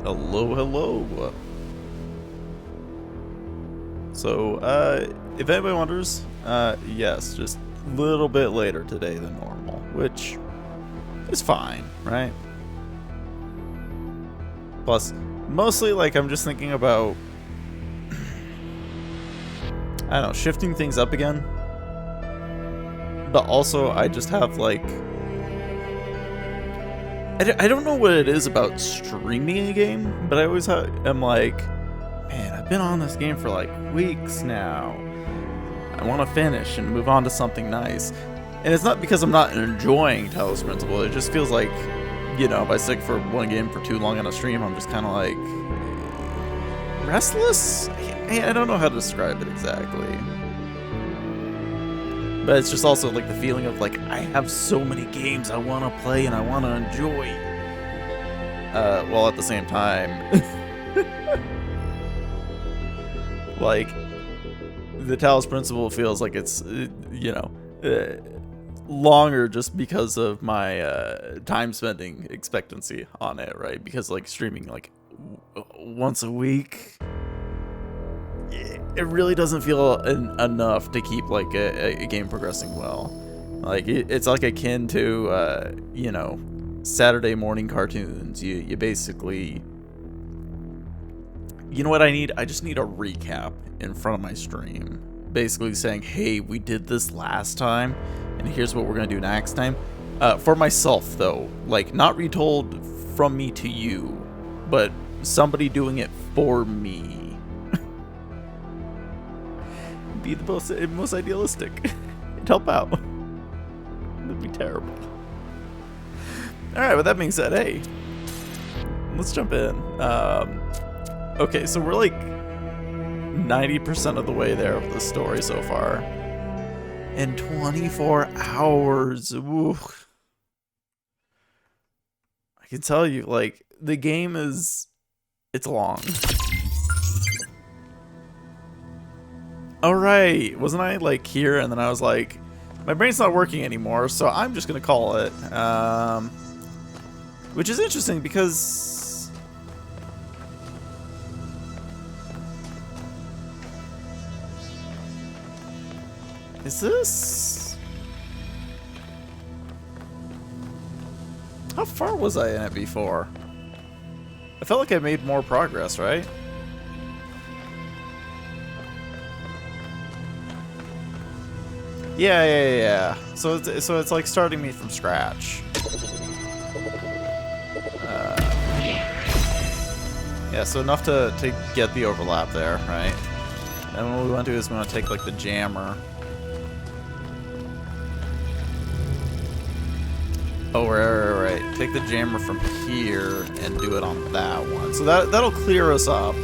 Hello, hello. So, if anybody wonders, yes, just a little bit later today than normal, which is fine, right? Plus, mostly, like, I'm just thinking about, I don't know, shifting things up again. But also, I just have, like, I don't know what it is about streaming a game, but I always am like, man, I've been on this game for like weeks now. I want to finish and move on to something nice. And it's not because I'm not enjoying Talos Principle. It just feels like, you know, if I stick for one game for too long on a stream, I'm just kind of like restless. I don't know how to describe it exactly. But it's just also like the feeling of like I have so many games I want to play and I want to enjoy. While at the same time, like the Talos Principle feels like it's longer just because of my time spending expectancy on it, right? Because like streaming like once a week, it really doesn't feel enough to keep like a game progressing well. Like it's like akin to Saturday morning cartoons. You basically, you know what I need? I just need a recap in front of my stream, basically saying, hey, we did this last time and here's what we're gonna do next time. For myself though, like not retold from me to you, but somebody doing it for me. Be the most idealistic. It'd help out. It'd be terrible. Alright, with that being said, hey, let's jump in. Okay, so we're like 90% of the way there with the story so far. In 24 hours. Ooh. I can tell you, like, the game it's long. Alright, wasn't I like here and then I was like, my brain's not working anymore, so I'm just gonna call it. Which is interesting because is this? How far was I in it before? I felt like I made more progress, right? Yeah. So it's like starting me from scratch. Yeah, so enough to get the overlap there, right? And what we want to do is we want to take like the jammer. Oh, right. Take the jammer from here and do it on that one. So that'll clear us up.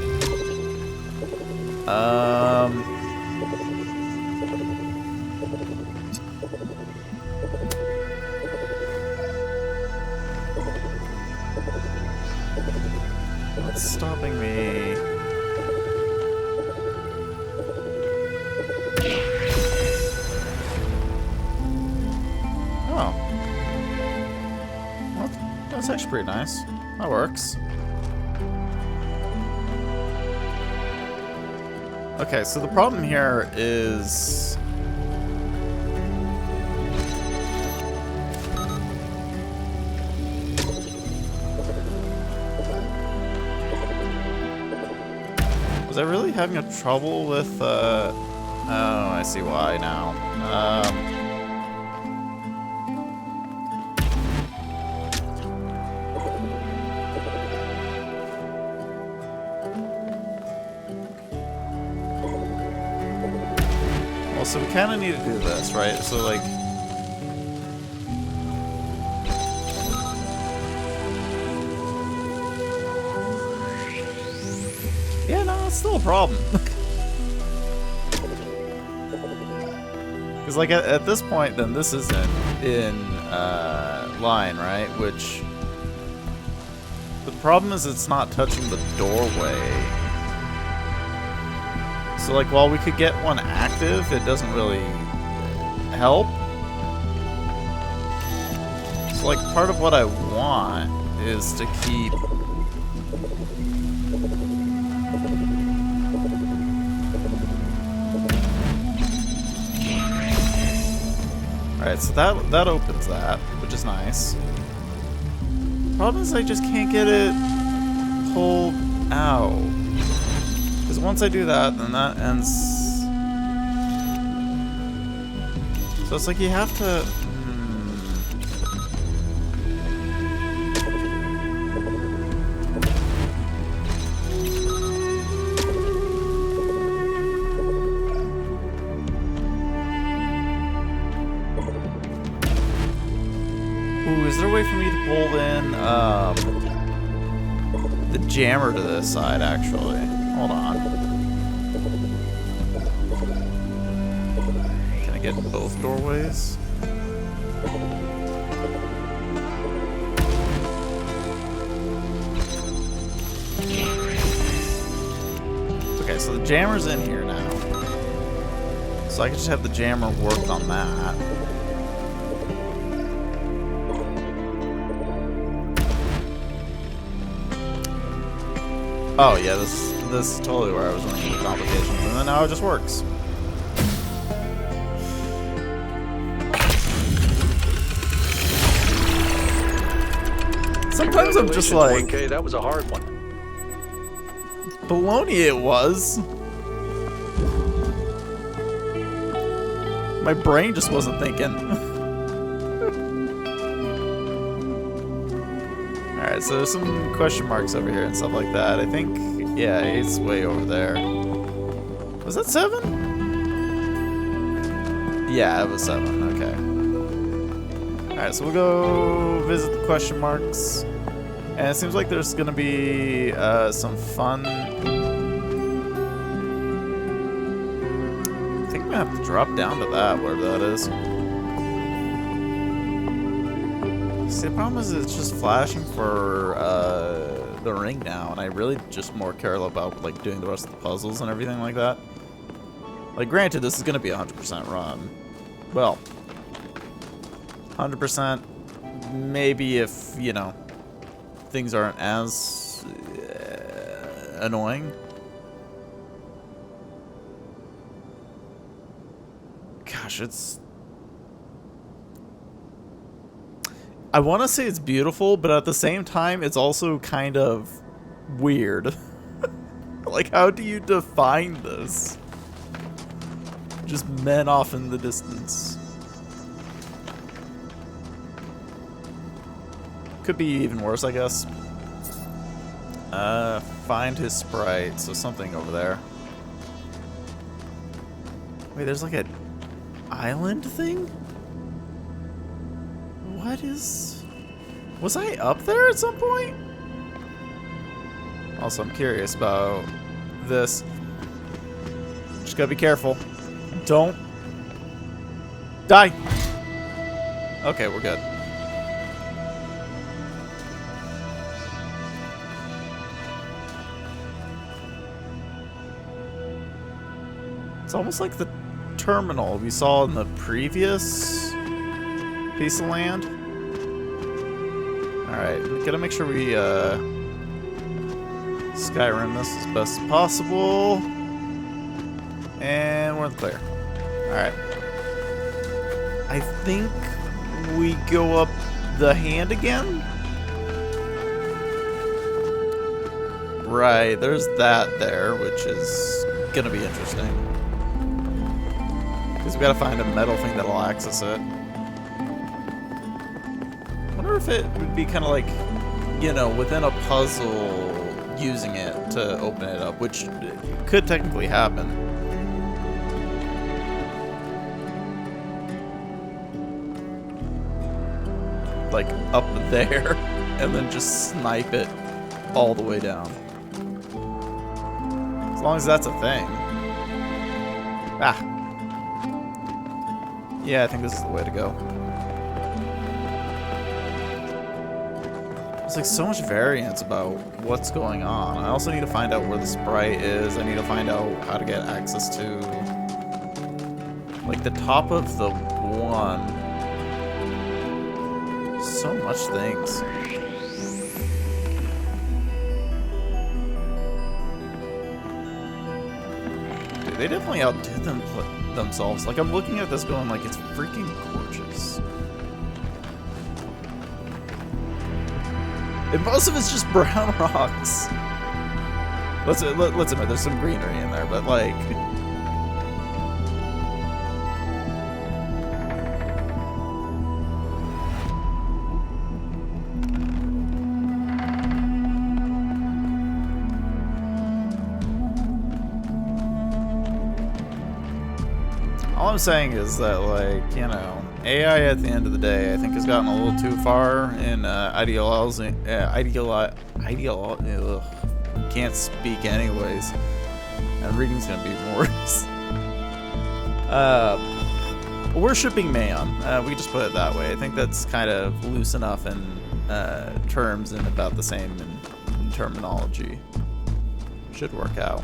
What's stopping me? Oh. Well, that's actually pretty nice. That works. Okay, so the problem here is... Was I really having a trouble with, oh, I see why now. Well, so we kind of need to do this, right? So, like... Yeah, no, it's still a problem. Because, like, at this point, then this isn't in line, right? Which... But the problem is it's not touching the doorway. So, like, while we could get one active, it doesn't really help. So, like, part of what I want is to keep Alright, so that opens that, which is nice. Problem is I just can't get it pulled out. Because once I do that, then that ends. So it's like you have to. Ooh, is there a way for me to pull in the jammer to this side, actually? Hold on. Can I get both doorways? Okay, so the jammer's in here now. So I can just have the jammer work on that. Oh yeah, this is totally where I was running into complications, and then now it just works. Sometimes I'm just like, okay, that was a hard one. Baloney it was. My brain just wasn't thinking. Alright, so there's some question marks over here and stuff like that. I think, yeah, 8's way over there. Was that 7? Yeah, it was 7, okay. Alright, so we'll go visit the question marks. And it seems like there's gonna be some fun. I think I'm gonna have to drop down to that, wherever that is. See, the problem is it's just flashing for the ring now, and I really just more care about like doing the rest of the puzzles and everything like that. Like, granted, this is gonna be a 100% run. Well, 100%, maybe if, you know, things aren't as annoying. Gosh, it's... I want to say it's beautiful, but at the same time, it's also kind of weird. Like, how do you define this? Just men off in the distance. Could be even worse, I guess. Find his sprite, so something over there. Wait, there's like an island thing? What is... Was I up there at some point? Also, I'm curious about this. Just gotta be careful. Don't die. Okay, we're good. It's almost like the terminal we saw in the previous piece of land. Alright, gotta make sure we Skyrim this as best as possible. And we're in the clear. Alright. I think we go up the hand again? Right, there's that there, which is gonna be interesting. Because we gotta find a metal thing that'll access it. I wonder if it would be kind of like, you know, within a puzzle, using it to open it up, which could technically happen. Like up there, and then just snipe it all the way down. As long as that's a thing. Ah. Yeah, I think this is the way to go. There's like so much variance about what's going on. I also need to find out where the sprite is. I need to find out how to get access to like the top of the one. So much things. They definitely outdid themselves. Like, I'm looking at this going like, it's freaking gorgeous. And most of it's just brown rocks. Let's admit, there's some greenery in there, but like... All I'm saying is that, like, you know, AI at the end of the day, I think, has gotten a little too far in can't speak anyways. And reading's gonna be worse. Worshipping man. We just put it that way. I think that's kind of loose enough in terms and about the same in terminology. Should work out.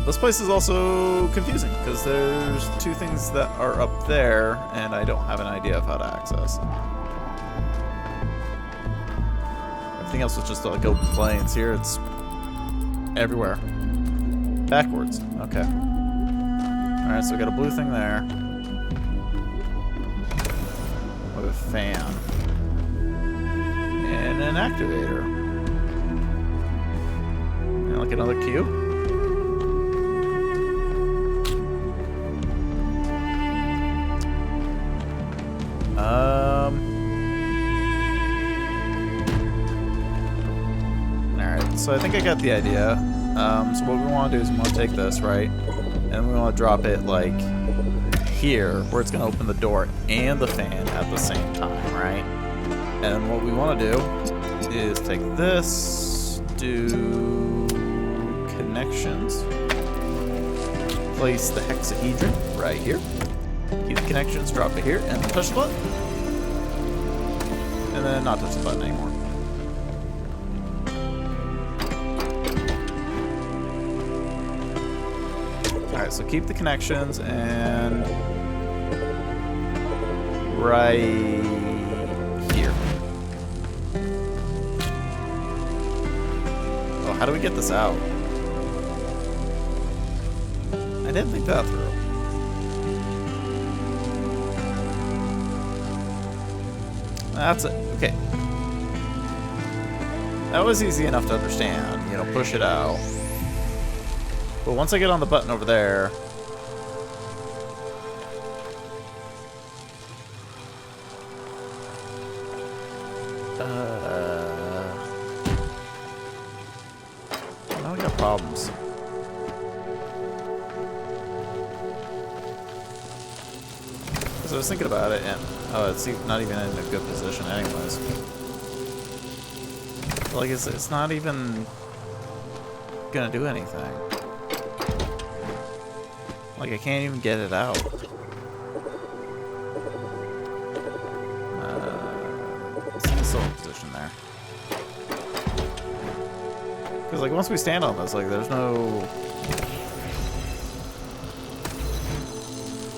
This place is also confusing because there's two things that are up there and I don't have an idea of how to access. Everything else was just like open plains. Here it's everywhere. Backwards. Okay. Alright, so we got a blue thing there. With a fan. And an activator. And like another cube. Alright, so I think I got the idea. So what we want to do is we want to take this, right? And we want to drop it, like, here, where it's going to open the door and the fan at the same time, right? And what we want to do is take this, do connections, place the hexahedron right here, keep the connections, drop it here, and push the button. And then not touch the button anymore. Alright, so keep the connections and right here. Oh, how do we get this out? I didn't think that through. That's it. Okay. That was easy enough to understand. You know, push it out. But once I get on the button over there... now we got problems. So I was thinking about it, and it's not even in a good position anyways. Like, it's not even gonna do anything. Like, I can't even get it out. It's still in position there. Because, like, once we stand on this, like, there's no...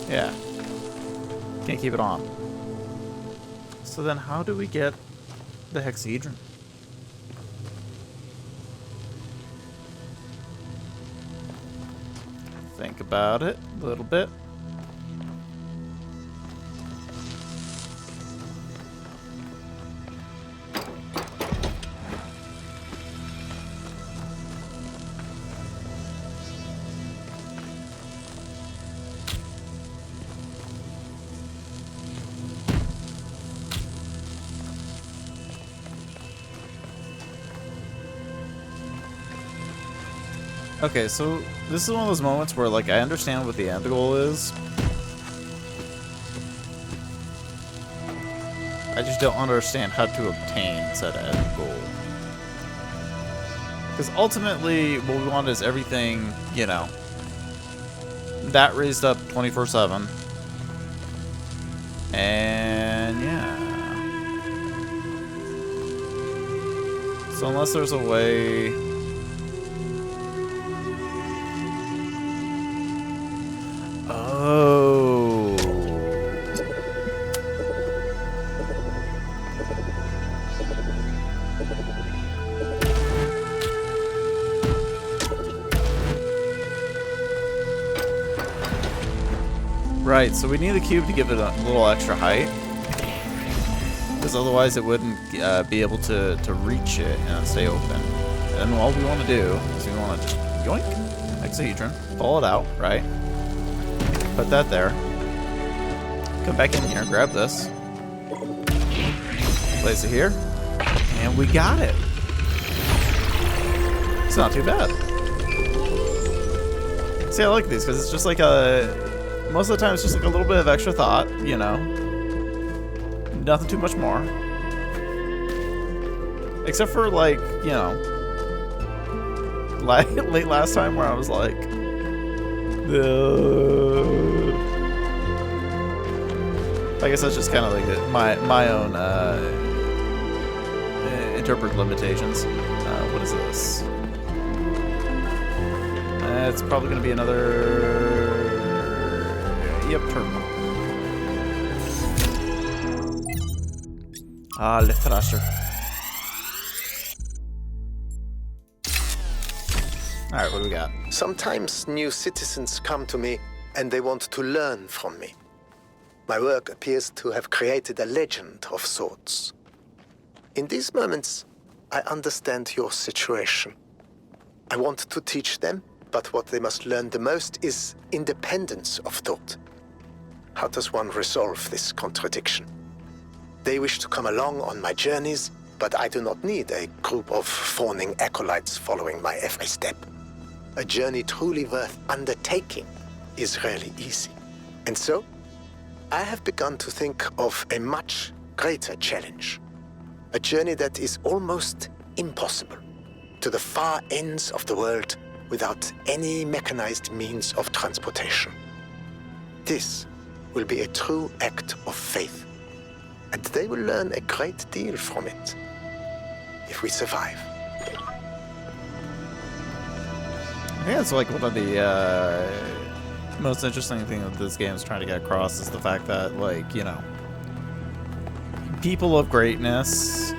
Yeah. Can't keep it on. So then how do we get the hexahedron? Think about it a little bit. Okay, so this is one of those moments where, like, I understand what the end goal is. I just don't understand how to obtain said end goal. Because ultimately, what we want is everything, you know, that raised up 24/7. And, yeah. So unless there's a way... Oh. Right, so we need the cube to give it a little extra height. Because otherwise it wouldn't be able to reach it and stay open. And all we want to do is we want to just yoink, hexahedron, pull it out, right? Put that there. Come back in here, grab this. Place it here. And we got it. It's not too bad. See, I like these because it's just like a... Most of the time it's just like a little bit of extra thought, you know. Nothing too much more. Except for, like, you know, late last time where I was like, I guess that's just kind of like my own interpret limitations. What is this? It's probably going to be another... Yep, terminal. Ah, Le Thrasher. Alright, what do we got? Sometimes new citizens come to me and they want to learn from me. My work appears to have created a legend of sorts. In these moments, I understand your situation. I want to teach them, but what they must learn the most is independence of thought. How does one resolve this contradiction? They wish to come along on my journeys, but I do not need a group of fawning acolytes following my every step. A journey truly worth undertaking is rarely easy. And so, I have begun to think of a much greater challenge. A journey that is almost impossible, to the far ends of the world without any mechanized means of transportation. This will be a true act of faith, and they will learn a great deal from it, if we survive. I think that's like one of the most interesting thing that this game is trying to get across is the fact that, like, you know, people of greatness, you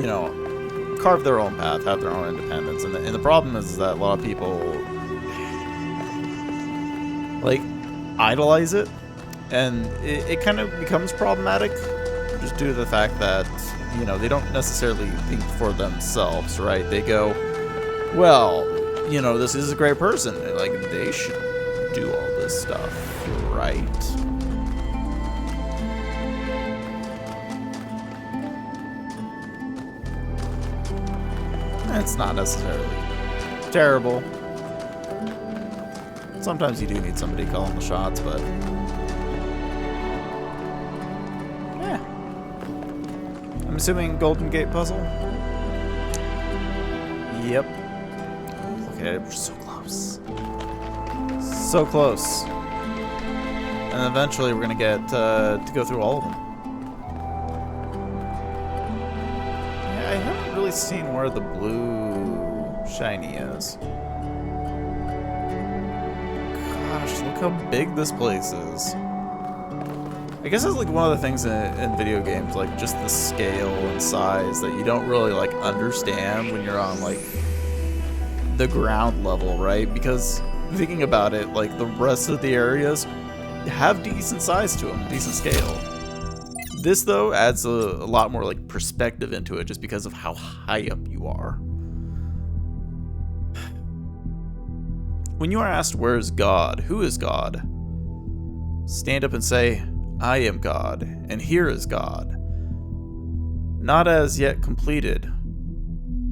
know, carve their own path, have their own independence, and the problem is that a lot of people like idolize it, and it kind of becomes problematic just due to the fact that, you know, they don't necessarily think for themselves, right? They go, well, you know, this is a great person, like, they should do all this stuff, right? It's not necessarily terrible. Sometimes you do need somebody calling the shots, but yeah. I'm assuming Golden Gate puzzle. Yep. Look at it, we're so close. So close. And eventually we're gonna get to go through all of them. Yeah, I haven't really seen where the blue shiny is. Gosh, look how big this place is. I guess it's like one of the things in video games, like just the scale and size that you don't really like understand when you're on like the ground level, right? Because thinking about it, like the rest of the areas have decent size to them, decent scale. This though adds a lot more like perspective into it just because of how high up you are. When you are asked where is God, who is God, stand up and say, I am God, and here is God. Not as yet completed,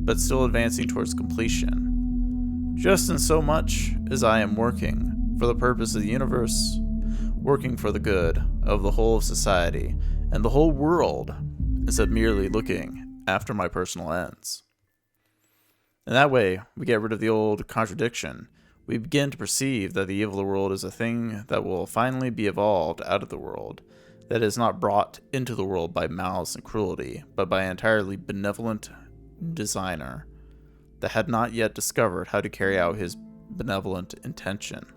but still advancing towards completion. Just in so much as I am working for the purpose of the universe, working for the good of the whole of society and the whole world, instead of merely looking after my personal ends. In that way, we get rid of the old contradiction. We begin to perceive that the evil of the world is a thing that will finally be evolved out of the world, that is not brought into the world by malice and cruelty, but by an entirely benevolent designer that had not yet discovered how to carry out his benevolent intention.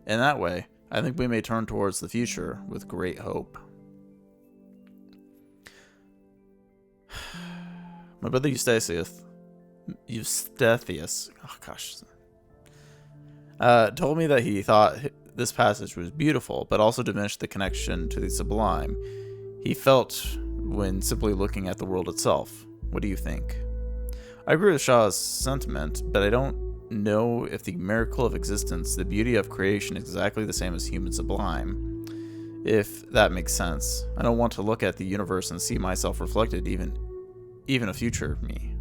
In that way, I think we may turn towards the future with great hope. My brother Eustathius, oh gosh, told me that he thought this passage was beautiful, but also diminished the connection to the sublime he felt when simply looking at the world itself. What do you think? I agree with Shaw's sentiment, but I don't know if the miracle of existence, the beauty of creation, is exactly the same as human sublime. If that makes sense. I don't want to look at the universe and see myself reflected, even a future me.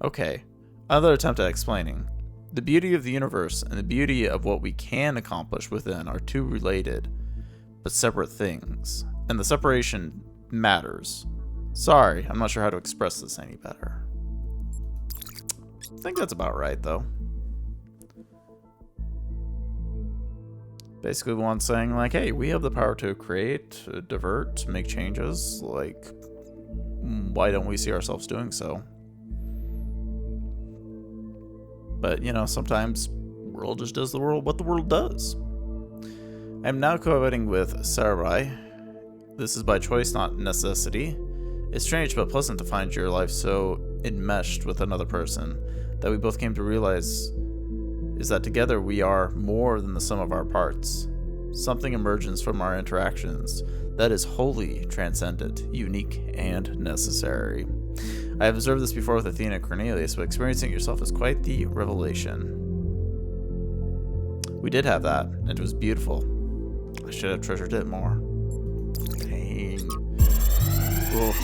Okay, another attempt at explaining. The beauty of the universe and the beauty of what we can accomplish within are two related, but separate things, and the separation matters. Sorry, I'm not sure how to express this any better. I think that's about right, though. Basically, one saying, like, hey, we have the power to create, divert, make changes. Like, why don't we see ourselves doing so? But, you know, sometimes the world just does what the world does. I'm now cohabiting with Sarai. This is by choice, not necessity. It's strange but pleasant to find your life so enmeshed with another person that we both came to realize is that together we are more than the sum of our parts. Something emerges from our interactions that is wholly transcendent, unique, and necessary. I have observed this before with Athena and Cornelius, but experiencing it yourself is quite the revelation. We did have that, and it was beautiful. I should have treasured it more. Dang. Oof.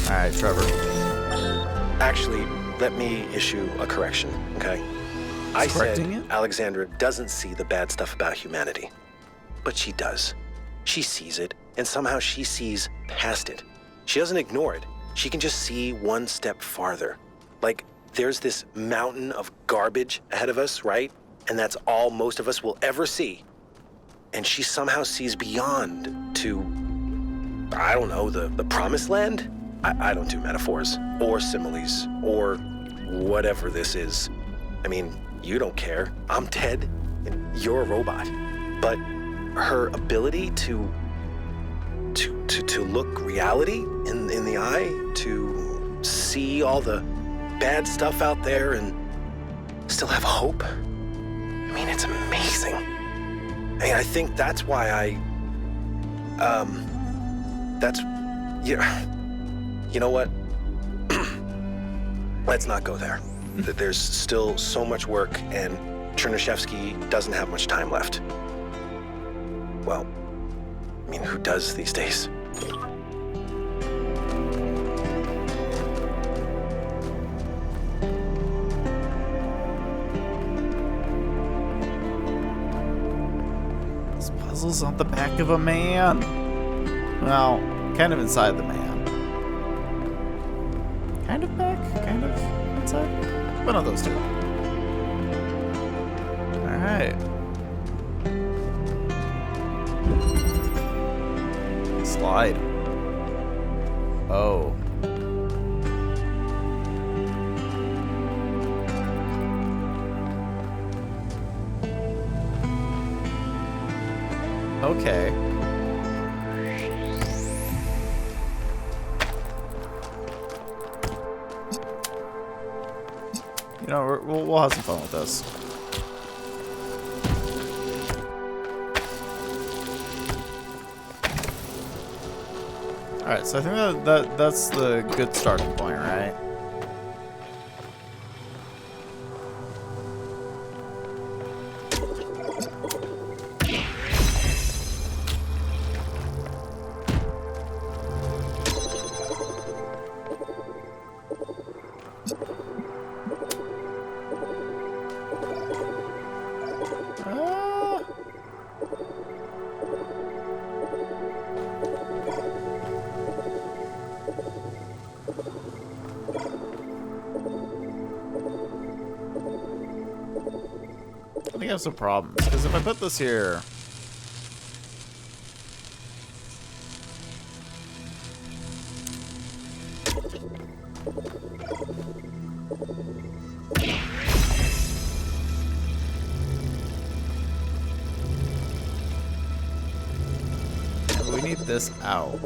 Alright, Trevor. Actually, let me issue a correction, okay? I said Alexandra doesn't see the bad stuff about humanity. But she does. She sees it, and somehow she sees past it. She doesn't ignore it. She can just see one step farther. Like, there's this mountain of garbage ahead of us, right? And that's all most of us will ever see. And she somehow sees beyond to, I don't know, the promised land? I don't do metaphors, or similes, or whatever this is. I mean, you don't care. I'm dead, and you're a robot. But her ability to look reality in the eye, to see all the bad stuff out there and still have hope. I mean, it's amazing. I mean, I think that's why you know what? Let's not go there. There's still so much work, and Chernyshevsky doesn't have much time left. Well, I mean, who does these days? This puzzle's on the back of a man. Well, kind of inside the man. Kind of back, kind of inside. One of those two. Alright. Slide. Oh. Okay. You know, we'll have some fun with this. Alright, so I think that's the good starting point, right? I think I have some problems, because if I put this here... And we need this out.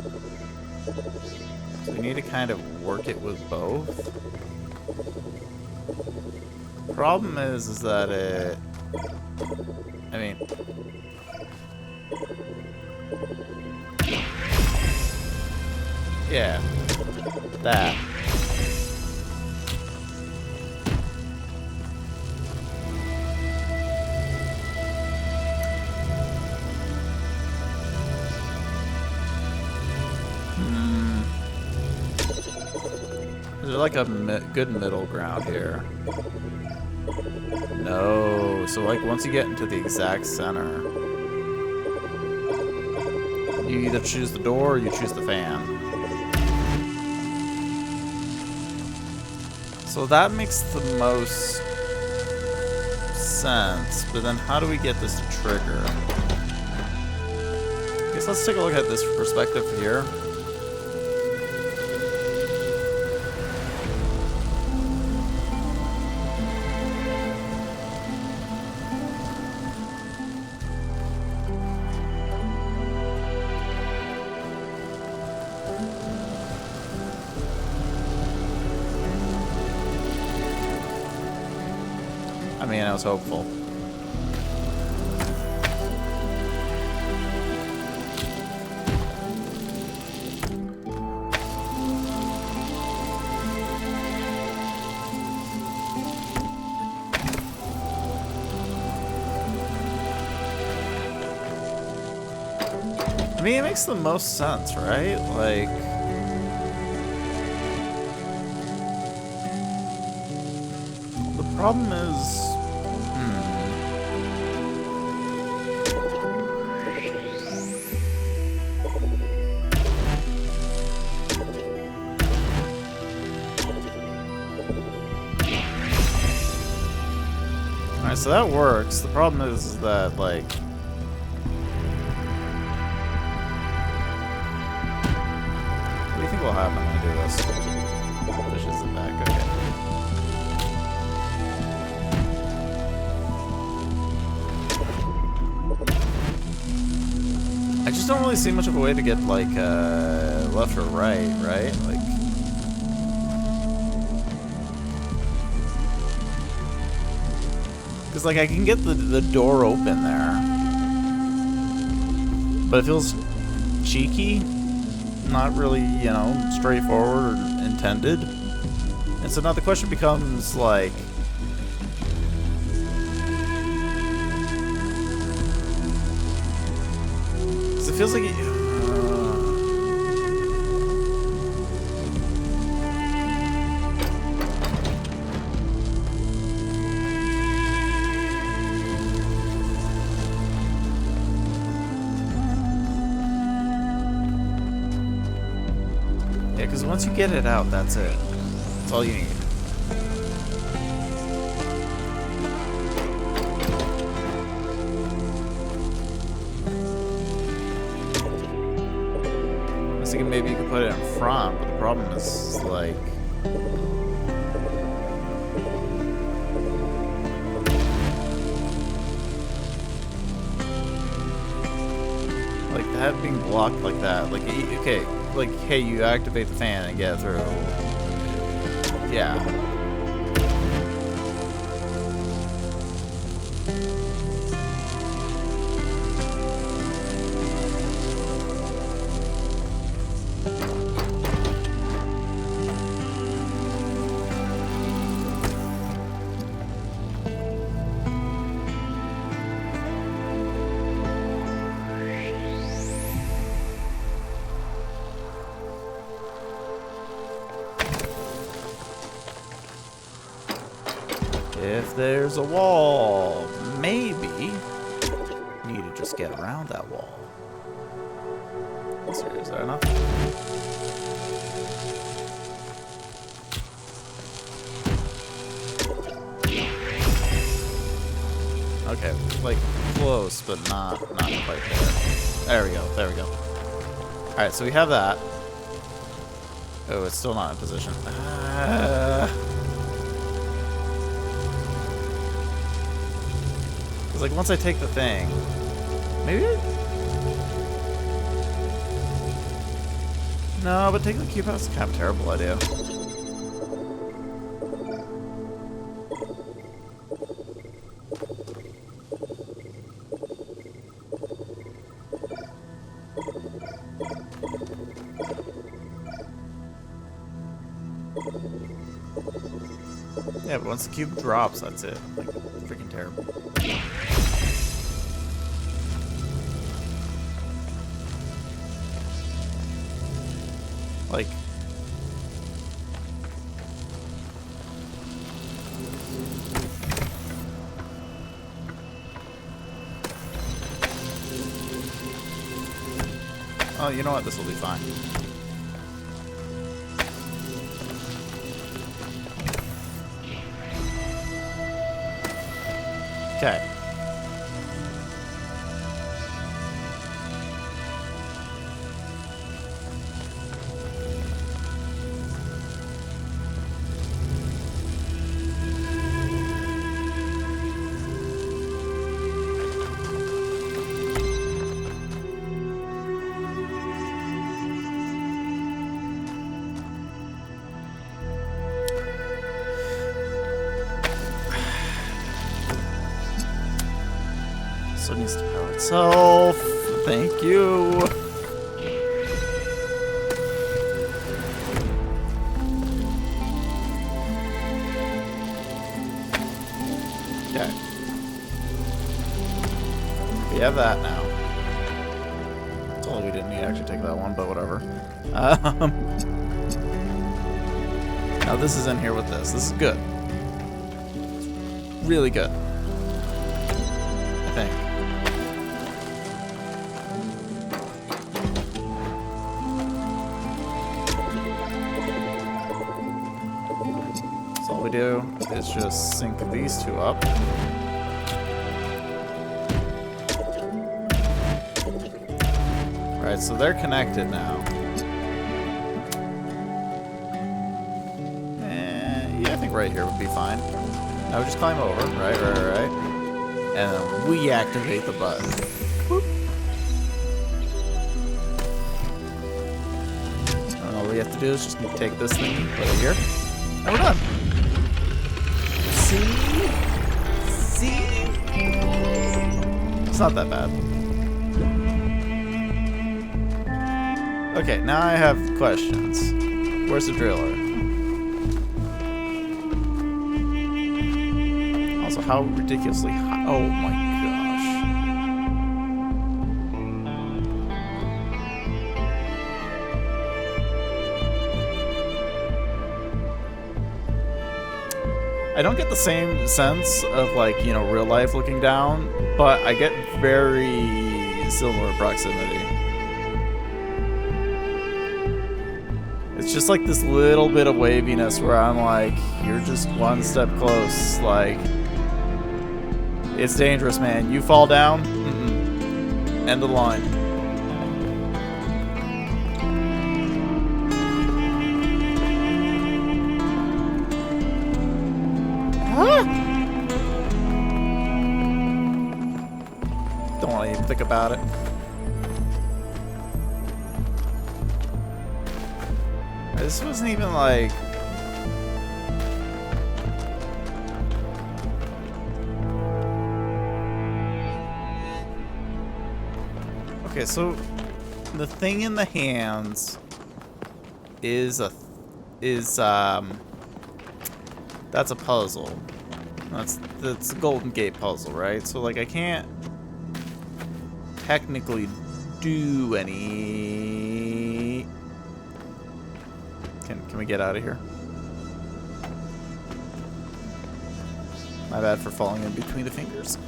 So we need to kind of work it with both. Problem is that I mean... Yeah. That. Is there like a good middle ground here? No. So like once you get into the exact center, you either choose the door or you choose the fan. So that makes the most sense, but then how do we get this to trigger? I guess let's take a look at this perspective here. I mean, I was hopeful. I mean, it makes the most sense, right? Like... The problem is... Alright, so that works. The problem is that, like... What do you think will happen when I do this? Pushes it back, okay. I just don't really see much of a way to get, like, left or right, right? Like... Because, like, I can get the door open there. But it feels cheeky. Not really, you know, straightforward or intended. And so now the question becomes, like... Because it feels like... Because once you get it out, that's it. That's all you need. I was thinking maybe you could put it in front, but the problem is, like... Like, that being blocked like that, like, okay. Like, hey, you activate the fan and get through. Yeah. If there's a wall, maybe you need to just get around that wall. Is there enough? Okay, like close, but not quite there. There we go. There we go. All right, so we have that. Oh, it's still not in position. Like, once I take the thing, maybe no, but taking the cube out is kind of a terrible idea. Yeah, but once the cube drops, that's it. Like, freaking terrible. Like... Oh, you know what? This will be fine. Okay. So it needs to power itself. Thank you. Okay. We have that now. Totally we didn't need to actually take that one, but whatever. Now this is in here with this. This is good. It's really good. I think. So all we do is just sync these two up. Alright, so they're connected now. Yeah, I think right here would be fine. Now we just climb over, right. And then we activate the button. Whoop. And all we have to do is just take this thing, put it here, and we're done. See? It's not that bad. Okay, now I have questions. Where's the driller? Also, how ridiculously high? Oh my gosh. I don't get the same sense of, like, you know, real life looking down, but I get very similar proximity. It's just like this little bit of waviness where I'm like, you're just one step close. Like, it's dangerous, man. You fall down, end of the line. Don't want to even think about it. This wasn't even like... Okay, so the thing in the hands is that's a puzzle. That's the Golden Gate puzzle, right? So like I can't technically do any. Can we get out of here? My bad for falling in between the fingers.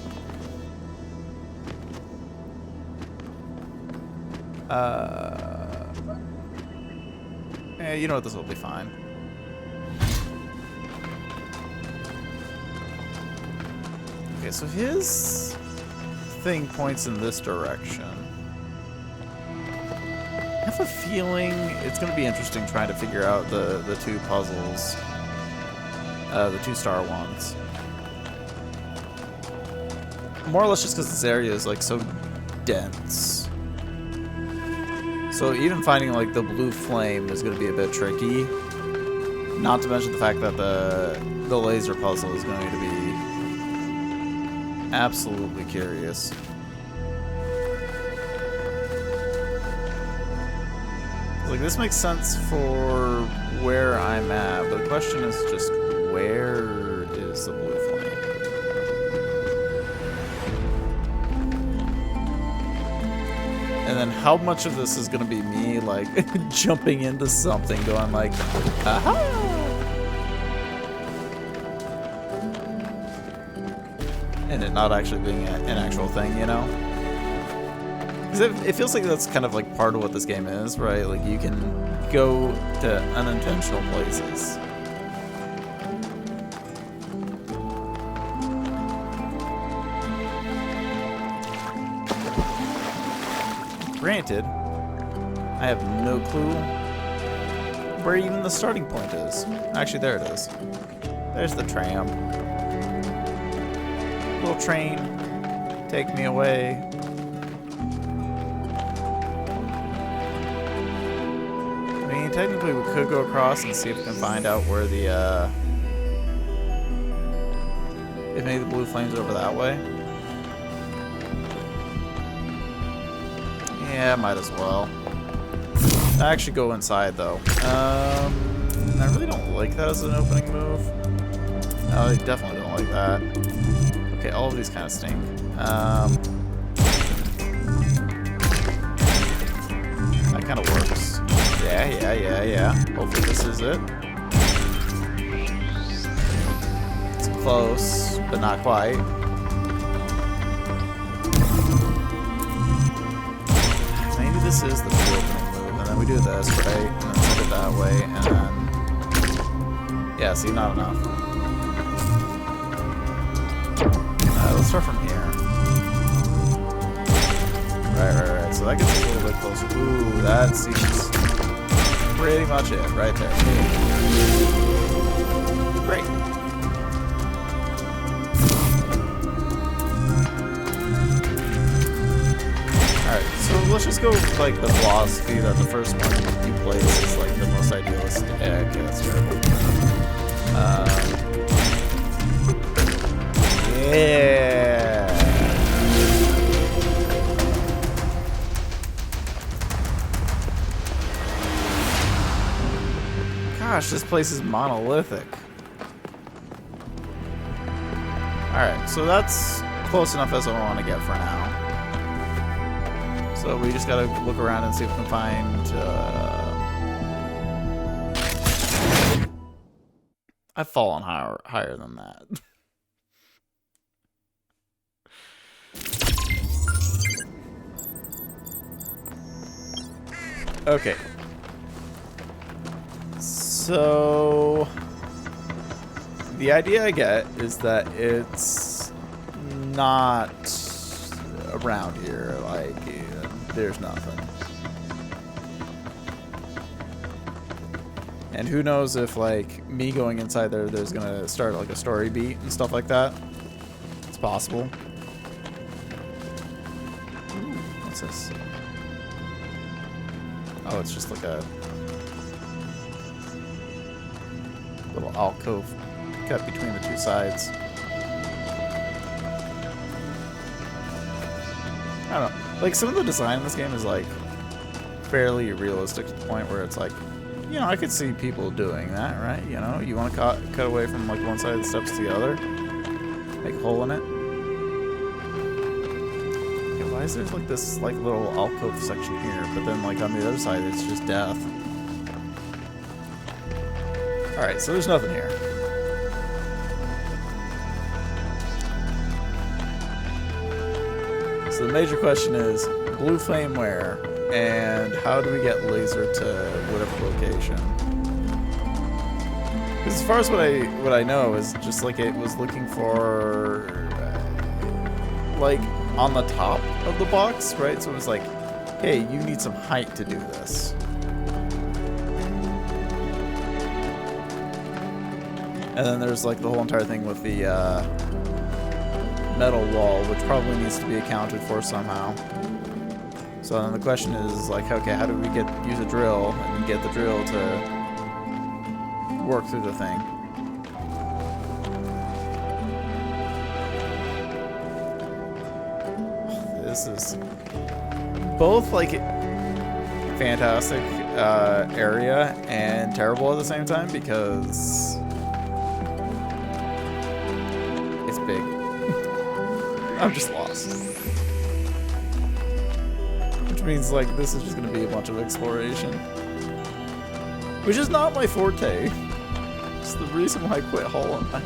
Yeah, you know what? This will be fine. Okay, so his thing points in this direction. I have a feeling it's going to be interesting trying to figure out the two puzzles. The two star ones. More or less just because this area is like so dense. So even finding like the blue flame is going to be a bit tricky. Not to mention the fact that the laser puzzle is going to be absolutely curious. Like, this makes sense for where I'm at, but the question is just where is the blue flame. And then how much of this is going to be me, like, jumping into something, going like, aha! And it not actually being an actual thing, you know? Because it feels like that's kind of like part of what this game is, right? Like, you can go to unintentional places. Granted, I have no clue where even the starting point is. Actually, there it is. There's the tram. Little train, take me away. I mean, technically we could go across and see if we can find out where the, if maybe the blue flames over that way. Yeah, might as well. I actually go inside though. I really don't like that as an opening move. No, I definitely don't like that. Okay, all of these kind of stink. That kind of works. Yeah. Hopefully this is it. It's close, but not quite. Maybe this is the true opening move, and then we do this, right? And then send it that way, and then... Yeah, see, not enough. Let's start from here. Right. So that gets a little bit closer. Ooh, that seems pretty much it right there. Great. Alright, so let's just go with like the philosophy that the first one you played is like the most idealistic. Yeah, okay, that's terrible. Yeah. Gosh, this place is monolithic. Alright, so that's close enough as I want to get for now. So we just gotta look around and see if we can find... I've fallen higher than that. Okay. So the idea I get is that it's not around here, like there's nothing. And who knows if like me going inside there's gonna start like a story beat and stuff like that. It's possible. Ooh, what's this? Oh, it's just like a little alcove cut between the two sides. I don't know. Like, some of the design in this game is, like, fairly realistic to the point where it's like, you know, I could see people doing that, right? You know, you want to cut away from, like, one side of the steps to the other. Make a hole in it. Yeah, why is there, like, this, like, little alcove section here? But then, like, on the other side, it's just death. Alright, so there's nothing here. So the major question is, blue flame where? And how do we get laser to whatever location? Because as far as what I know is just like it was looking for like on the top of the box, right? So it was like, hey, you need some height to do this. And then there's like the whole entire thing with the metal wall, which probably needs to be accounted for somehow. So then the question is like, okay, how do we use a drill and get the drill to work through the thing? This is both like fantastic area and terrible at the same time because It's big. I'm just lost. Which means, like, this is just gonna be a bunch of exploration. Which is not my forte. It's the reason why I quit Hollow Knight.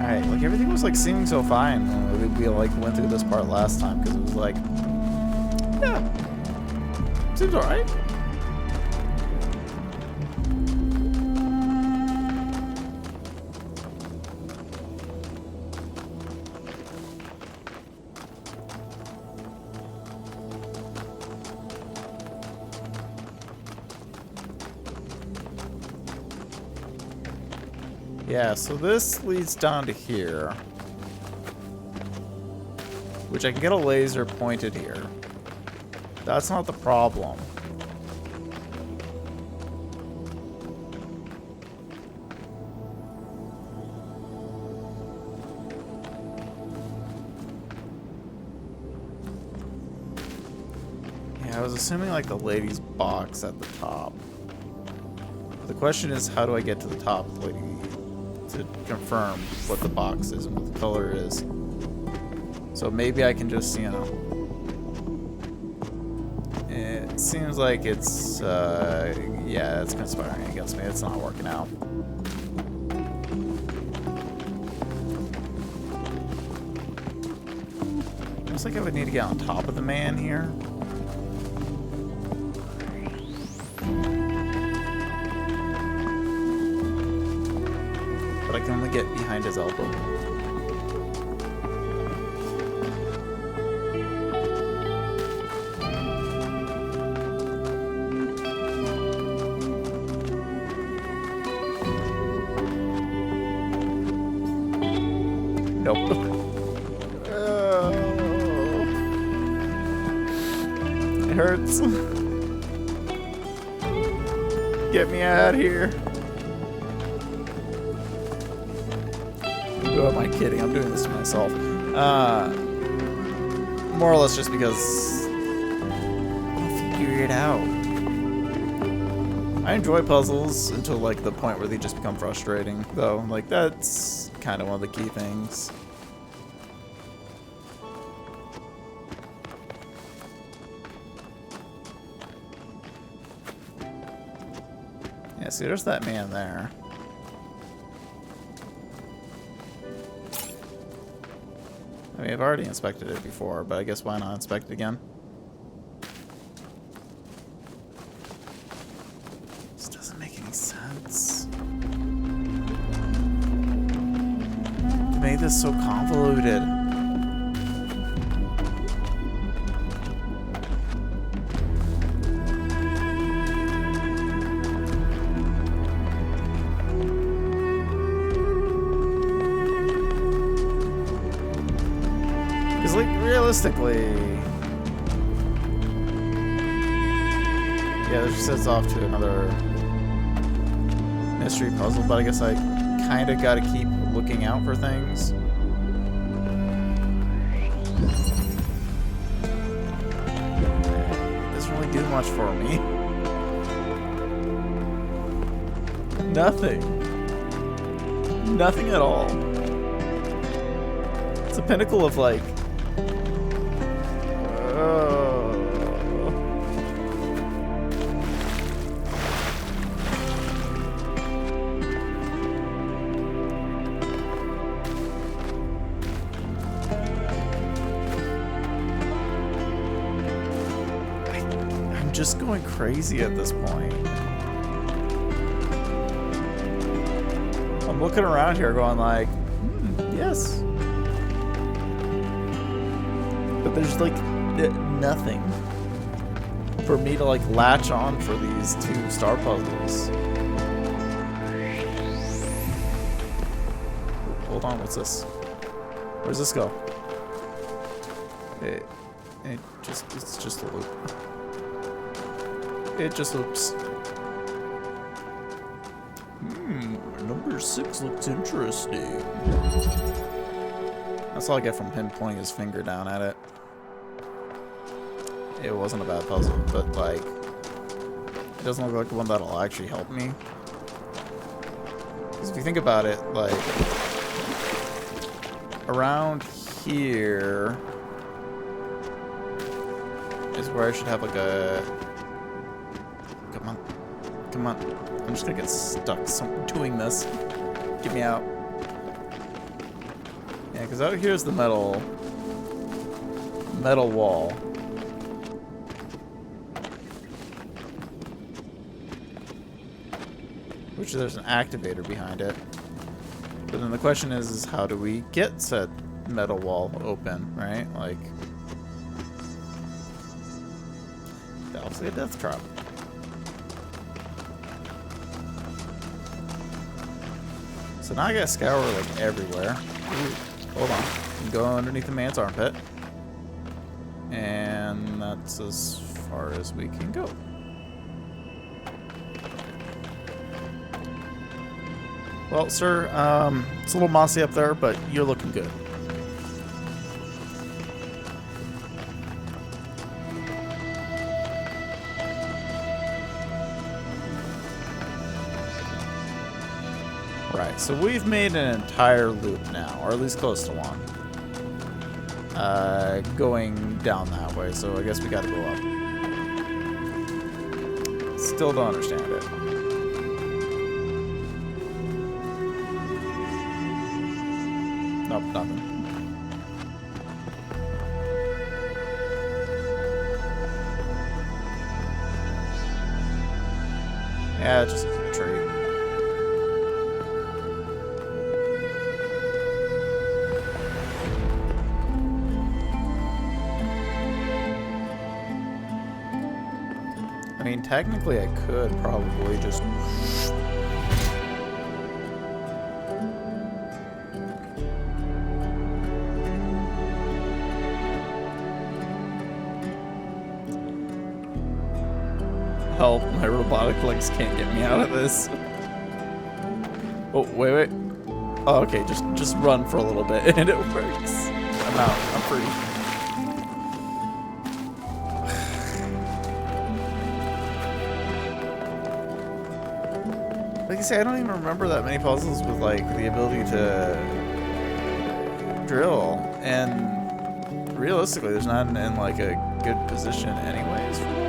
Alright, like everything was like seeming so fine when we like went through this part last time, because it was like, yeah, seems alright. Yeah, so this leads down to here. Which I can get a laser pointed here. That's not the problem. Yeah, I was assuming like the lady's box at the top. The question is, how do I get to the top, like, to confirm what the box is and what the color is? So maybe I can just, you know... It seems like it's, yeah, it's conspiring against me. It's not working out. Looks like I would need to get on top of the man here. But I can only get behind his elbow. Nope. Oh. It hurts. Get me out of here. Who am I kidding? I'm doing this to myself. More or less just because I'll figure it out. I enjoy puzzles until like the point where they just become frustrating, though. Like that's kind of one of the key things. Yeah, see, there's that man there. I mean, I've already inspected it before, but I guess why not inspect it again? This doesn't make any sense. They made this so convoluted. Like, realistically... Yeah, this just sets off to another mystery puzzle, but I guess I kind of got to keep looking out for things. It doesn't really do much for me. Nothing. Nothing at all. It's a pinnacle of, like... I'm just going crazy at this point. I'm looking around here going like, yes. But there's like nothing for me to like latch on for these two star puzzles. Hold on, what's this? Where's this go? It's just a loop. It just loops. Number 6 looks interesting. That's all I get from him pointing his finger down at it. It wasn't a bad puzzle, but like, it doesn't look like one that'll actually help me. Because if you think about it, like, around here is where I should have like a... Come on. Come on. I'm just gonna get stuck doing this. Get me out. Yeah, because out here's the metal wall. Which there's an activator behind it. But then the question is how do we get said metal wall open, right? Like, obviously a death trap. So now I gotta scour like everywhere. Ooh, hold on. You can go underneath the man's armpit. And that's as far as we can go. Well, sir, it's a little mossy up there, but you're looking good. Right, so we've made an entire loop now, or at least close to one. Going down that way, so I guess we gotta go up. Still don't understand it. Nope, nothing. Yeah, just a tree. I mean, technically I could probably just... Help, my robotic legs can't get me out of this. Oh, wait. Oh, okay, just run for a little bit and it works. I'm out, I'm free. Like I say, I don't even remember that many puzzles with like the ability to drill, and realistically, there's not in like a good position anyways for that.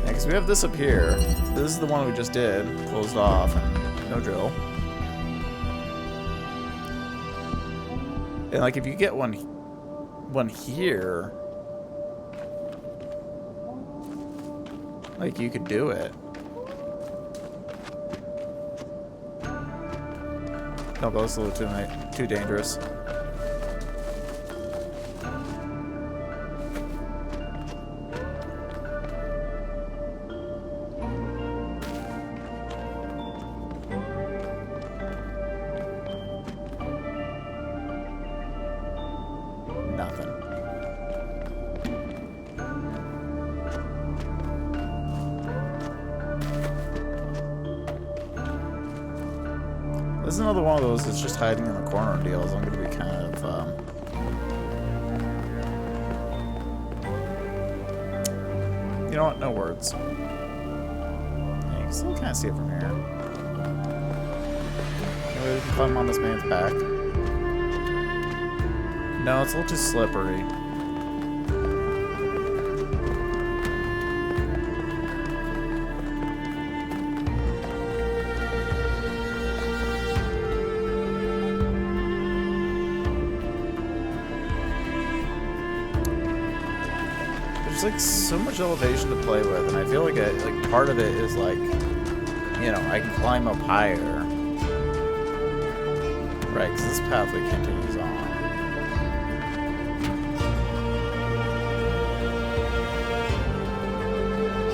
Yeah, because we have this up here. This is the one we just did, closed off, and no drill. And like if you get one here. Like, you could do it. No, that's a little too dangerous. Nothing. This is another one of those that's just hiding in the corner deals. I'm going to be kind of, you know what? No words. Yeah, you can still kind of see it from here. Maybe we can climb on this man's back. No, it's a little too slippery. There's like so much elevation to play with, and I feel like part of it is like, you know, I can climb up higher, right? Because this pathway continues on.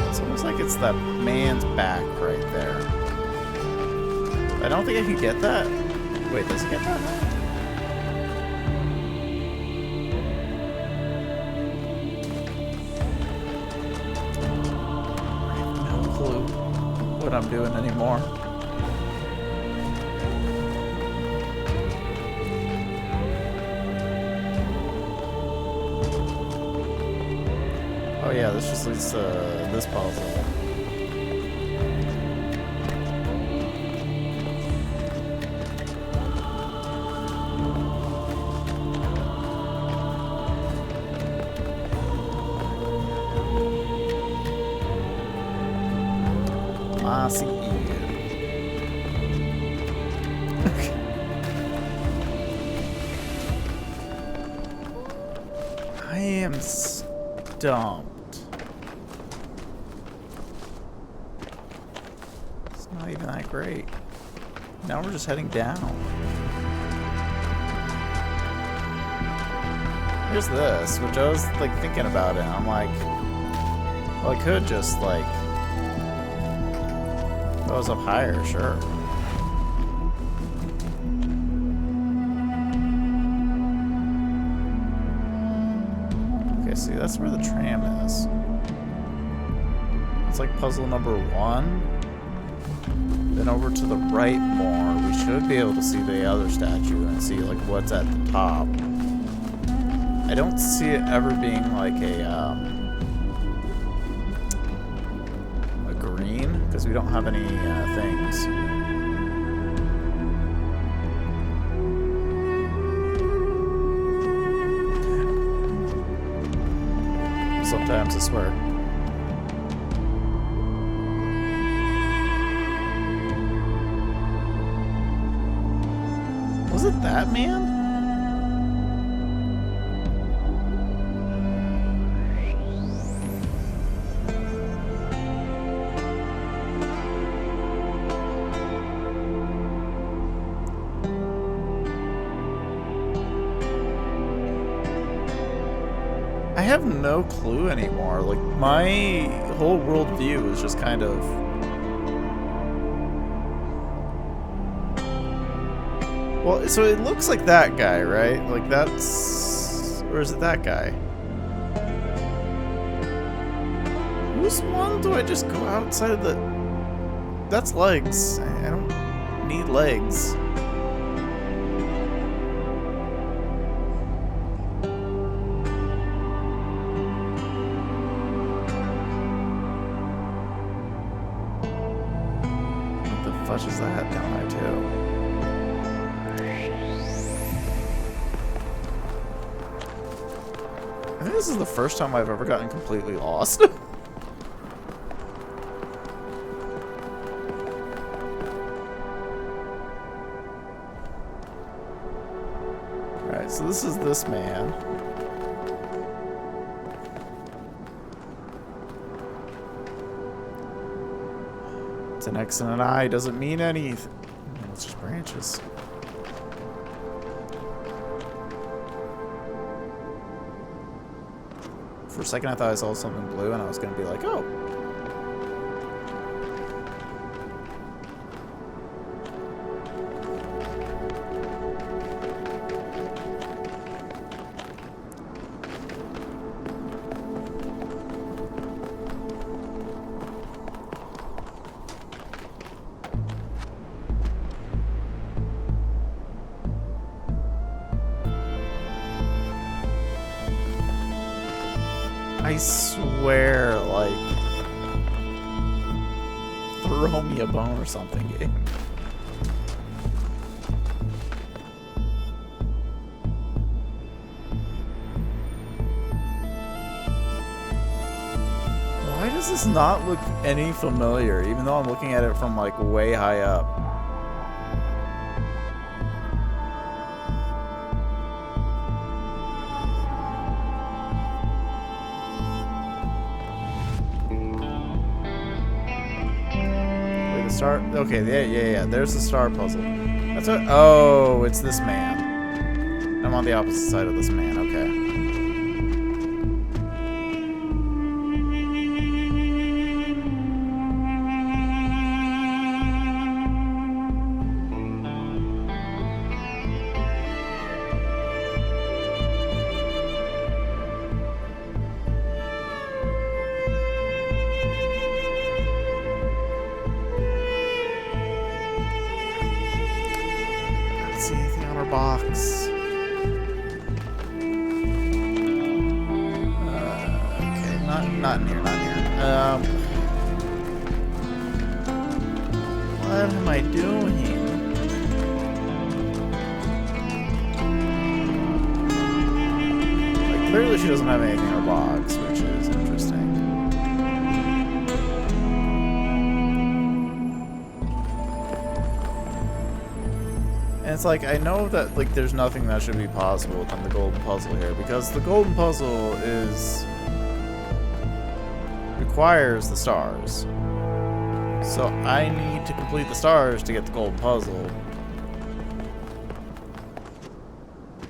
It's almost like it's that man's back right there. I don't think I can get that. Wait, does it get that high? what I'm doing anymore. Oh yeah, this just leads to this puzzle. I see you. I am stumped. It's not even that great. Now we're just heading down. Here's this, which I was like thinking about it. I'm like, well, I could just like, if I was up higher, sure. Okay, see, that's where the tram is. It's like puzzle number 1. Then over to the right more, we should be able to see the other statue and see like what's at the top. I don't see it ever being like a green, because we don't have any things. Sometimes, I swear. Was it that man? I have no clue anymore. Like, my whole worldview is just kind of... Well, so it looks like that guy, right? Like, that's... Or is it that guy? Whose one do I just go outside of the... That's legs. I don't need legs. Is that down there too? I think this is the first time I've ever gotten completely lost. Alright, so this is this man. It's an X and an I, doesn't mean anything. It's just branches. For a second I thought I saw something blue and I was going to be like, oh. I swear, like, throw me a bone or something, game. Why does this not look any familiar, even though I'm looking at it from, like, way high up? Star. Okay, yeah. There's the star puzzle. That's what. Oh, it's this man. I'm on the opposite side of this man. Okay. box. Okay, not in here, not in here. What am I doing? Like, clearly she doesn't have anything in her box, which is interesting. And it's like, I know that, like, there's nothing that should be possible on the golden puzzle here, because the golden puzzle requires the stars. So I need to complete the stars to get the golden puzzle.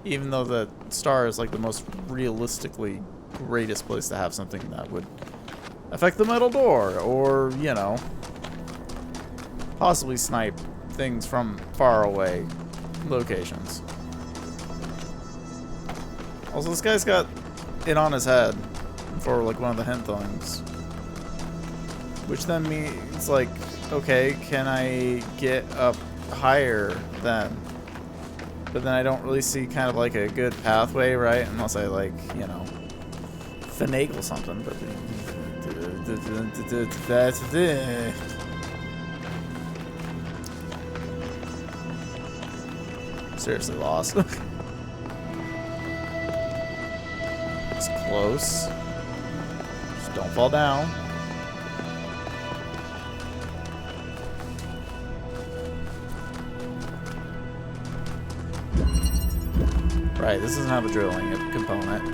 Even though the star is, like, the most realistically greatest place to have something that would affect the metal door, or, you know, possibly snipe things from far away locations. Also, this guy's got it on his head for, like, one of the hint things. Which then means, like, okay, can I get up higher then? But then I don't really see kind of like a good pathway, right? Unless I, like, you know, finagle something. But that's the... Seriously lost. It's close. Just don't fall down. Right, this doesn't have a drilling component.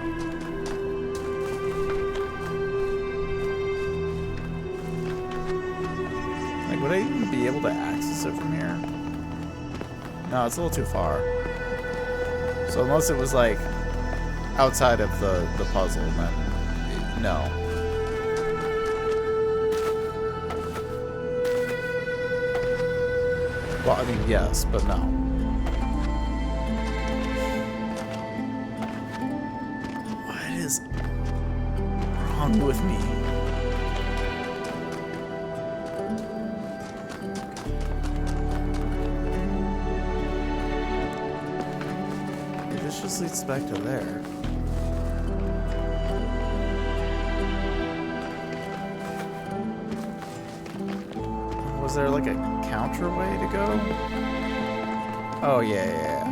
Like, would I even be able to access it from here? No, it's a little too far. So unless it was, like, outside of the puzzle, then no. Well, I mean, yes, but no. What is wrong with me? This just leads back to there. Was there like a counter way to go? Oh, yeah.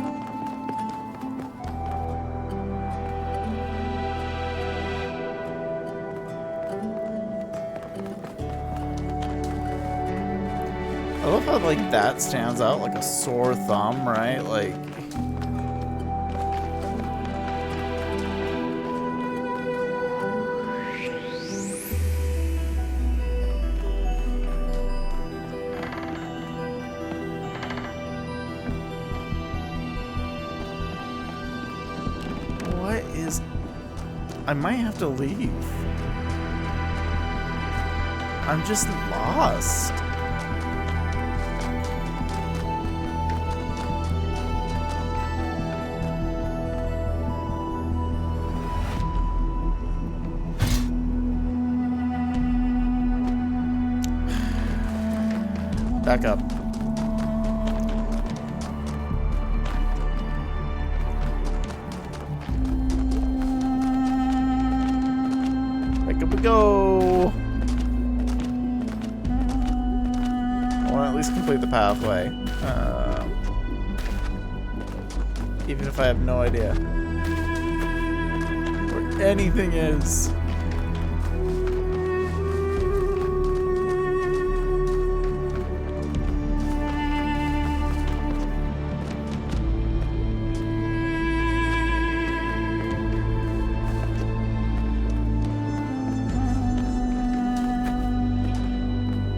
I love how, like, that stands out like a sore thumb, right? Like... What is... I might have to leave. I'm just lost. Back up. Back up we go. I want to at least complete the pathway. Even if I have no idea where anything is.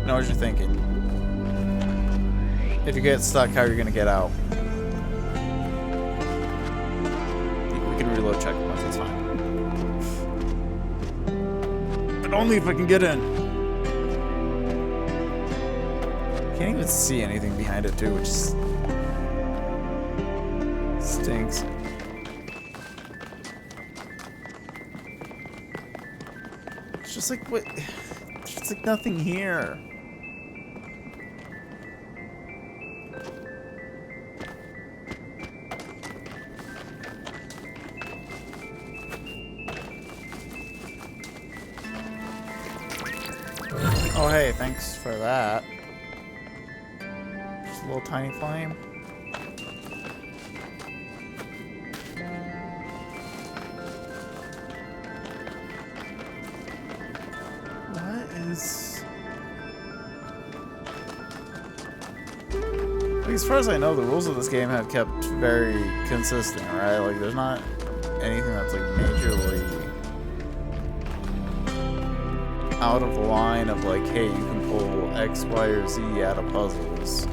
Know what you're thinking. If you get stuck, how are you gonna get out? We can reload checkpoints, that's fine. But only if I can get in. Can't even see anything behind it too, which stinks. It's just like what? There's just like nothing here. Oh, hey, thanks for that. Just a little tiny flame. What is... Like, as far as I know, the rules of this game have kept very consistent, right? Like, there's not anything that's, like, majorly out of the line of, like, hey, you can pull X, Y, or Z out of puzzles.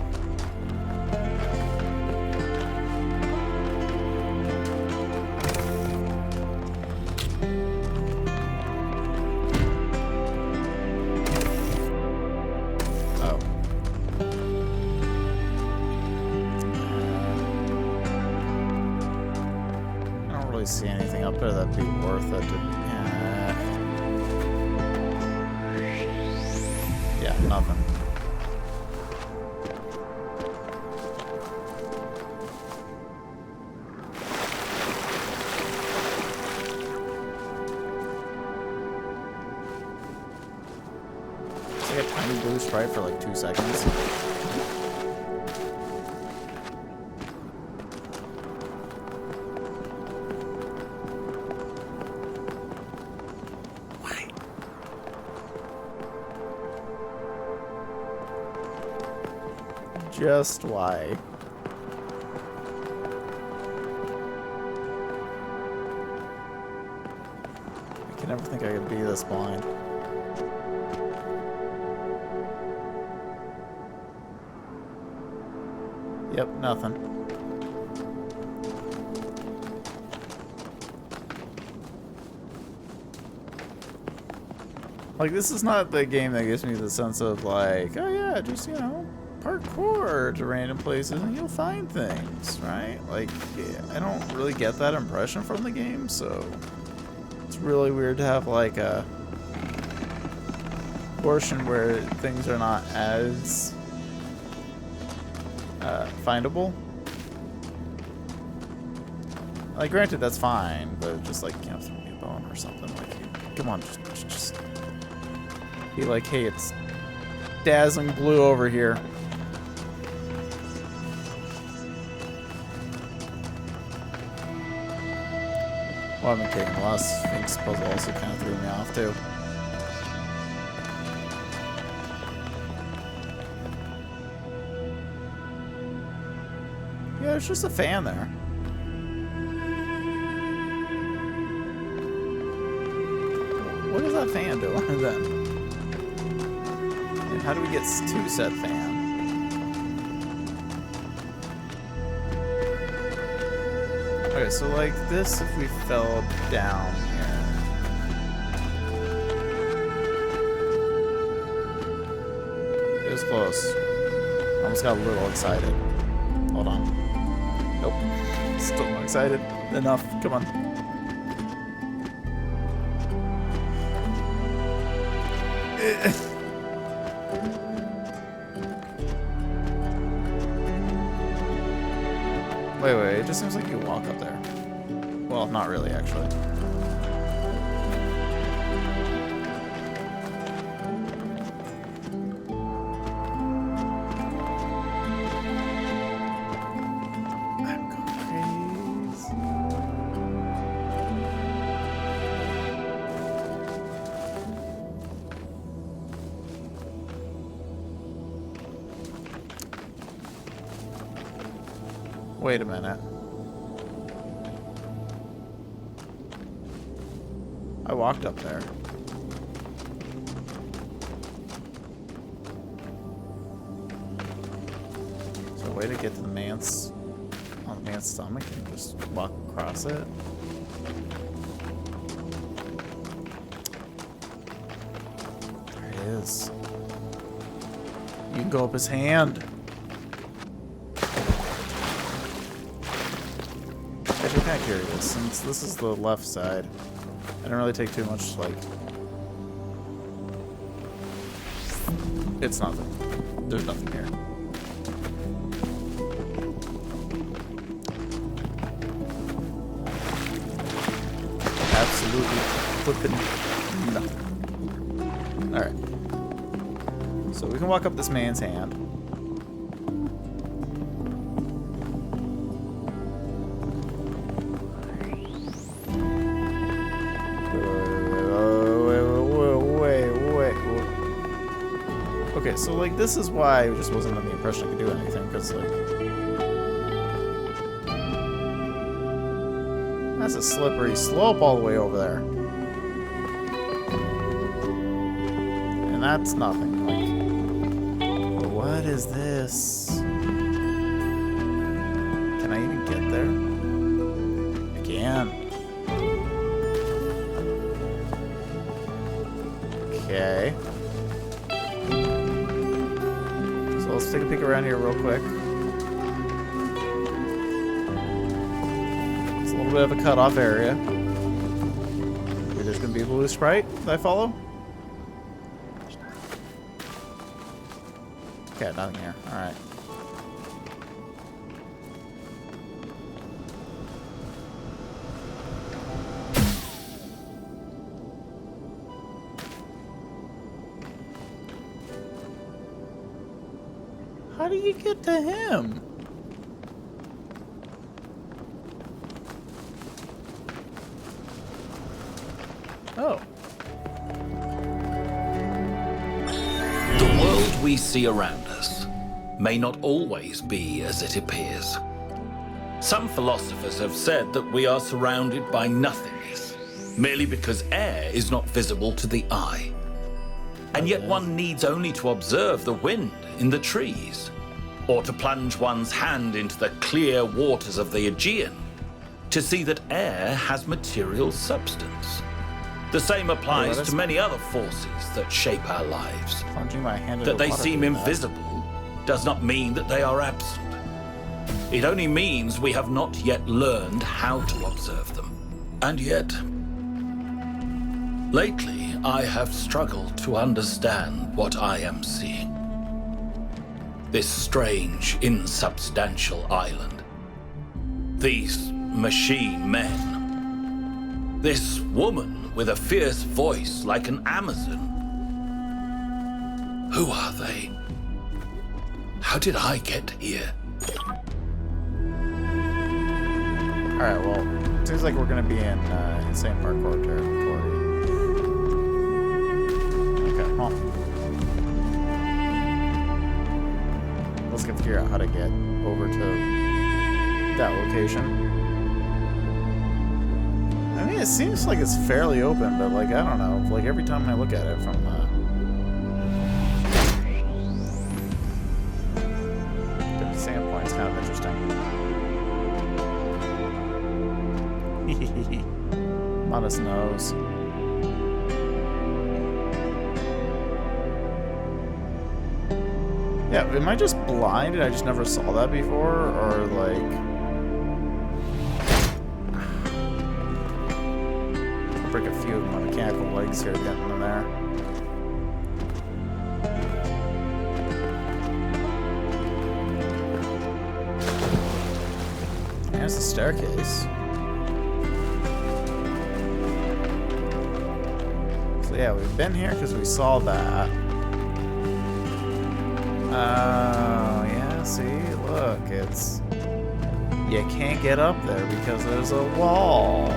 See anything up there that'd be worth it to, yeah, nothing. It's like a tiny blue stripe for like 2 seconds. Just why? I can never think I could be this blind. Yep, nothing. Like, this is not the game that gives me the sense of like, oh yeah, just, you know, parkour to random places and you'll find things, right? Like, I don't really get that impression from the game, so it's really weird to have like a portion where things are not as findable. Like, granted, that's fine, but just like, you know, throw me a bone or something. Like, come on, just be like, hey, it's dazzling blue over here. Well, I've been kidding. The last Sphinx puzzle also kind of threw me off, too. Yeah, there's just a fan there. What is that fan doing then? And how do we get to said fan? Okay, so like this, if we fell down here. It was close. Almost got a little excited. Hold on. Nope. Still not excited enough. Come on. Wait, it just seems like you walk up there. Well, not really, actually. I'm going crazy. Wait a minute. I walked up there. Is there a way to get to the man's on the man's stomach and just walk across it? There it is. You can go up his hand. Actually, I'm kind of curious, since this is the left side. I don't really take too much, like... It's nothing. There's nothing here. Absolutely flipping nothing. Alright. So we can walk up this man's hand. Wait. Okay, so like this is why I just wasn't under the impression I could do anything, because like that's a slippery slope all the way over there. And that's nothing. Like, what is this? Can I even get there? I can. Okay. So let's take a peek around here real quick. It's a little bit of a cutoff area. Maybe there's gonna be a blue sprite that I follow. Okay, nothing here. Alright. How do you get to him? Oh. The world we see around us may not always be as it appears. Some philosophers have said that we are surrounded by nothingness, merely because air is not visible to the eye. And yet one needs only to observe the wind in the trees, or to plunge one's hand into the clear waters of the Aegean to see that air has material substance. The same applies to many other forces that shape our lives. Plunging my hand That into they water seem doing that. invisible does not mean that they are absent. It only means we have not yet learned how to observe them. And yet, lately I have struggled to understand what I am seeing. This strange, insubstantial island. These machine men. This woman with a fierce voice like an Amazon. Who are they? How did I get here? Alright, well, it seems like we're gonna be in insane parkour territory. Okay, well. Let's go figure out how to get over to that location. I mean, it seems like it's fairly open, but like, I don't know. Like, every time I look at it from different standpoint, it's kind of interesting. Modest nose. Yeah, am I just blind and I just never saw that before? Or like... I'll break a few of my mechanical legs here getting in there. There's the staircase. Yeah, we've been here because we saw that. Oh, yeah, see? Look, it's... You can't get up there because there's a wall.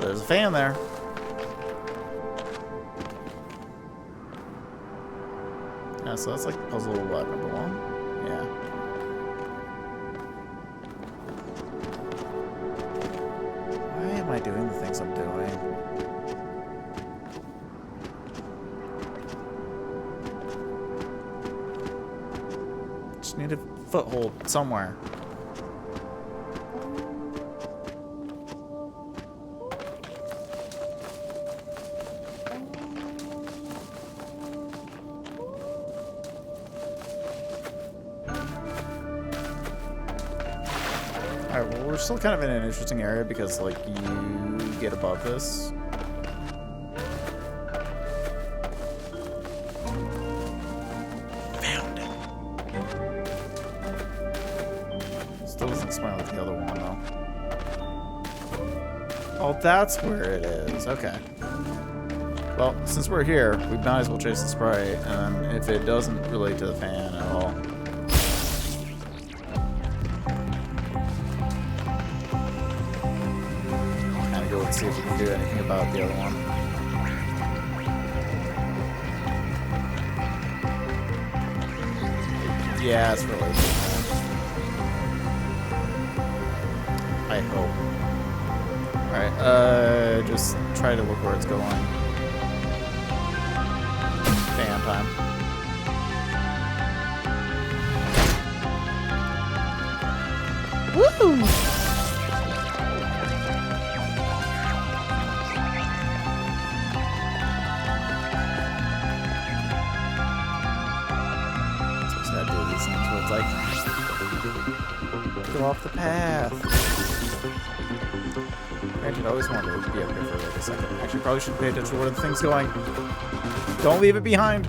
There's a fan there. Yeah, so that's like puzzle what, number one? Yeah. Why am I doing the things I'm doing? Just need a foothold somewhere. Alright, well, we're still kind of in an interesting area because, like, you get above this. Found it. Still doesn't smell like the other one, though. Oh, that's where it is. Okay. Well, since we're here, we might as well chase the spray, and if it doesn't relate to the fan at all. Kind of go and see if we can do anything about the other one. Yeah, it's related. I hope. Alright, just try to look where it's going. Fan time. Woo! Just gotta do these things where it's like, go off the path. Granted, I always wanted to be up here for like a second. Actually, probably should pay attention to where the thing's going. Don't leave it behind.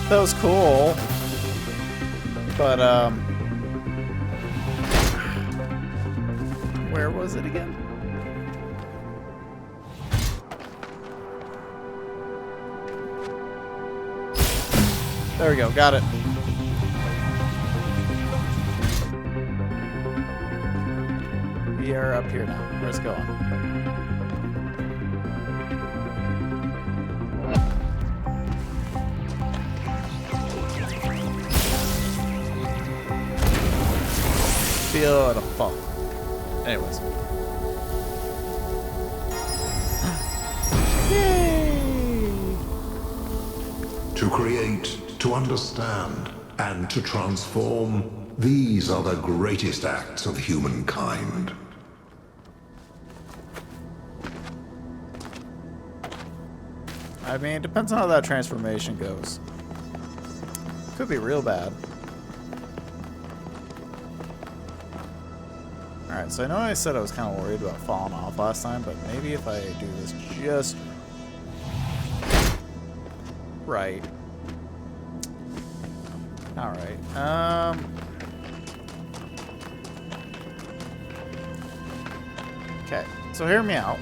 That was cool, but where was it again? There we go, got it. We are up here now. Where's it going? Beautiful. Anyways. Yay! To create, to understand, and to transform, these are the greatest acts of humankind. I mean, it depends on how that transformation goes. Could be real bad. Alright, so I know I said I was kind of worried about falling off last time, but maybe if I do this just right. Alright, okay, so hear me out.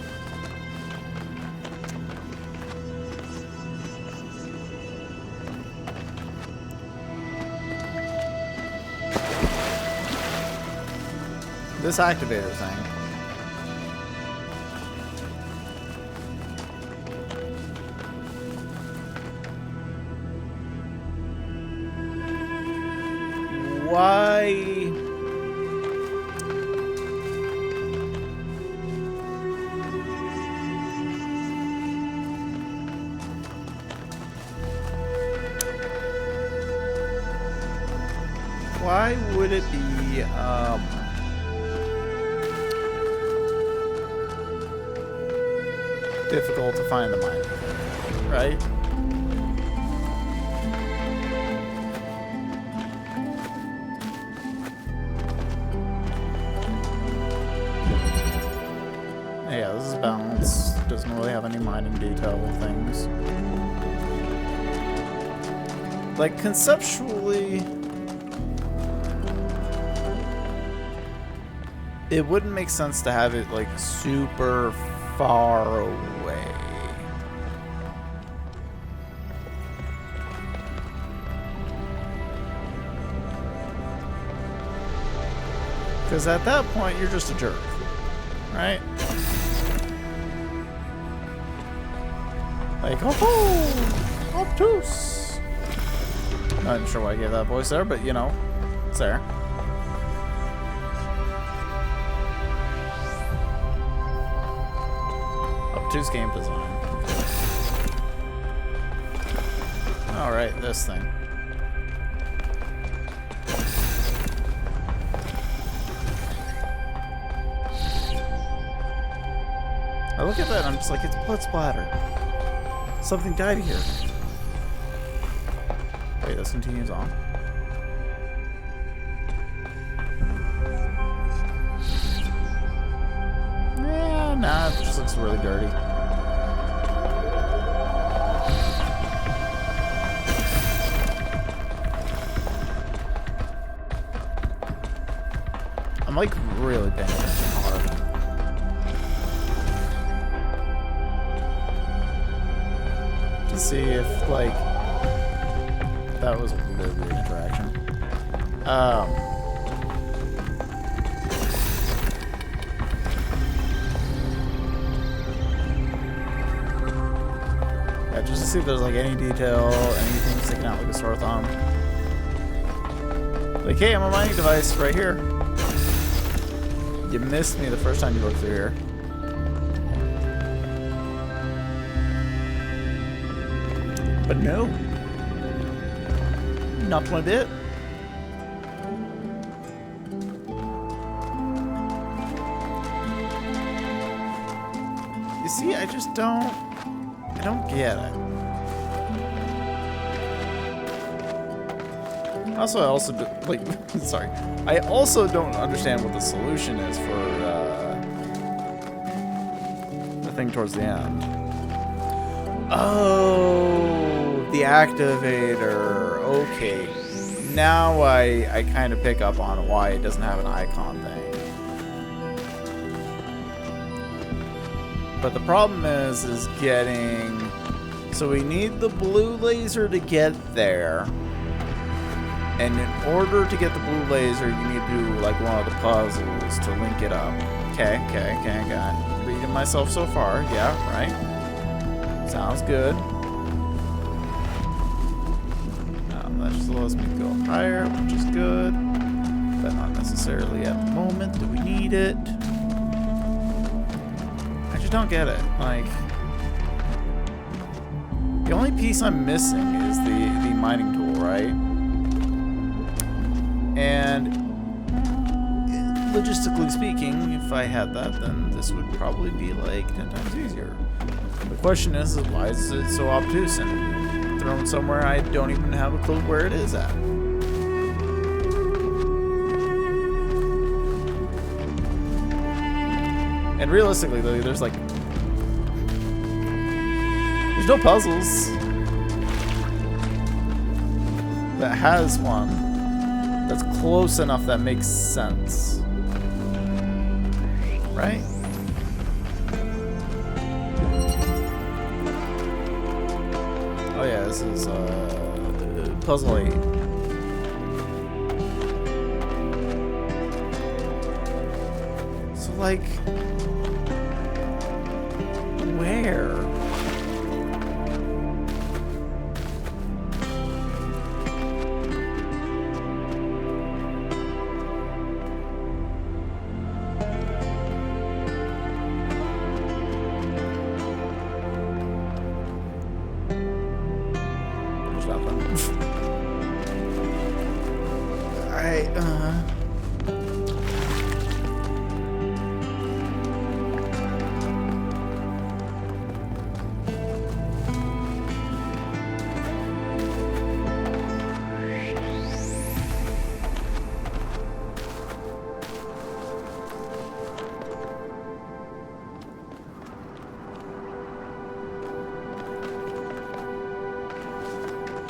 This activator thing. Why? Why would it be, difficult to find the mine, right? Yeah, this is balanced. Doesn't really have any mining detail things. Like, conceptually, it wouldn't make sense to have it, like, super far away. Because at that point, you're just a jerk, right? Like, oh, obtuse. Not even sure why I gave that voice there, but you know, it's there. Obtuse game design. Alright, this thing. I look at that and I'm just like, it's blood splatter. Something died here. Wait, this continues on. Yeah, nah, it just looks really dirty. I'm like really paying attention hard. To see if like that was a really weird interaction. Yeah, just to see if there's like any detail, anything sticking out like a sore thumb. Like, hey, I'm a mining device right here. You missed me the first time you looked through here. But no. Not one bit. You see, I just don't get it. Also, I also do, like, sorry. I also don't understand what the solution is for the thing towards the end. Oh, the activator. Okay. Now I kind of pick up on why it doesn't have an icon thing. But the problem is getting... So we need the blue laser to get there. And in order to get the blue laser, you need to do like one of the puzzles to link it up. Okay, got it. Reading myself so far. Yeah, right. Sounds good. That just allows me to go higher, which is good. But not necessarily at the moment that we need it. I just don't get it. Like, the only piece I'm missing is the mining tool, right? And logistically speaking, if I had that, then this would probably be like 10 times easier. The question is why is it so obtuse and thrown somewhere I don't even have a clue where it is at? And realistically, though, there's no puzzles that has one that's close enough that makes sense. Right? Oh yeah, this is puzzle 8. So like, where?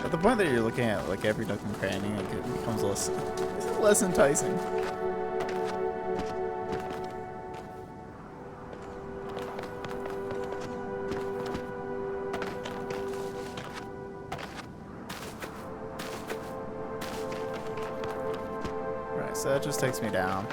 At the point that you're looking at like every nook and cranny, like, it becomes less enticing. Right, so that just takes me down.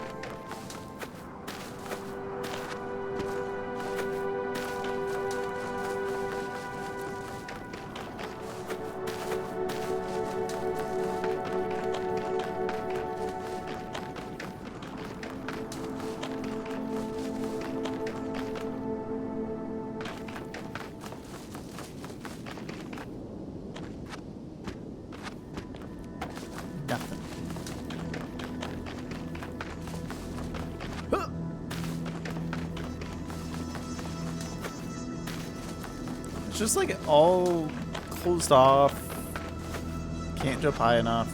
It's just like all closed off. Can't jump high enough.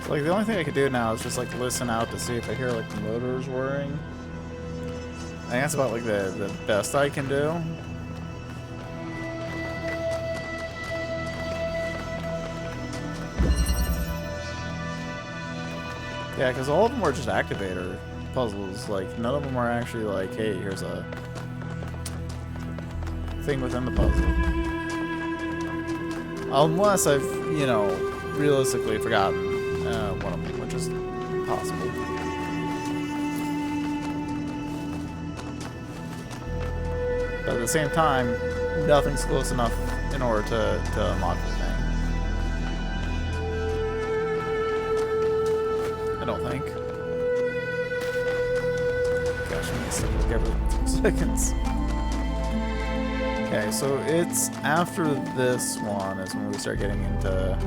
Like, the only thing I could do now is just, like, listen out to see if I hear, like, the motors whirring. I think that's about, like, the best I can do. Yeah, because all of them were just activator puzzles. Like, none of them are actually like, hey, here's a thing within the puzzle. Unless I've, you know, realistically forgotten one of them, which is possible. But at the same time, nothing's close enough in order to unlock the thing. I don't think. Gosh, I'm gonna stick like every 2 seconds. Okay, so it's after this one is when we start getting into...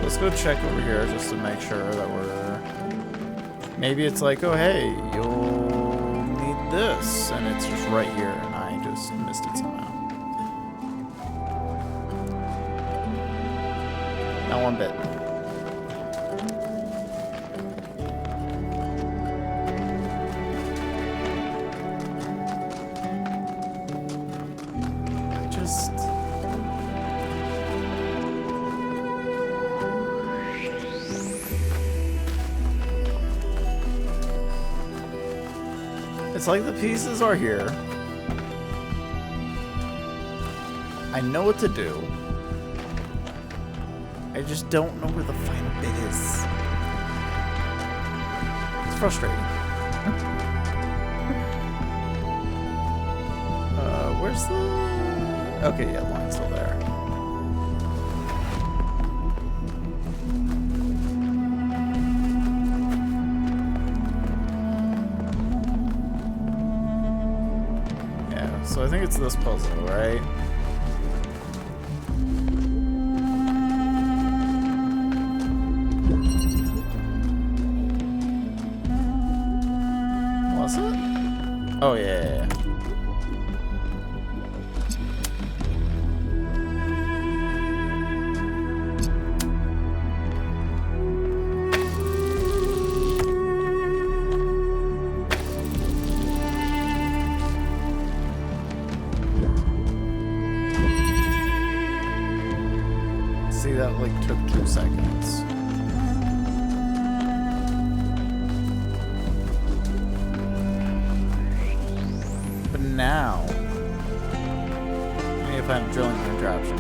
Let's go check over here just to make sure that we're... Maybe it's like, oh hey, you'll need this, and it's just right here, and I just missed it somehow. Not one bit. It's like the pieces are here. I know what to do. I just don't know where the final bit is. It's frustrating. Where's the... Okay, yeah, the line's still there. So I think it's this puzzle, right? Was it? Oh yeah. See, that like took 2 seconds. But now, I need to find a drilling contraption.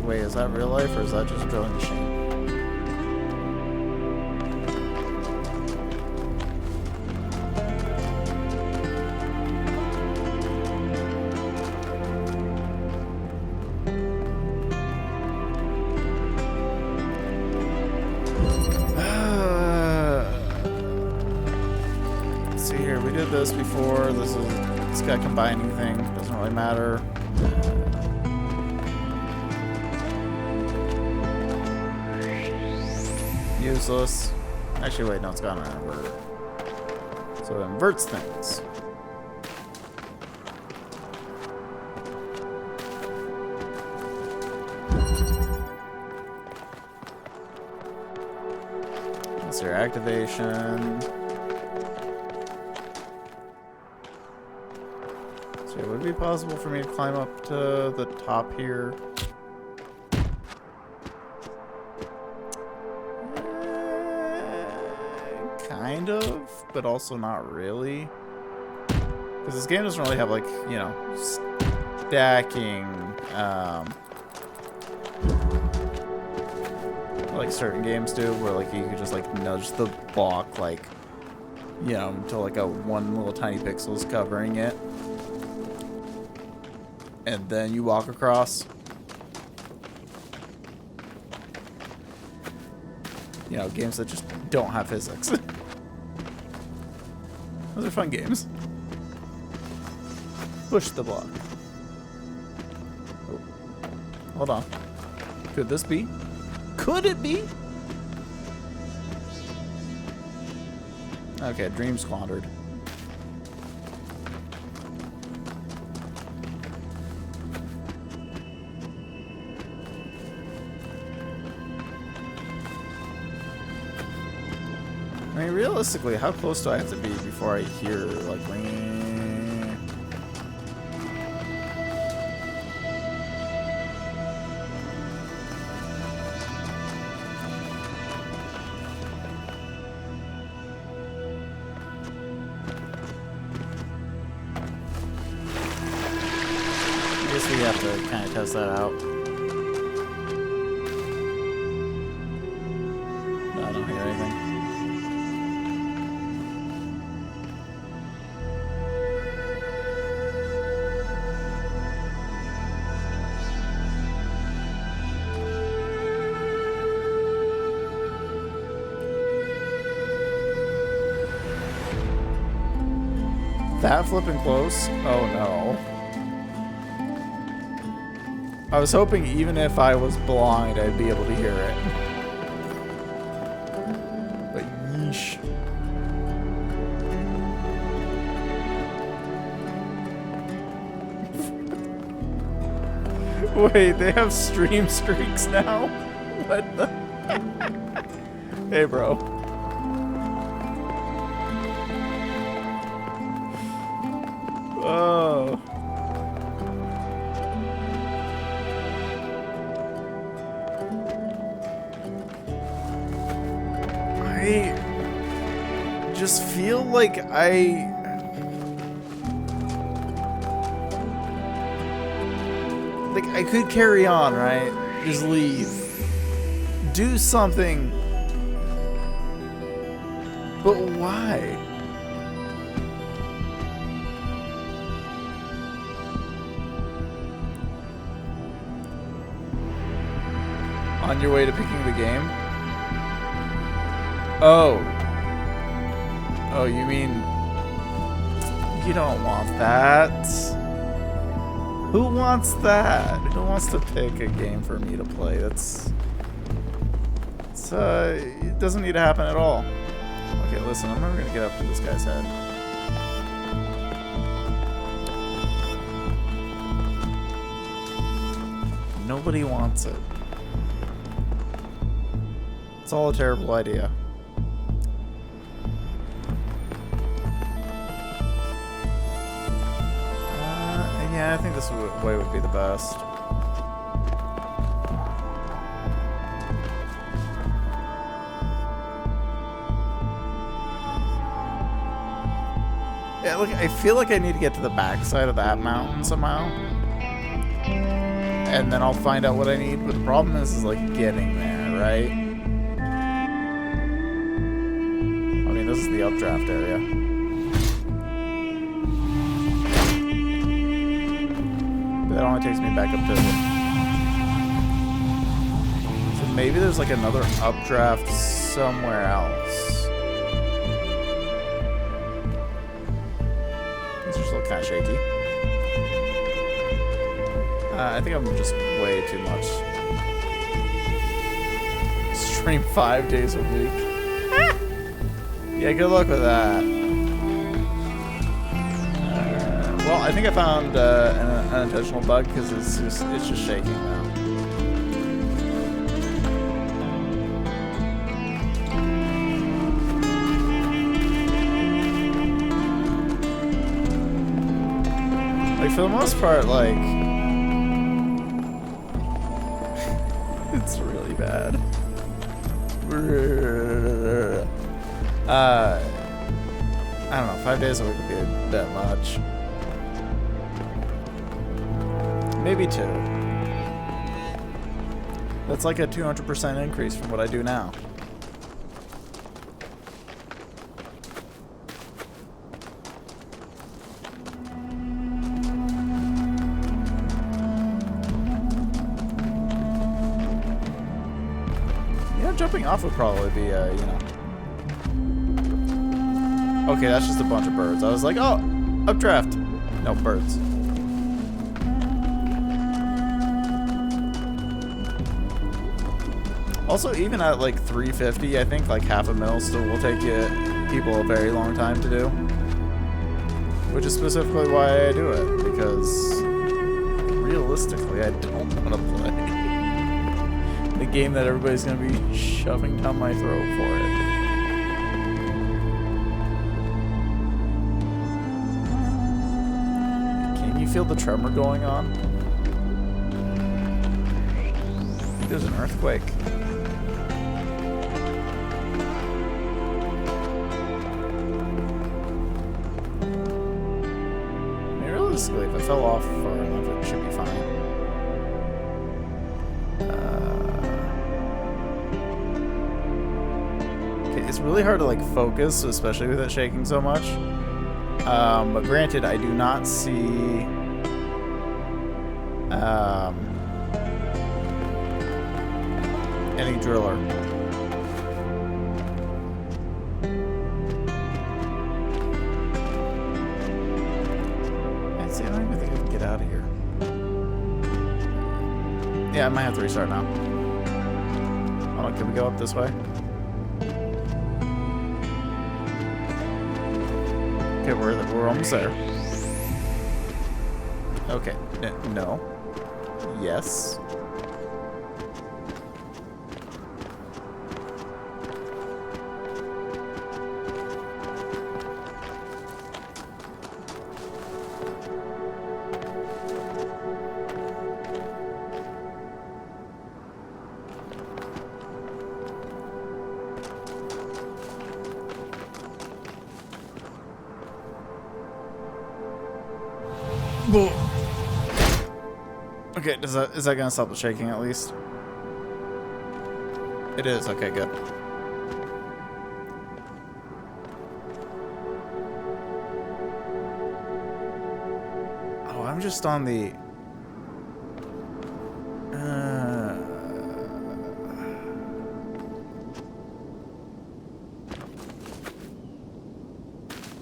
Wait, is that real life or is that just drilling machine? Let's see here, we did this before. It's got combining thing, doesn't really matter. Useless. Actually, wait, no, it's got an inverter. So it inverts things. That's your activation. So it would be possible for me to climb up to the top here. Kind of, but also not really. Because this game doesn't really have, like, you know, stacking like certain games do, where like you could just like nudge the block like, you know, until like a one little tiny pixel is covering it, and then you walk across. You know, games that just don't have physics. Those are fun games. Push the block. Oh. Hold on. Could this be? Could it be? Okay, dream squandered. I mean, realistically, how close do I have to be before I hear, like, ringing? I guess we have to kind of test that out. No, I don't hear anything. That flipping close? Oh no. I was hoping even if I was blind, I'd be able to hear it. But yeesh. Wait, they have stream streaks now? What the? Hey, bro. Oh. I just feel like I could carry on, right? Just leave. Do something. But why? On your way to picking the game? Oh. Oh, you mean... You don't want that. Who wants that? Who wants to pick a game for me to play? That's... it doesn't need to happen at all. Okay, listen, I'm never gonna get up to this guy's head. Nobody wants it. It's all a terrible idea. Yeah, I think this way would be the best. Yeah, look, I feel like I need to get to the backside of that mountain somehow. And then I'll find out what I need, but the problem is like getting there, right? I mean, this is the updraft area. That only takes me back up to... So maybe there's like another updraft somewhere else. These are still kind of shaky. I think I'm just way too much. Stream 5 days a week. Yeah, good luck with that. Well, I think I found an unintentional bug because it's just shaking now. Like for the most part, like it's really bad. I don't know. 5 days a week would be a bit much. Maybe 2. That's like a 200% increase from what I do now. Jumping off would probably be, you know. Okay, that's just a bunch of birds. I was like, oh, updraft. No, birds. Also, even at like 350, I think like half a mil still will take people a very long time to do. Which is specifically why I do it, because realistically, I don't want to play the game that everybody's going to be shoving down my throat for it. Can you feel the tremor going on? I think there's an earthquake. I mean, realistically, if I fell off far enough, it should be fine. It's really hard to like focus, especially with it shaking so much. But granted, I do not see any driller. I don't even think I can get out of here. Yeah, I might have to restart now. Hold on, can we go up this way? Okay, we're almost there. Okay, no. Yes. Okay, is that gonna stop the shaking at least? It is, okay, good. Oh, I'm just on the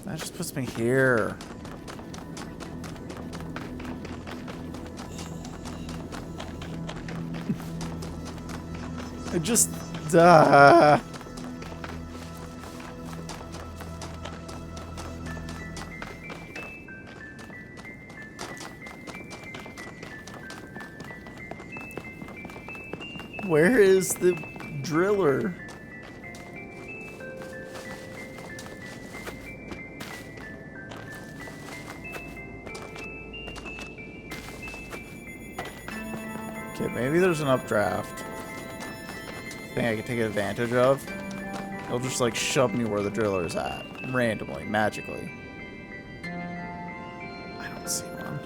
that just puts me here. Just where is the driller? Okay, maybe there's an updraft thing I can take advantage of. It'll just like shove me where the driller's at randomly, magically. I don't see one.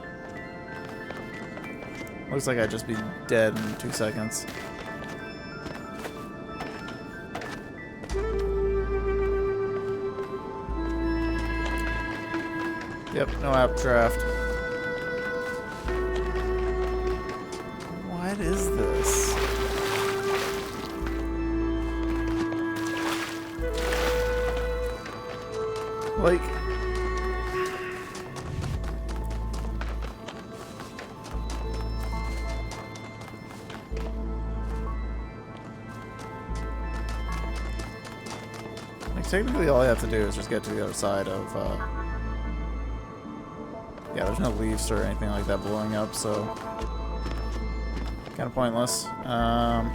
Looks like I'd just be dead in 2 seconds. Yep, no updraft. What is this? Like, technically all I have to do is just get to the other side of, yeah, there's no leaves or anything like that blowing up, so kind of pointless. I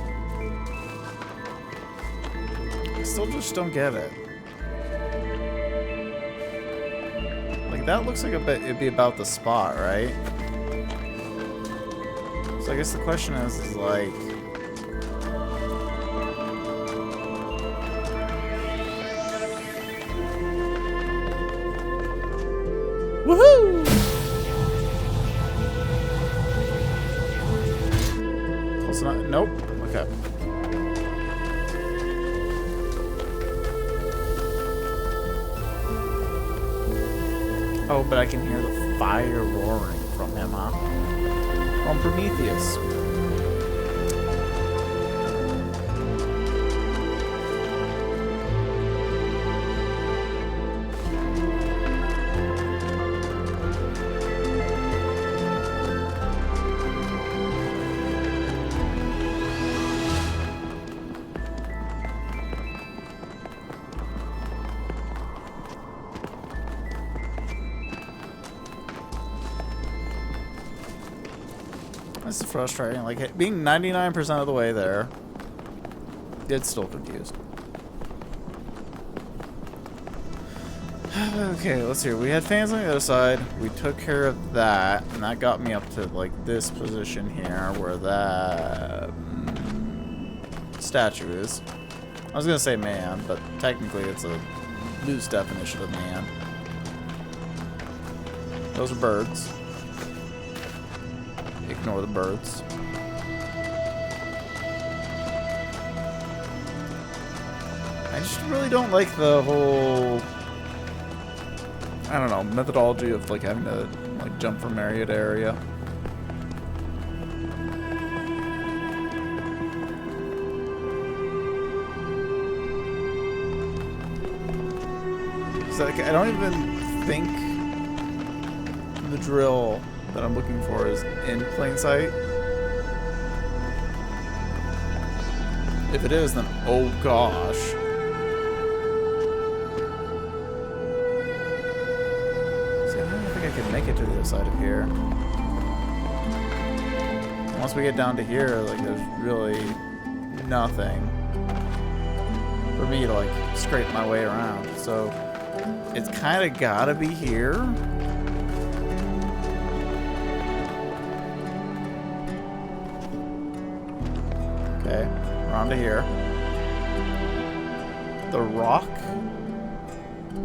still just don't get it. That looks like it'd be about the spot, right? So I guess the question is like, woohoo! Close enough. Nope. Okay. Oh, but I can hear the fire roaring from him, huh? From Prometheus. This is frustrating. Like, being 99% of the way there, it's still confused. Okay, let's see. We had fans on the other side. We took care of that, and that got me up to, like, this position here where that statue is. I was gonna say man, but technically it's a loose definition of man. Those are birds. Ignore the birds. I just really don't like the whole, I don't know, methodology of like having to like jump from area to area. So like, I don't even think the drill that I'm looking for is in plain sight. If it is, then oh gosh. See, I don't think I can make it to the other side of here. Once we get down to here, like there's really nothing for me to like scrape my way around. So it's kind of gotta be here. Okay, we're on to here. The rock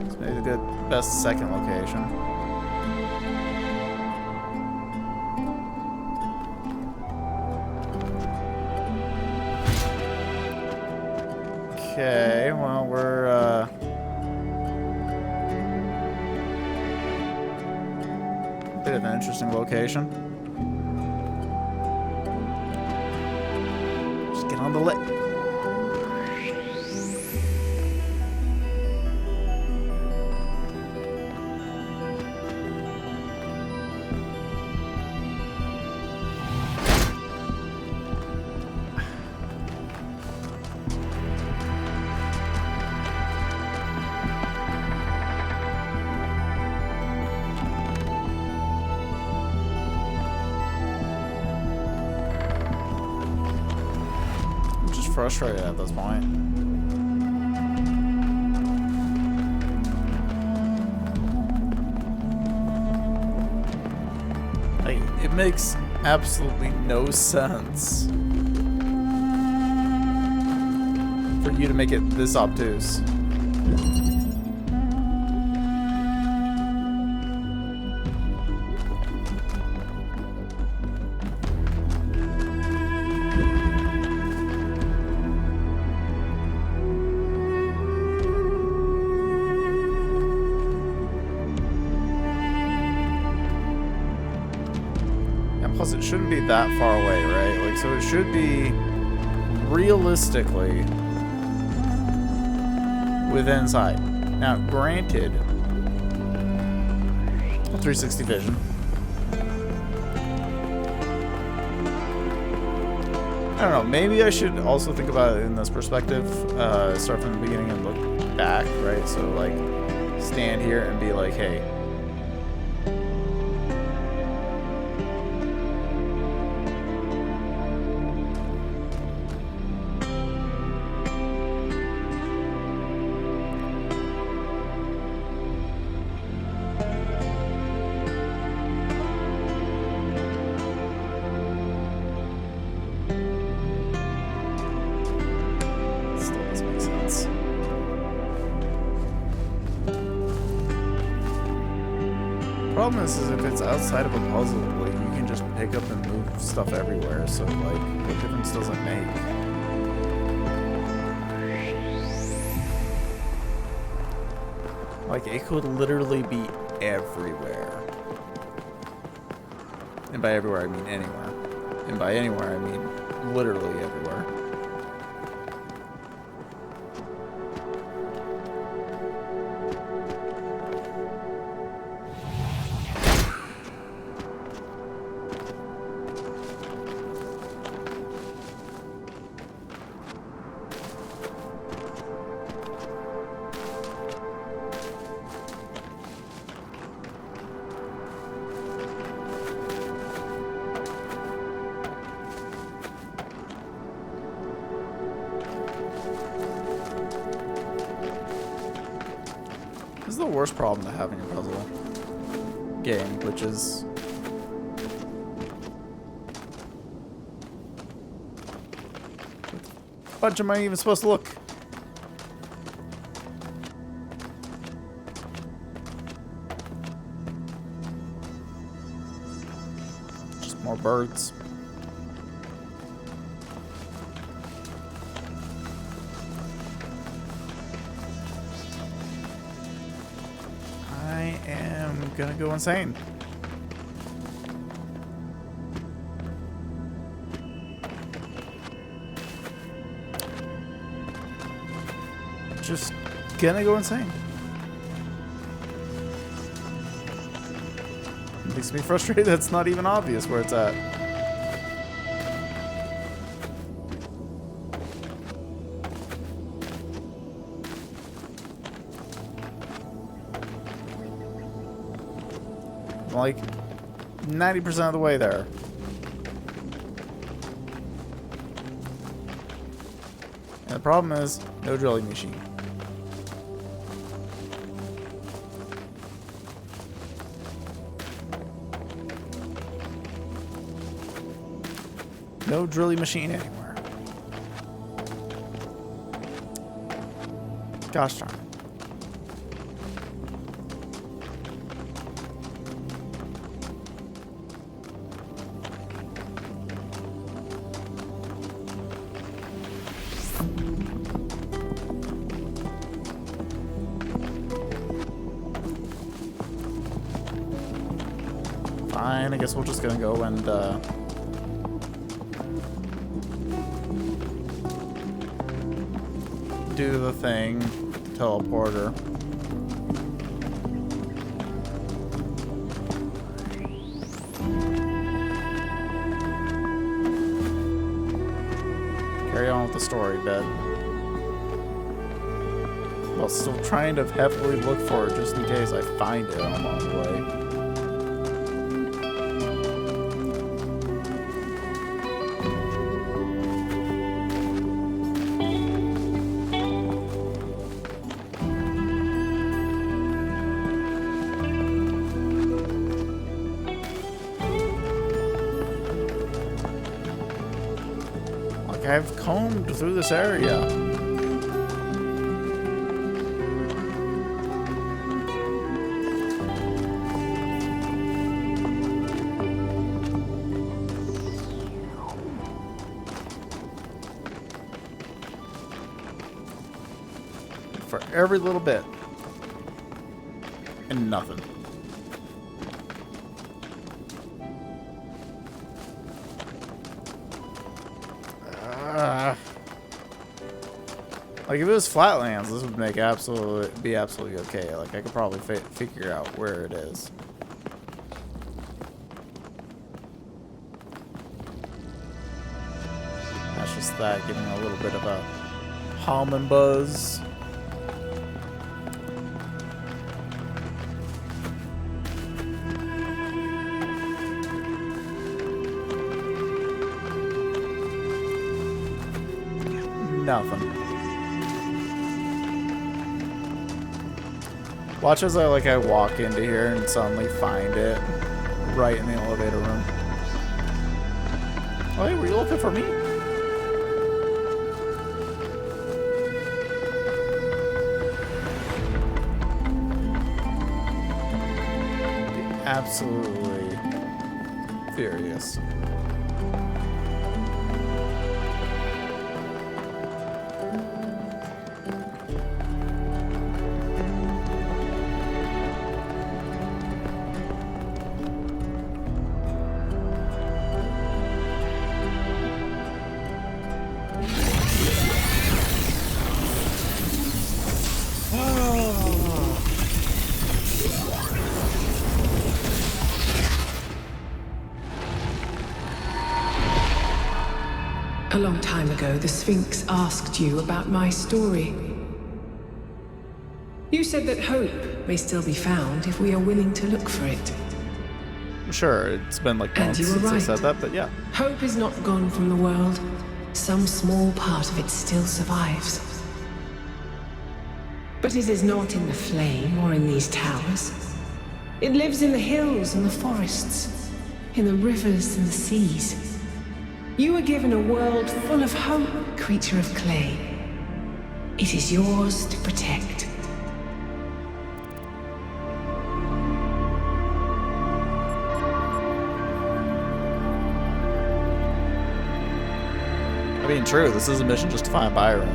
is maybe the best second location. Okay, well we're a bit of an interesting location. On the lip. Frustrated at this point. Like, it makes absolutely no sense for you to make it this obtuse. Plus, it shouldn't be that far away, right? Like, so it should be realistically within sight. Now, granted, 360 vision. I don't know. Maybe I should also think about it in this perspective. Start from the beginning and look back, right? So, like, stand here and be like, hey. Problem is if it's outside of a puzzle, like you can just pick up and move stuff everywhere, so, like, what difference does it make? Like, it could literally be everywhere. And by everywhere, I mean anywhere. And by anywhere, I mean literally everywhere. This is the worst problem to have in your puzzle game, which is what bunch am I even supposed to look? Just more birds. I am gonna go insane. Just gonna go insane. Makes me frustrated that it's not even obvious where it's at. I'm like 90% of the way there. And the problem is, no drilling machine. No drilling machine anywhere. Gosh darn it. Fine, I guess we're just gonna go and do the thing, teleporter. Carry on with the story, bit. While still trying to heavily look for it just in case I find it along the way. I've combed through this area. For every little bit. And nothing. Like if it was flatlands, this would make be absolutely okay. Like I could probably figure out where it is. That's just that giving a little bit of a hum and buzz. Nothing. Watch as I walk into here and suddenly find it right in the elevator room. Oh, hey, were you looking for me? Absolutely furious. A long time ago, the Sphinx asked you about my story. You said that hope may still be found if we are willing to look for it. Sure, it's been like And months you were since I right. said that, but yeah. Hope is not gone from the world. Some small part of it still survives. But it is not in the flame or in these towers. It lives in the hills and the forests, in the rivers and the seas. You were given a world full of hope, creature of clay. It is yours to protect. I mean, true, this is a mission just to find Byron.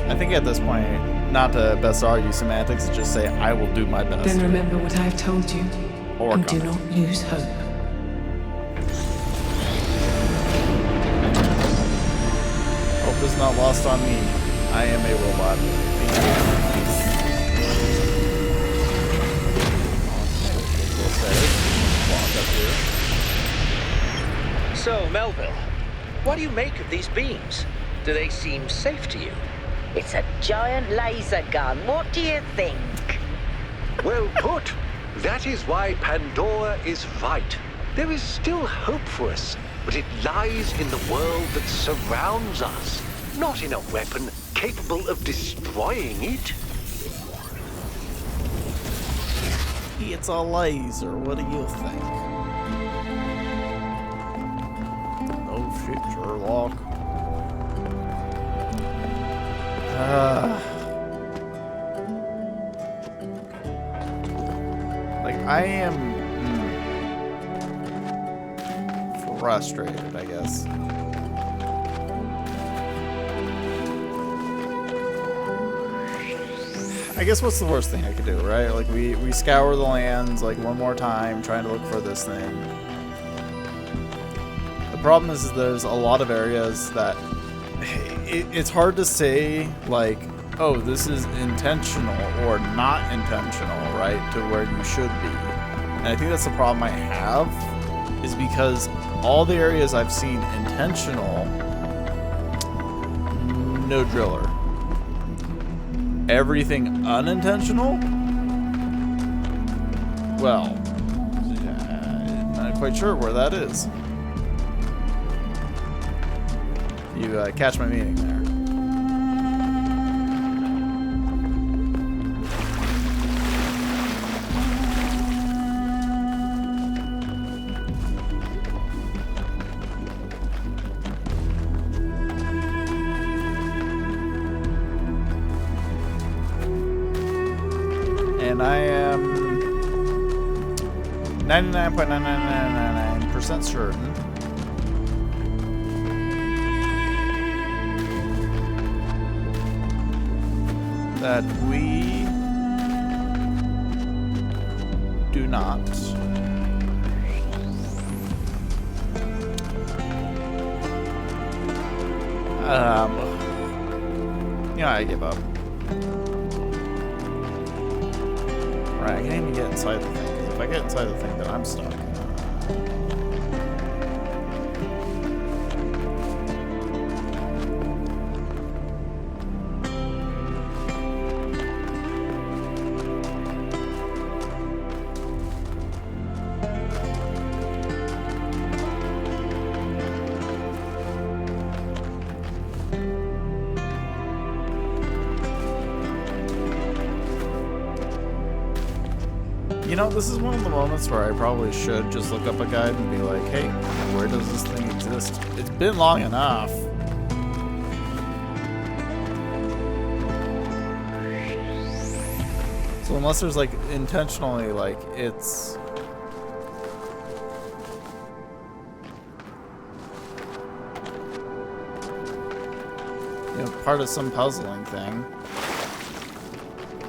I think at this point, not to best argue semantics, just say, I will do my best. Then remember what I have told you, Or and do not. not lose hope. Hope is not lost on me. I am a robot. So, Melville, what do you make of these beams? Do they seem safe to you? It's a giant laser gun. What do you think? Well put. That is why Pandora is right. There is still hope for us, but it lies in the world that surrounds us, not in a weapon capable of destroying it. It's a laser. What do you think? Oh shit, Sherlock. Like, I am frustrated, I guess. I guess what's the worst thing I could do, right? Like, we scour the lands, like, one more time, trying to look for this thing. The problem is there's a lot of areas that it's hard to say, like, oh, this is intentional or not intentional, right, to where you should be. And I think that's the problem I have, is because all the areas I've seen intentional, no driller. Everything unintentional, well, not quite sure where that is. You catch my meaning there. And I am 99.9999% certain that we do not I give up. Right, I can't even get inside the thing, because if I get inside the thing, then I'm stuck. You know, this is one of the moments where I probably should just look up a guide and be like, hey, where does this thing exist? It's been long enough. So So unless there's like intentionally like it's part of some puzzling thing.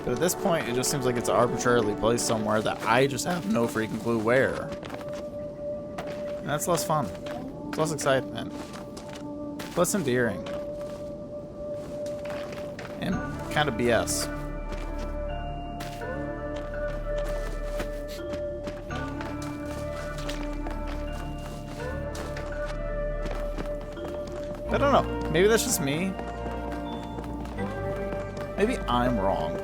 But at this point, it just seems like it's arbitrarily placed somewhere that I just have no freaking clue where. And that's less fun. It's less excitement. Less endearing. And kind of BS. I don't know. Maybe that's just me. Maybe I'm wrong.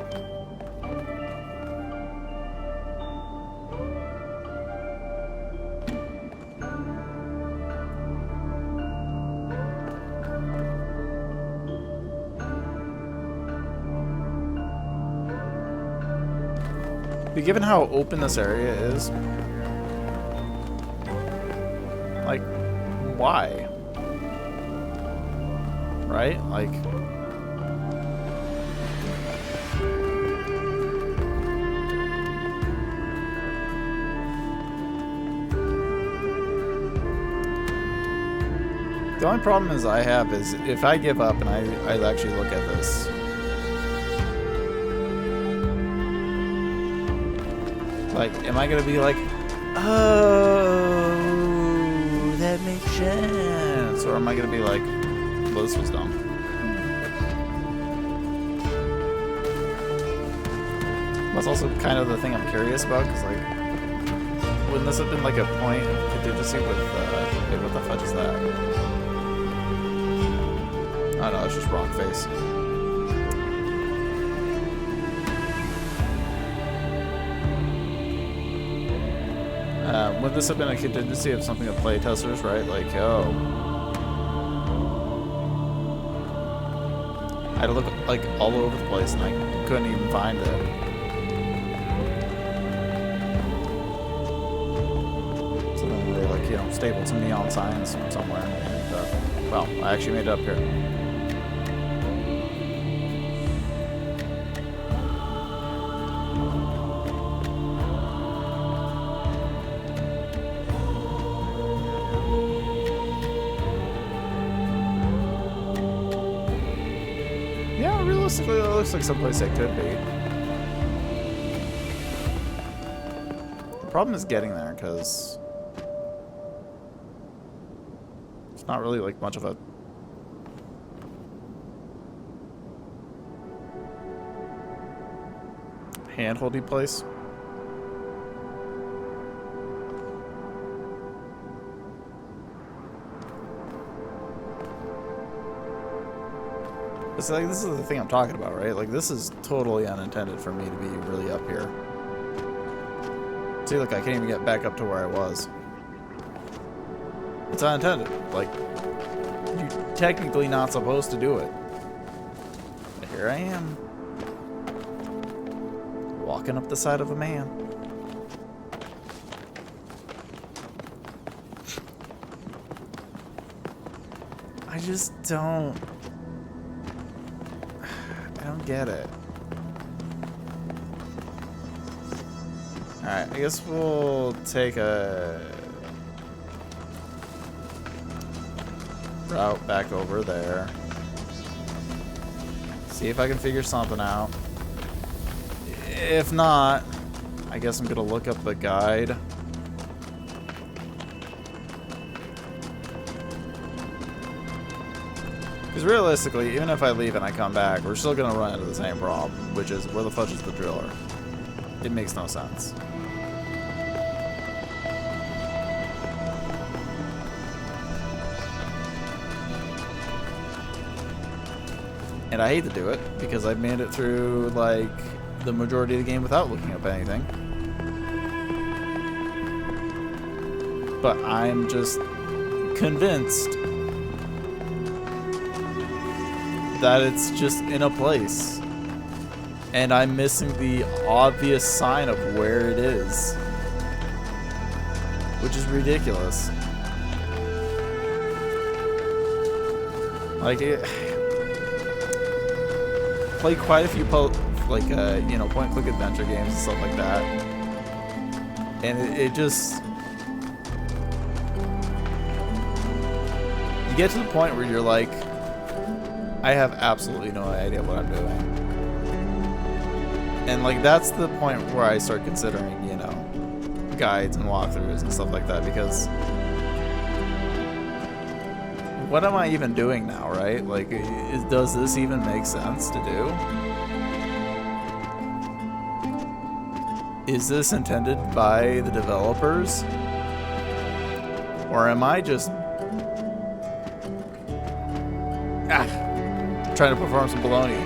But given how open this area is, like, why? Right? Like, the only problem is I have is if I give up and I actually look at this, like, am I gonna be like, oh, that makes sense, or am I gonna be like, well, this was dumb? That's also kind of the thing I'm curious about, because like, wouldn't this have been like a point of contingency with, hey, what the fudge is that? Oh no, it's just rock face. Would this have been a contingency of something of playtesters, right? Like, oh, I had to look like all over the place and I couldn't even find it. So then they like, you know, stapled some neon signs somewhere, and well, I actually made it up here. Yeah, realistically, it looks like someplace it could be. The problem is getting there, because it's not really like much of a hand-holdy place. It's like, this is the thing I'm talking about, right? Like, this is totally unintended for me to be really up here. See, look, I can't even get back up to where I was. It's unintended. Like, you're technically not supposed to do it. But here I am. Walking up the side of a man. I just don't get it. Alright, I guess we'll take a route back over there. See if I can figure something out. If not, I guess I'm gonna look up the guide. Because realistically, even if I leave and I come back, we're still gonna run into the same problem, which is, where the fudge is the driller? It makes no sense. And I hate to do it, because I've made it through, like, the majority of the game without looking up anything. But I'm just convinced that it's just in a place. And I'm missing the obvious sign of where it is. Which is ridiculous. Like, played quite a few like point-and-click adventure games and stuff like that. And it just, you get to the point where you're like, I have absolutely no idea what I'm doing. And like that's the point where I start considering, guides and walkthroughs and stuff like that, because what am I even doing now, right? Like, does this even make sense to do? Is this intended by the developers? Or am I just trying to perform some baloney,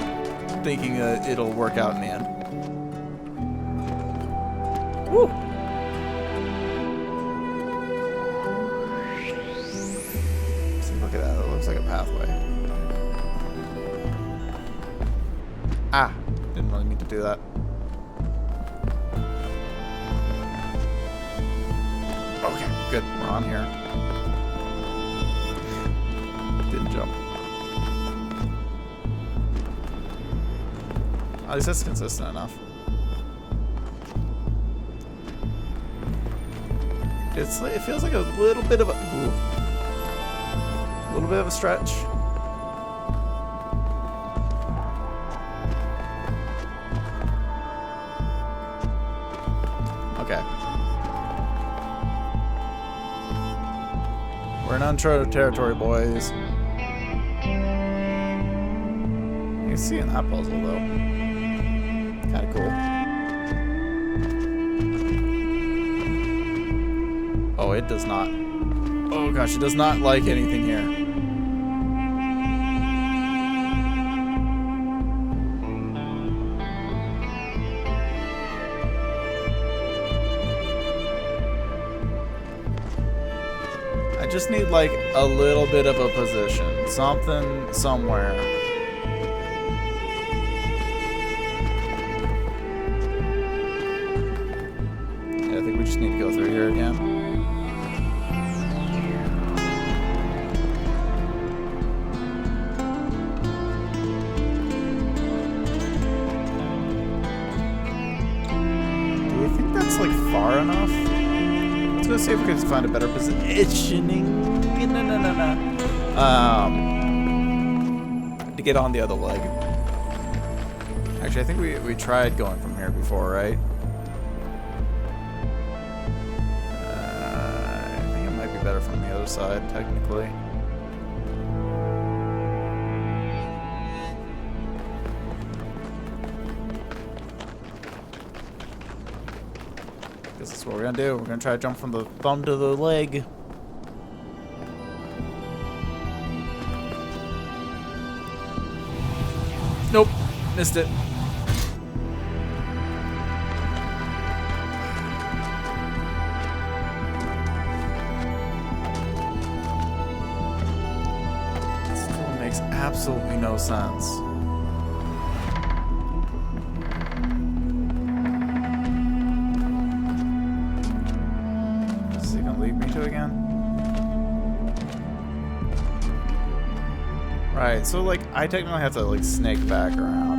thinking that it'll work out in the end? Woo! See, look at that. It looks like a pathway. Didn't really mean to do that. Okay, good. We're on here. Didn't jump. At least that's consistent enough. It feels like a little bit of a stretch. Okay. We're in uncharted territory, boys. You can see in that puzzle though. Kinda cool. Oh, it does not. Oh gosh, it does not like anything here. I just need like a little bit of a position. Something somewhere. Yeah, I think we just need to go through here again. Like far enough. Let's go see if we can find a better positioning. To get on the other leg. Actually, I think we tried going from here before, right? I think it might be better from the other side, technically. That's what we're gonna do. We're gonna try to jump from the thumb to the leg. Nope, missed it. This still makes absolutely no sense. Right, so like I technically have to like snake back around.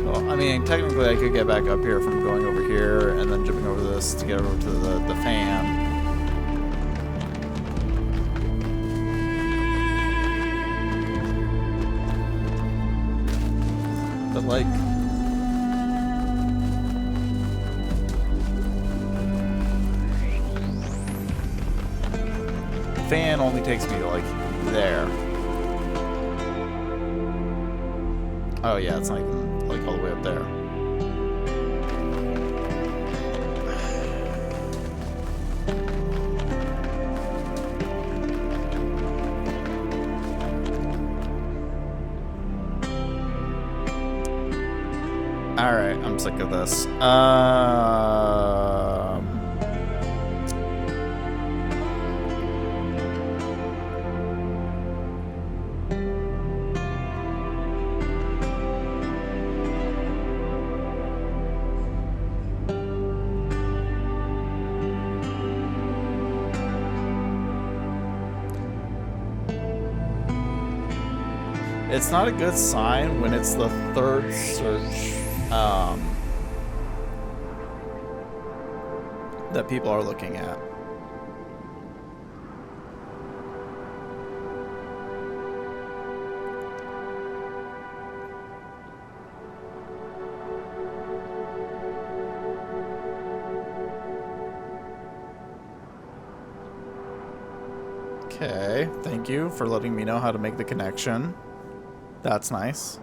Well, I mean, technically I could get back up here from going over here and then jumping over this to get over to the fan. Like, the fan only takes me to like there. Oh yeah, it's not even like all the way up there. Alright, I'm sick of this. It's not a good sign when it's the third search that people are looking at. Okay, thank you for letting me know how to make the connection. That's nice.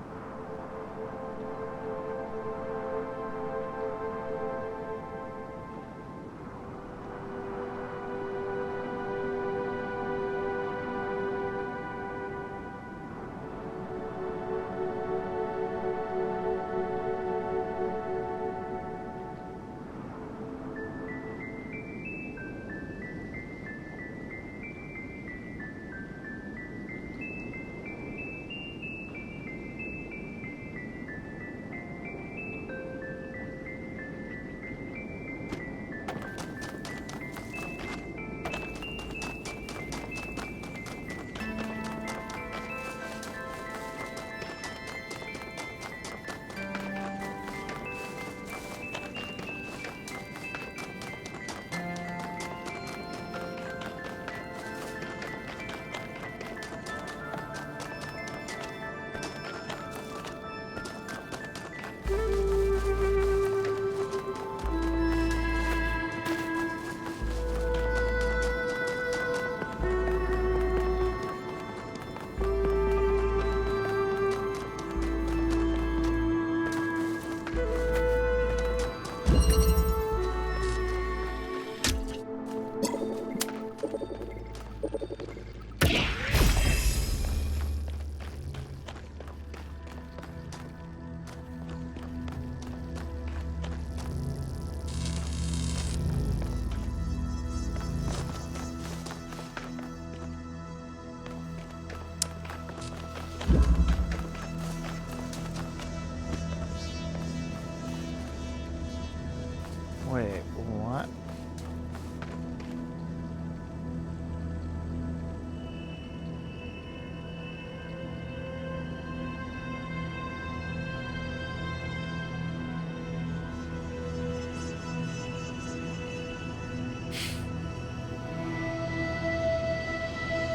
Wait, what?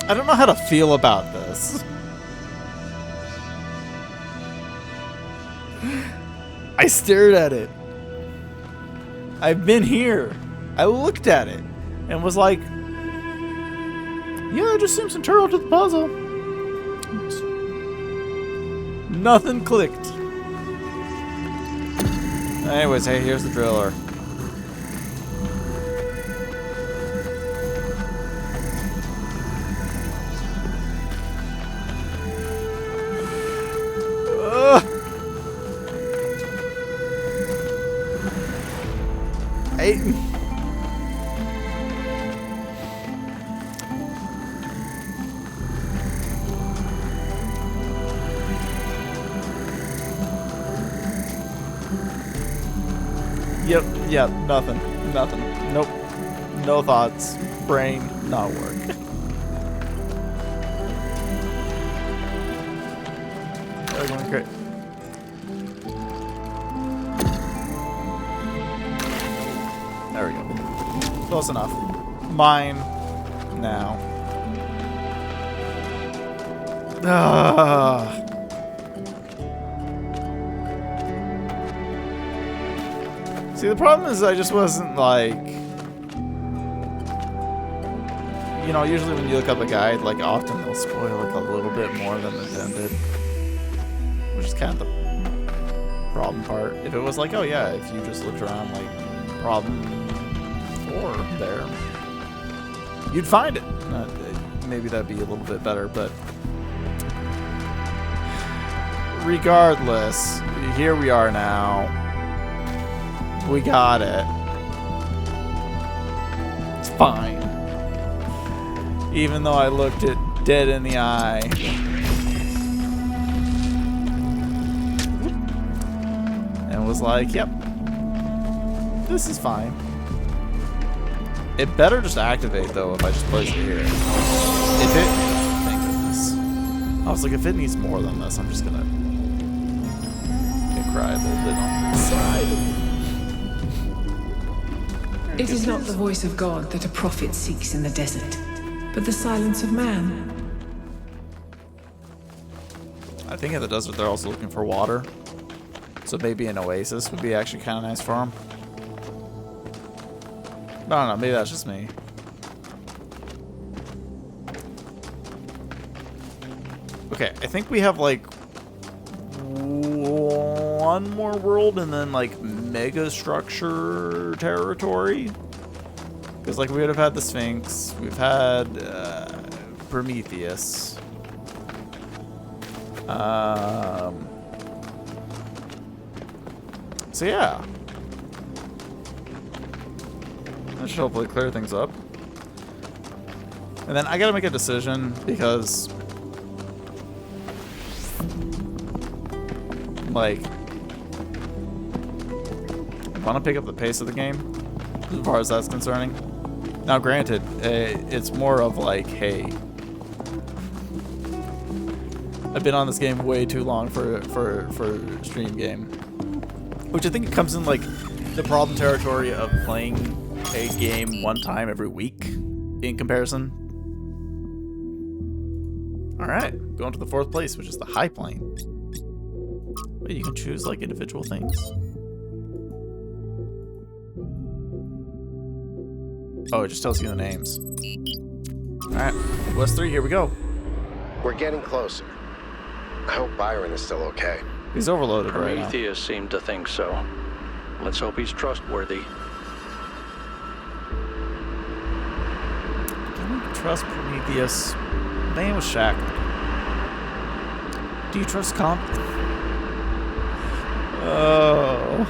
I don't know how to feel about this. I stared at it. I've been here. I looked at it and was like, yeah, it just seems integral to the puzzle. Nothing clicked. Anyways, hey, here's the driller. Yep, nothing. Nope. No thoughts. Brain, not work. That was going great. There we go. Close enough. Mine now. See, the problem is I just wasn't like, you know, usually when you look up a guide, like often they'll spoil like a little bit more than intended, which is kind of the problem part. If it was like, oh yeah, if you just looked around like problem 4 there, you'd find it. Maybe that'd be a little bit better, but regardless, here we are now. We got it. It's fine. Even though I looked it dead in the eye. And was like, yep. This is fine. It better just activate though if I just place it here. If it... Thank goodness. I was like, if it needs more than this, I'm just gonna cry a little bit on the side. It is not the voice of God that a prophet seeks in the desert, but the silence of man. I think in the desert they're also looking for water. So maybe an oasis would be actually kind of nice for them. I don't know, maybe that's just me. Okay, I think we have like one more world and then like mega structure territory. Because like we would have had the Sphinx, we've had Prometheus. So yeah. That should hopefully clear things up. And then I gotta make a decision because like I want to pick up the pace of the game as far as that's concerning. Now granted, it's more of like, hey, I've been on this game way too long for stream game. Which I think it comes in like the problem territory of playing a game one time every week in comparison. Alright, going to the 4th place, which is the high plane. Wait, you can choose like individual things? Oh, it just tells you the names. Alright, West 3, here we go. We're getting closer. I hope Byron is still okay. He's overloaded right now. Prometheus seemed to think so. Let's hope he's trustworthy. Can we trust Prometheus? Man was shackled. Do you trust Comp? Oh.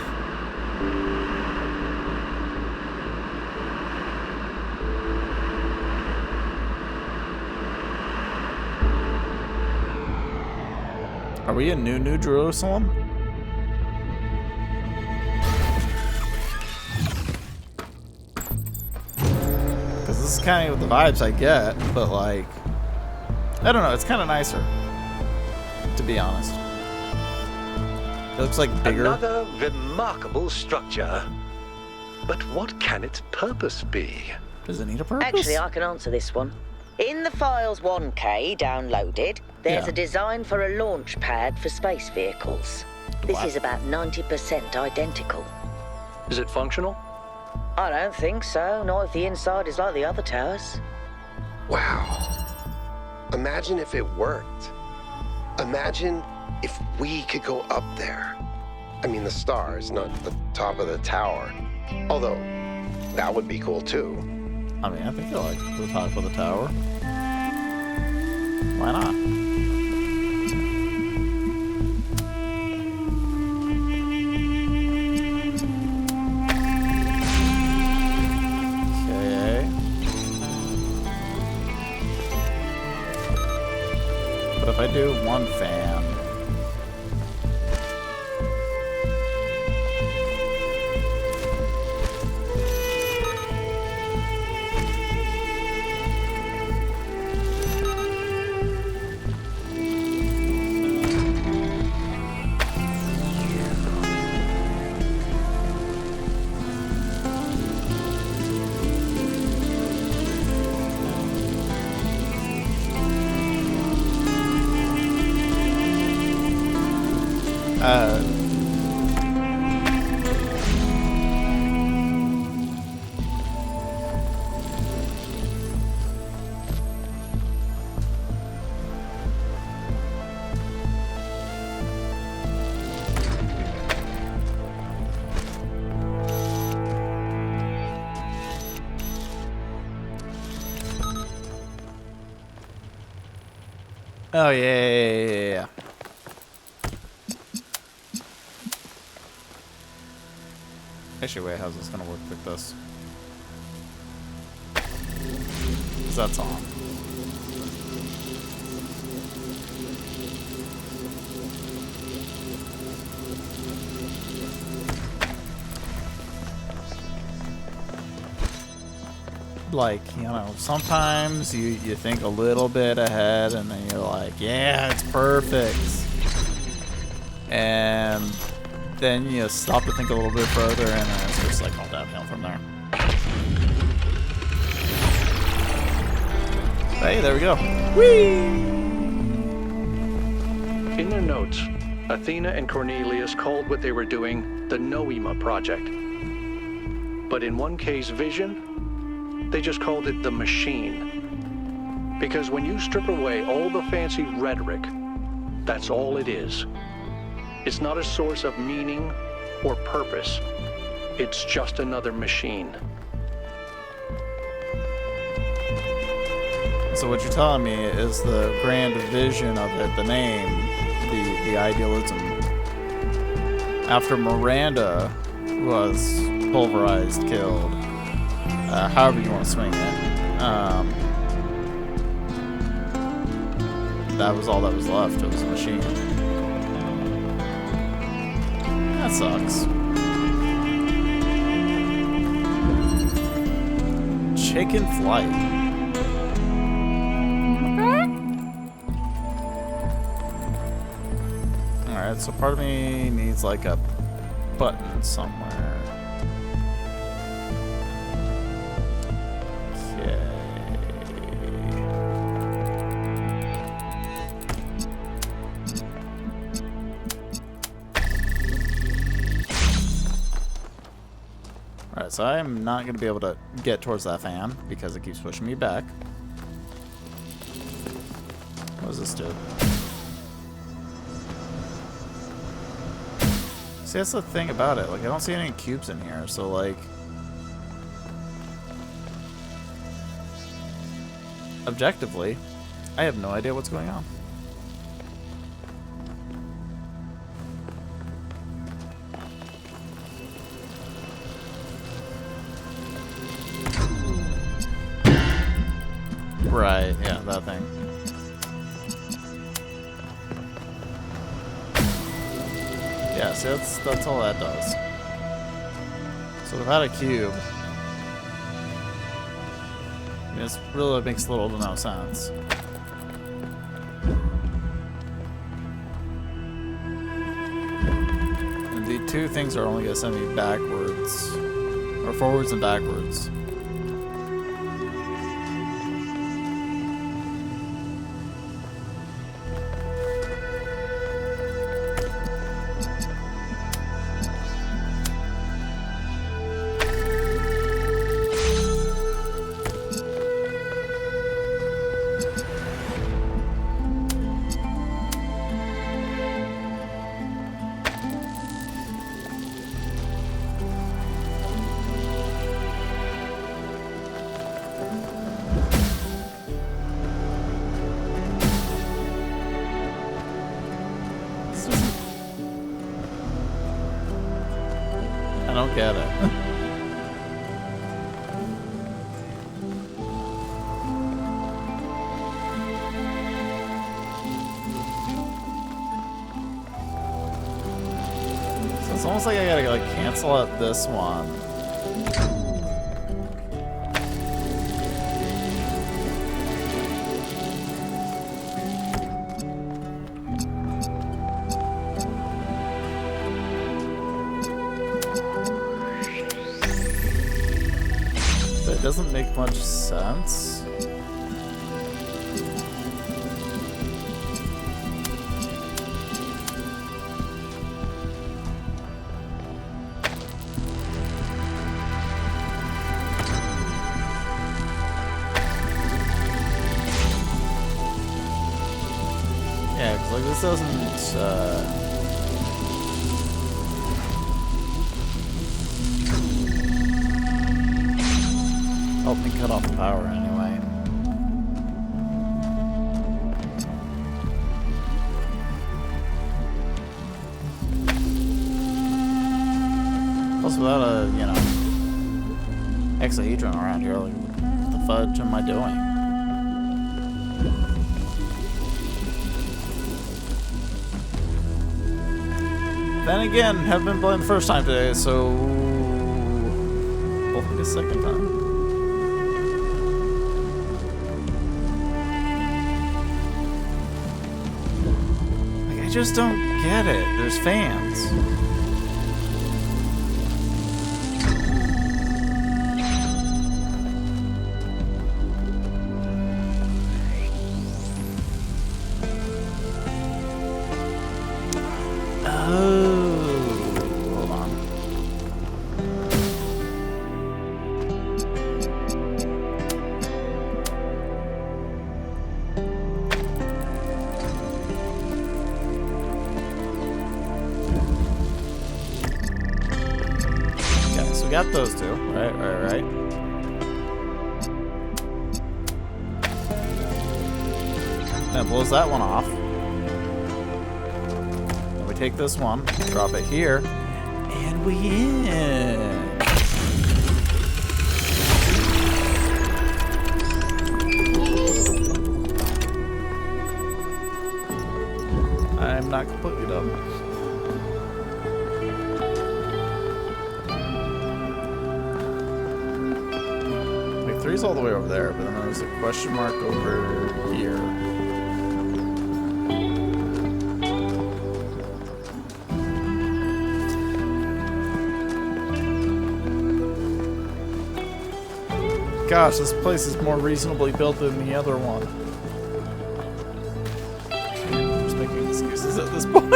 Are we in New Jerusalem? Because this is kind of the vibes I get, but like, I don't know, it's kind of nicer, to be honest. It looks like bigger. Another remarkable structure. But what can its purpose be? Does it need a purpose? Actually, I can answer this one. In the Files 1K downloaded, there's a design for a launch pad for space vehicles. This is about 90% identical. Is it functional? I don't think so, not if the inside is like the other towers. Wow. Imagine if it worked. Imagine if we could go up there. I mean, the stars, not the top of the tower. Although, that would be cool too. I mean, I think I like the top of the tower. Why not? Okay. But if I do one fan... Oh, yeah. Actually, wait, how's this gonna work with this? 'Cause that's on. like, you know, sometimes you think a little bit ahead and then you're like, yeah, it's perfect. And then you stop to think a little bit further and then it's just like all downhill from there. Hey, there we go. Whee! In their notes, Athena and Cornelius called what they were doing the Noema Project. But in 1K's vision, they just called it the Machine. Because when you strip away all the fancy rhetoric, that's all it is. It's not a source of meaning or purpose. It's just another machine. So what you're telling me is the grand vision of it, the name, the idealism. After Miranda was pulverized, killed, however you want to swing it, that was all that was left. It was a machine. That sucks. Chicken flight. Alright, so part of me needs like a button somewhere. Okay. Alright, so I'm not going to be able to get towards that fan because it keeps pushing me back. What does this do? See, that's the thing about it. Like, I don't see any cubes in here, so, like... objectively, I have no idea what's going on. Right, yeah, that thing. Yeah, see, that's all that does. So without a cube, I mean, this really makes little to no sense. And the two things are only going to send me backwards, or forwards and backwards. I don't get it. So it's almost like I gotta like cancel out this one. It doesn't make much sense. Yeah, 'cause like this doesn't help me cut off the power anyway. Plus, without a, you know, hexahedron around here, like, what the fudge am I doing? Then again, haven't been playing the first time today, so we'll think a second time. I just don't get it. There's fans. We got those two. Right. That blows that one off. Then we take this one, drop it here, and we in. I'm not completely dumb. Three's all the way over there, but then there's a question mark over here. Gosh, this place is more reasonably built than the other one. I'm just making excuses at this point.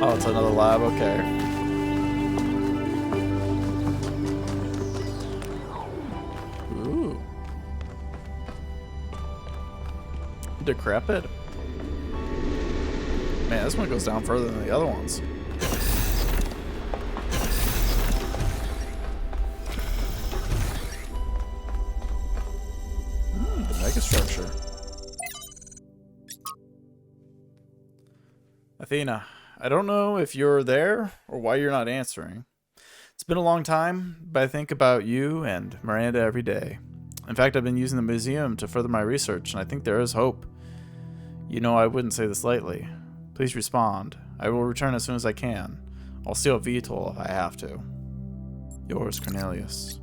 Oh, it's another lab, okay. Decrepit. Man, this one goes down further than the other ones. The megastructure. Athena, I don't know if you're there or why you're not answering. It's been a long time, but I think about you and Miranda every day. In fact, I've been using the museum to further my research, and I think there is hope. You know I wouldn't say this lightly. Please respond. I will return as soon as I can. I'll steal a VTOL if I have to. Yours, Cornelius.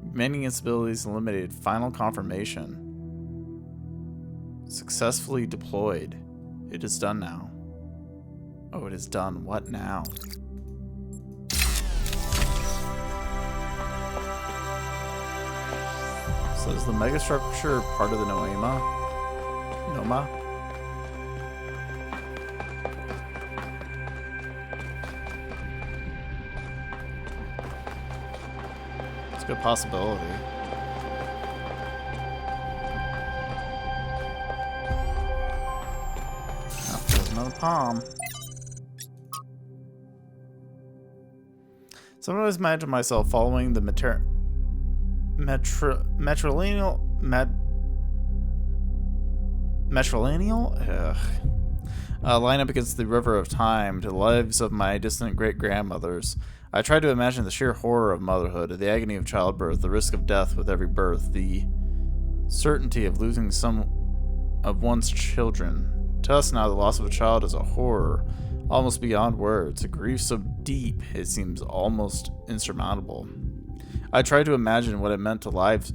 Remaining instabilities eliminated. Final confirmation. Successfully deployed. It is done now. Oh, it is done. What now? So is the megastructure part of the Noma? It's a good possibility. Oh, there's another palm. Sometimes imagine myself following the matrilineal line up against the river of time to the lives of my distant great-grandmothers. I try to imagine the sheer horror of motherhood, the agony of childbirth, the risk of death with every birth, the certainty of losing some of one's children. To us now, the loss of a child is a horror, almost beyond words, a grief so deep it seems almost insurmountable. I try to imagine what it meant to live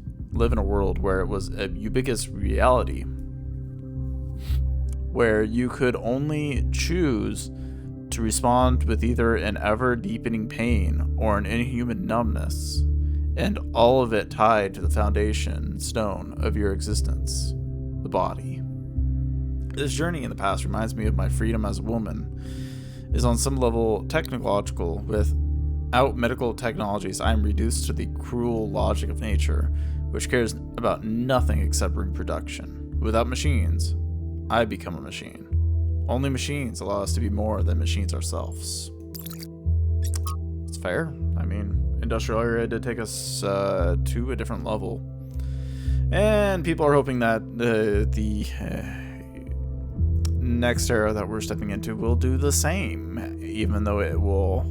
in a world where it was a ubiquitous reality, where you could only choose to respond with either an ever-deepening pain or an inhuman numbness, and all of it tied to the foundation stone of your existence, the body. This journey in the past reminds me of my freedom as a woman, is on some level technological. Without medical technologies, I am reduced to the cruel logic of nature, which cares about nothing except reproduction. Without machines, I become a machine. Only machines allow us to be more than machines ourselves. It's fair. I mean, industrial era did take us to a different level. And people are hoping that the next era that we're stepping into will do the same, even though it will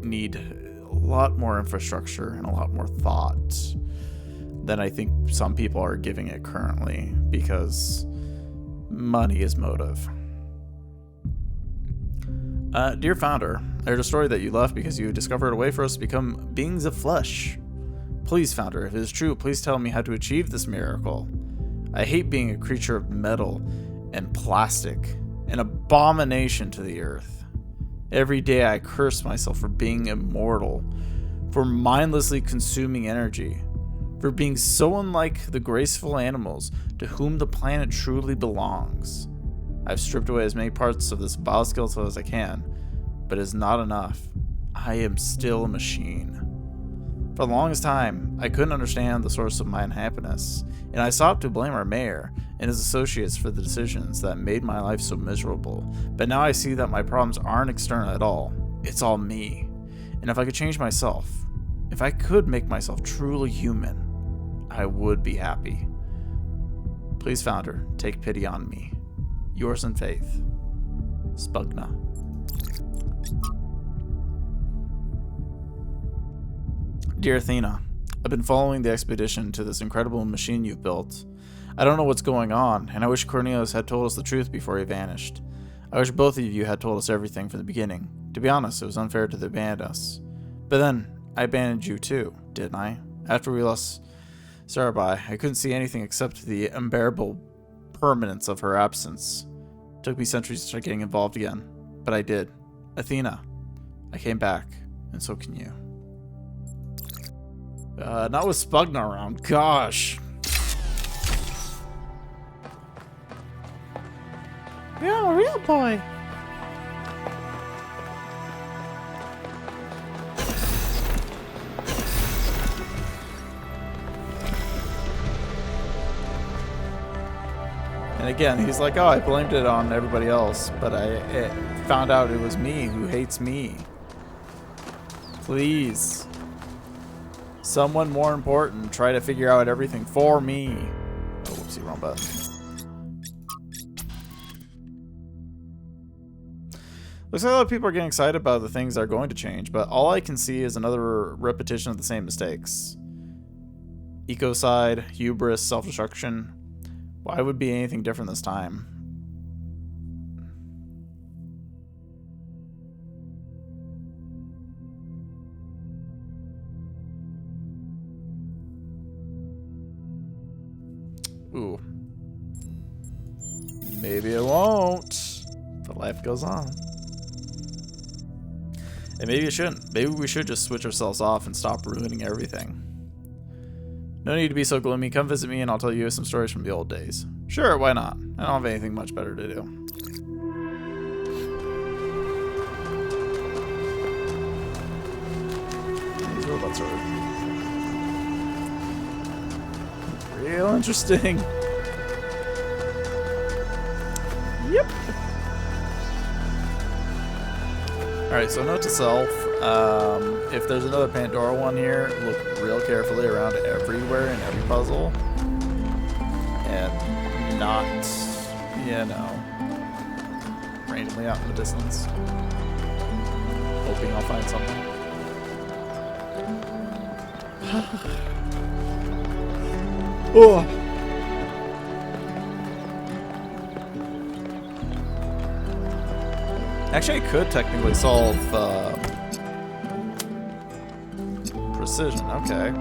need a lot more infrastructure and a lot more thought than I think some people are giving it currently, because money is motive. Dear Founder, I heard a story that you left because you discovered a way for us to become beings of flesh. Please, Founder, if it is true, please tell me how to achieve this miracle. I hate being a creature of metal and plastic, an abomination to the earth. Every day I curse myself for being immortal, for mindlessly consuming energy, for being so unlike the graceful animals to whom the planet truly belongs. I've stripped away as many parts of this vile skeleton as I can, but it's not enough. I am still a machine. For the longest time, I couldn't understand the source of my unhappiness, and I sought to blame our mayor and his associates for the decisions that made my life so miserable. But now I see that my problems aren't external at all. It's all me. And if I could change myself, if I could make myself truly human, I would be happy. Please, Founder, take pity on me. Yours in faith, Spugna. Dear Athena, I've been following the expedition to this incredible machine you've built. I don't know what's going on, and I wish Cornelius had told us the truth before he vanished. I wish both of you had told us everything from the beginning. To be honest, it was unfair to abandon us. But then, I abandoned you too, didn't I? After we lost Sarabai, I couldn't see anything except the unbearable permanence of her absence. It took me centuries to start getting involved again, but I did. Athena, I came back, and so can you. Not with Spugna around. Gosh. Yeah, I'm a real boy. And again, he's like, oh, I blamed it on everybody else, but I found out it was me who hates me. Please. Someone more important, try to figure out everything for me. Oh, whoopsie, wrong button. Looks like a lot of people are getting excited about the things that are going to change, but all I can see is another repetition of the same mistakes. Ecocide, hubris, self-destruction. Why would be anything different this time? Ooh. Maybe it won't. But life goes on. And maybe it shouldn't. Maybe we should just switch ourselves off and stop ruining everything. No need to be so gloomy. Come visit me and I'll tell you some stories from the old days. Sure, why not? I don't have anything much better to do. These robots are real interesting. Yep. Alright, so note to self, if there's another Pandora one here, look real carefully around everywhere in every puzzle. And not, you know, randomly out in the distance. Hoping I'll find something. Oh! Actually, I could technically solve precision. Okay.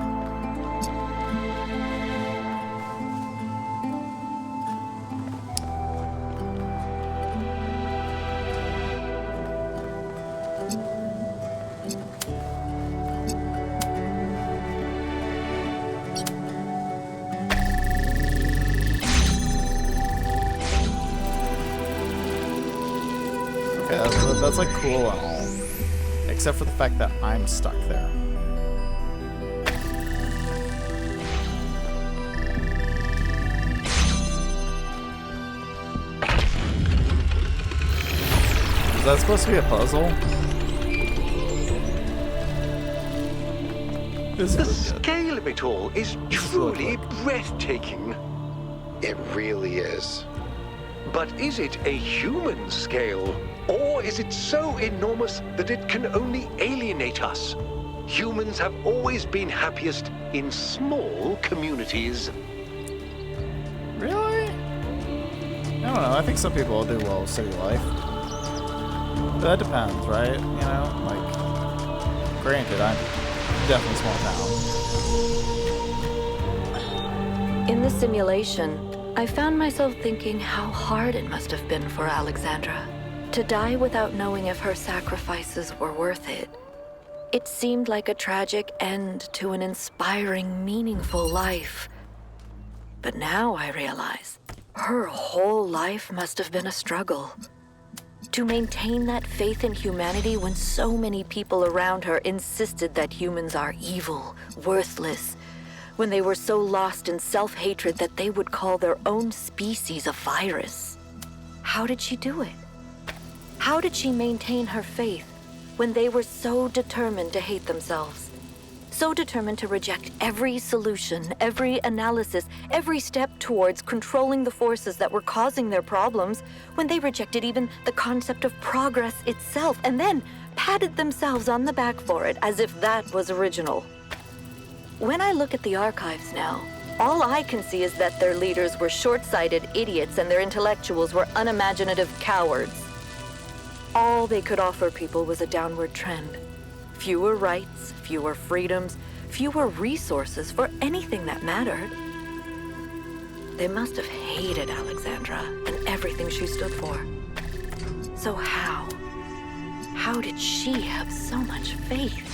That's like cool and all, except for the fact that I'm stuck there. Is that supposed to be a puzzle? The scale of it all is truly breathtaking. It really is. But is it a human scale? Or is it so enormous that it can only alienate us? Humans have always been happiest in small communities. Really? I don't know. I think some people do well with city life. But that depends, right? You know, like, granted, I'm definitely a small town. In the simulation, I found myself thinking how hard it must have been for Alexandra to die without knowing if her sacrifices were worth it. It seemed like a tragic end to an inspiring, meaningful life. But now I realize her whole life must have been a struggle. To maintain that faith in humanity when so many people around her insisted that humans are evil, worthless, when they were so lost in self-hatred that they would call their own species a virus. How did she do it? How did she maintain her faith when they were so determined to hate themselves? So determined to reject every solution, every analysis, every step towards controlling the forces that were causing their problems, when they rejected even the concept of progress itself, and then patted themselves on the back for it as if that was original. When I look at the archives now, all I can see is that their leaders were short-sighted idiots and their intellectuals were unimaginative cowards. All they could offer people was a downward trend. Fewer rights, fewer freedoms, fewer resources for anything that mattered. They must have hated Alexandra and everything she stood for. So how? How did she have so much faith?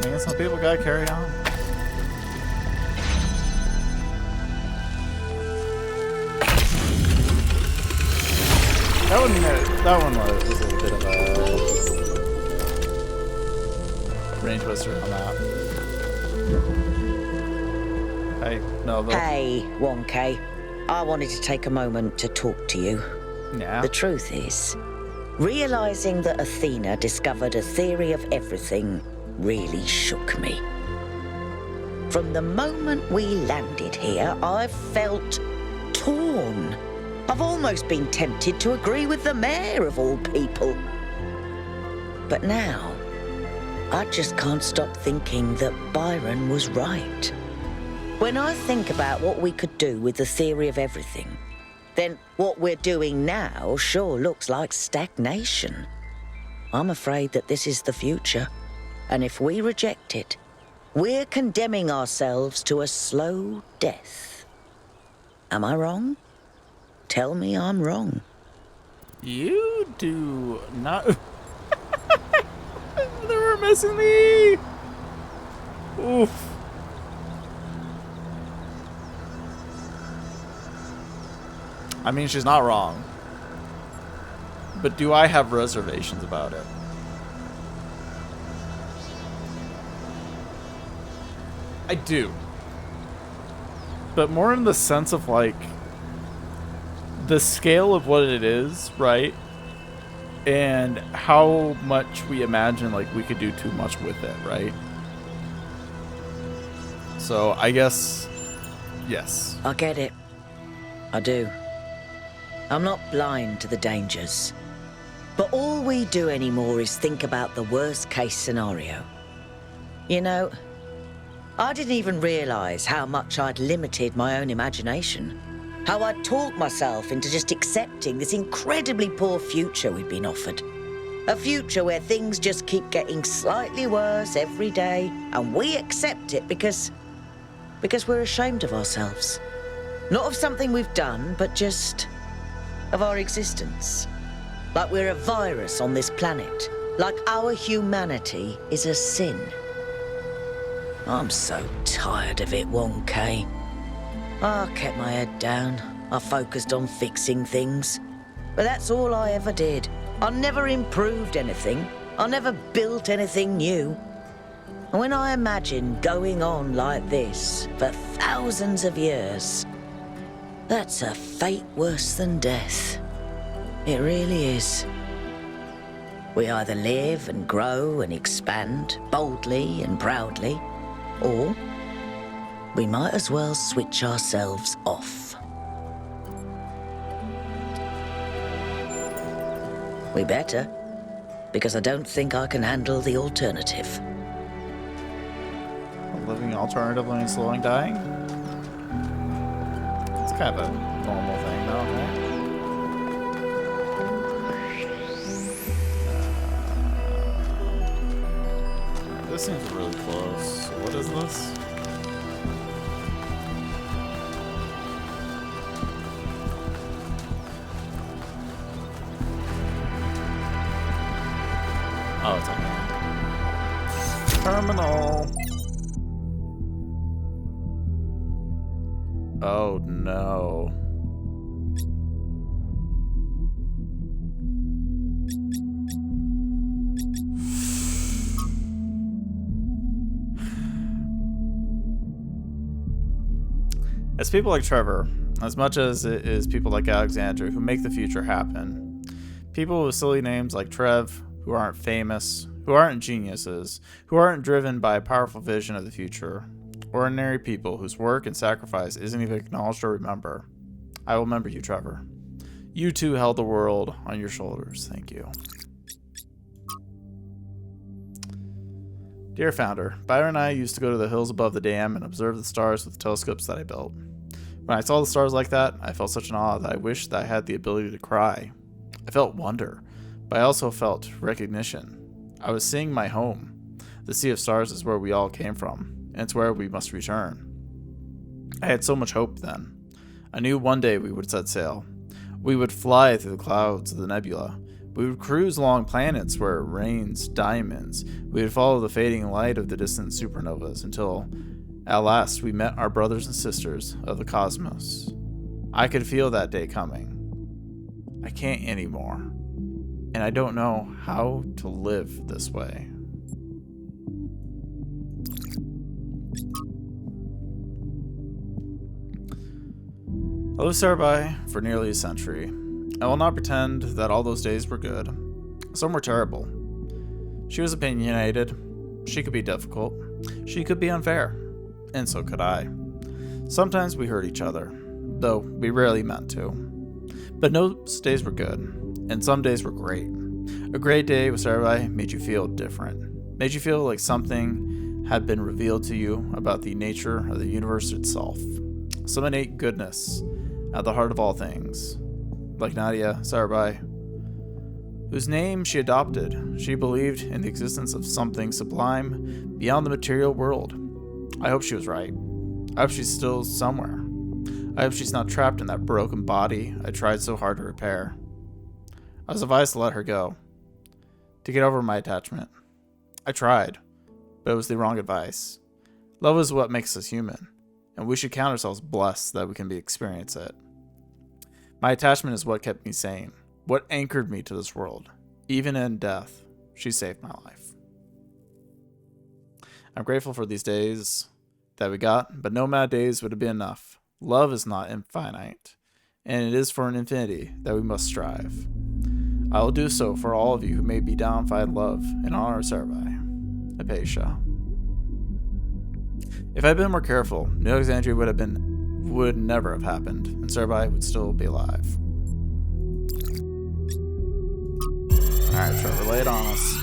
I guess some people gotta carry on. That one was a bit of a brain twister on that. Hey, Nova. Hey, 1K. I wanted to take a moment to talk to you. Yeah. The truth is, realizing that Athena discovered a theory of everything really shook me. From the moment we landed here, I've felt torn. I've almost been tempted to agree with the mayor of all people. But now, I just can't stop thinking that Byron was right. When I think about what we could do with the theory of everything, then what we're doing now sure looks like stagnation. I'm afraid that this is the future, and if we reject it, we're condemning ourselves to a slow death. Am I wrong? Tell me I'm wrong. You do not... They were missing me! Oof. I mean, she's not wrong. But do I have reservations about it? I do. But more in the sense of, like, the scale of what it is, right? And how much we imagine, like, we could do too much with it, right? So, I guess, yes. I get it. I do. I'm not blind to the dangers. But all we do anymore is think about the worst-case scenario. You know, I didn't even realize how much I'd limited my own imagination. How I'd talked myself into just accepting this incredibly poor future we'd been offered. A future where things just keep getting slightly worse every day, and we accept it because we're ashamed of ourselves. Not of something we've done, but just of our existence. Like we're a virus on this planet. Like our humanity is a sin. I'm so tired of it, 1K. I kept my head down. I focused on fixing things. But that's all I ever did. I never improved anything. I never built anything new. And when I imagine going on like this for thousands of years, that's a fate worse than death. It really is. We either live and grow and expand boldly and proudly, or we might as well switch ourselves off. We better, because I don't think I can handle the alternative. Living alternatively and slowing dying? It's kind of a normal thing, though, right? This seems really close. What is this? Oh, it's okay. Terminal. Oh no. It's people like Trevor, as much as it is people like Alexandra, who make the future happen. People with silly names like Trev, who aren't famous, who aren't geniuses, who aren't driven by a powerful vision of the future. Ordinary people whose work and sacrifice isn't even acknowledged or remembered. I will remember you, Trevor. You too held the world on your shoulders. Thank you. Dear Founder, Byron and I used to go to the hills above the dam and observe the stars with telescopes that I built. When I saw the stars like that, I felt such an awe that I wished that I had the ability to cry. I felt wonder, but I also felt recognition. I was seeing my home. The sea of stars is where we all came from, and it's where we must return. I had so much hope then. I knew one day we would set sail. We would fly through the clouds of the nebula. We would cruise along planets where it rains diamonds. We would follow the fading light of the distant supernovas until, at last, we met our brothers and sisters of the cosmos. I could feel that day coming. I can't anymore. And I don't know how to live this way. I lived Sarbai for nearly a century. I will not pretend that all those days were good. Some were terrible. She was opinionated. She could be difficult. She could be unfair. And so could I. Sometimes we hurt each other, though we rarely meant to. But those days were good, and some days were great. A great day with Sarbai made you feel different. Made you feel like something had been revealed to you about the nature of the universe itself. Some innate goodness at the heart of all things. Like Nadia Sarbai, whose name she adopted. She believed in the existence of something sublime beyond the material world. I hope she was right. I hope she's still somewhere. I hope she's not trapped in that broken body I tried so hard to repair. I was advised to let her go, to get over my attachment. I tried, but it was the wrong advice. Love is what makes us human, and we should count ourselves blessed that we can experience it. My attachment is what kept me sane, what anchored me to this world. Even in death, she saved my life. I'm grateful for these days that we got, but no mad days would have been enough. Love is not infinite, and it is for an infinity that we must strive. I will do so for all of you who may be down find love in honor of Sarbai. Apatia. If I'd been more careful, New Alexandria would never have happened, and Sarbai would still be alive. Alright, Trevor, lay it on us.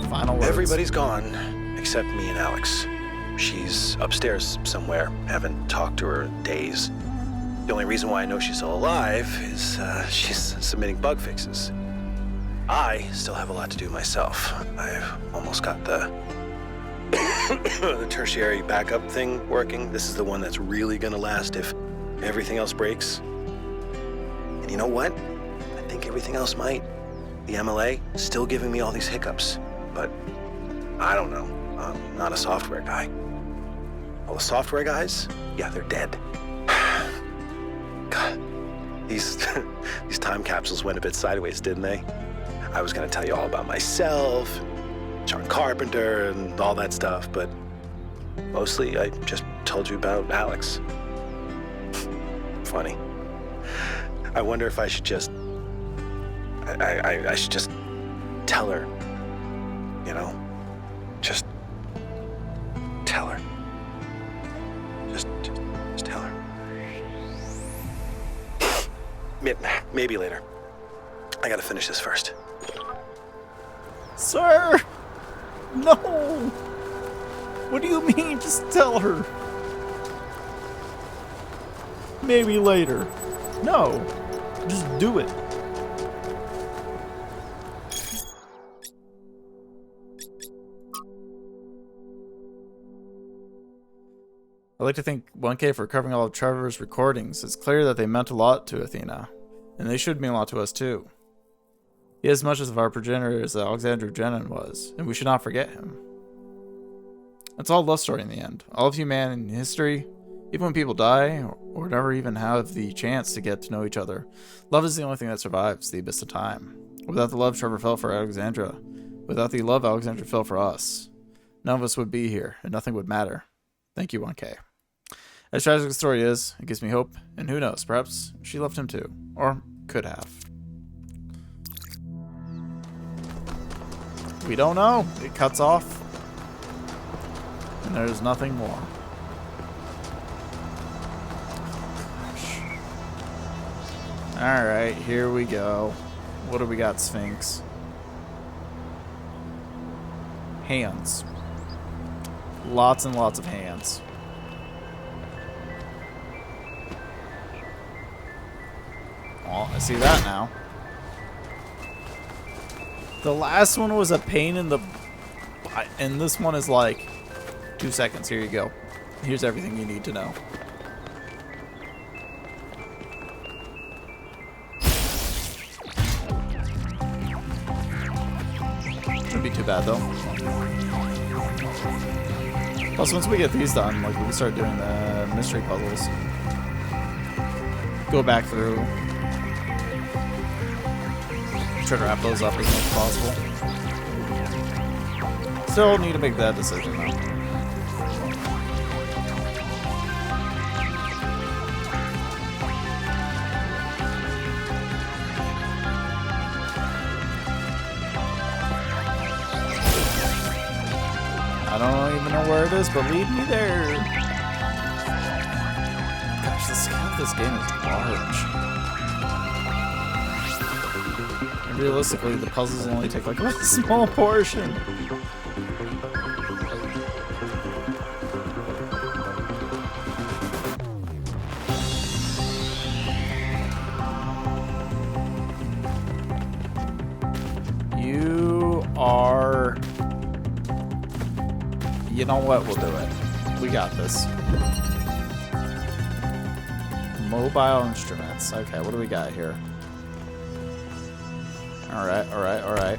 Final words. Everybody's gone, except me and Alex. She's upstairs somewhere. Haven't talked to her in days. The only reason why I know she's still alive is she's submitting bug fixes. I still have a lot to do myself. I've almost got the the tertiary backup thing working. This is the one that's really gonna last if everything else breaks. And you know what? I think everything else might. The MLA still giving me all these hiccups, but I don't know. I'm not a software guy. All the software guys, yeah, they're dead. God, these time capsules went a bit sideways, didn't they? I was gonna tell you all about myself, John Carpenter, and all that stuff, but mostly I just told you about Alex. Funny. I wonder if I should just... I should just tell her, you know? Just tell her. Just tell her. Maybe later. I gotta finish this first. Sir! No! What do you mean? Just tell her. Maybe later. No. Just do it. I'd like to thank 1K for covering all of Trevor's recordings. It's clear that they meant a lot to Athena, and they should mean a lot to us too. He is as much of our progenitor as Alexander Jenin was, and we should not forget him. It's all a love story in the end. All of humanity in history, even when people die, or never even have the chance to get to know each other, love is the only thing that survives the abyss of time. Without the love Trevor felt for Alexandra, without the love Alexandra felt for us, none of us would be here, and nothing would matter. Thank you, 1K. As tragic as the story is, it gives me hope, and who knows, perhaps she loved him too. Or could have. We don't know. It cuts off. And there's nothing more. Alright, here we go. What do we got, Sphinx? Hands. Lots and lots of hands. Oh, I see that now. The last one was a pain in the... And this one is like... 2 seconds, here you go. Here's everything you need to know. Shouldn't be too bad though. Plus, once we get these done, like we can start doing the mystery puzzles. Go back through. Try to wrap those up as much as possible. Still need to make that decision though. I don't even know where it is, but lead me there. Gosh, this game is large. And realistically, the puzzles only take like a small portion. You are... You know what? We'll do it. We got this. Mobile instruments. Okay, what do we got here? Alright, alright, alright.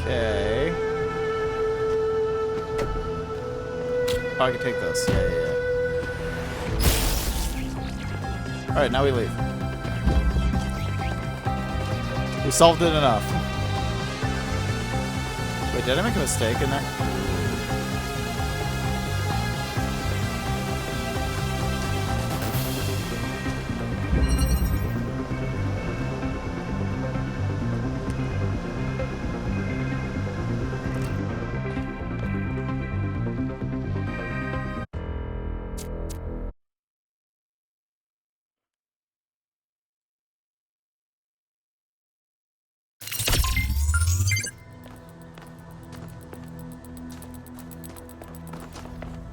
Okay. Oh, I can take this. Yeah. Alright, now we leave. We solved it enough. Wait, did I make a mistake in there?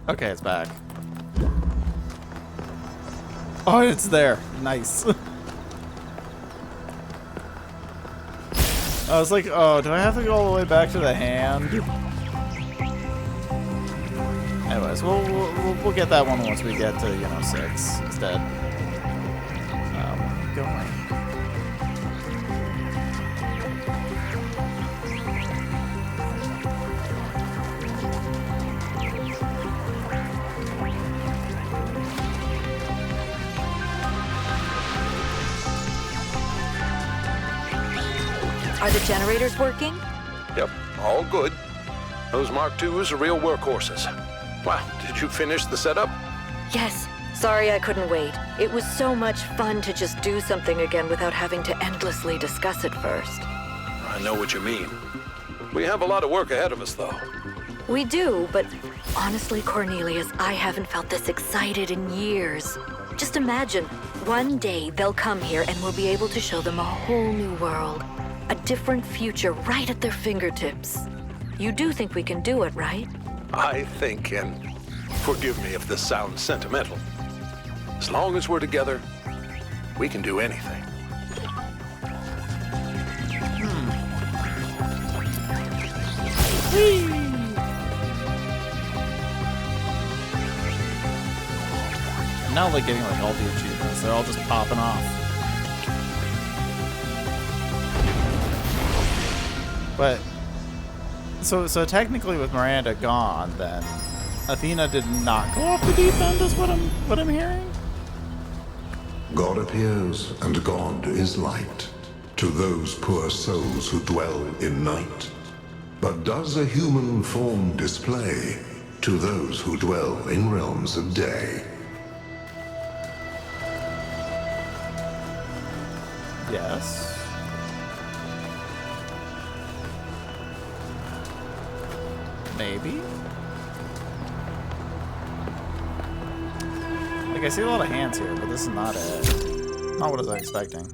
Okay, it's back. Oh, it's there. Nice. I was like, oh, do I have to go all the way back to the hand? Anyways, we'll get that one once we get to, 6 instead. Going. Are the generators working? Yep, all good. Those Mark IIs are real workhorses. Wow, did you finish the setup? Yes. Sorry I couldn't wait. It was so much fun to just do something again without having to endlessly discuss it first. I know what you mean. We have a lot of work ahead of us, though. We do, but honestly, Cornelius, I haven't felt this excited in years. Just imagine, one day they'll come here and we'll be able to show them a whole new world. A different future right at their fingertips. You do think we can do it, right? I think, and forgive me if this sounds sentimental, as long as we're together, we can do anything. And now they're getting like all the achievements. They're all just popping off. But so technically with Miranda gone, then Athena did not go off the deep end, is what I'm hearing? God appears, and God is light to those poor souls who dwell in night. But does a human form display to those who dwell in realms of day? Yes. Maybe. Like, I see a lot of hands here, but this is not it. Not what I was expecting.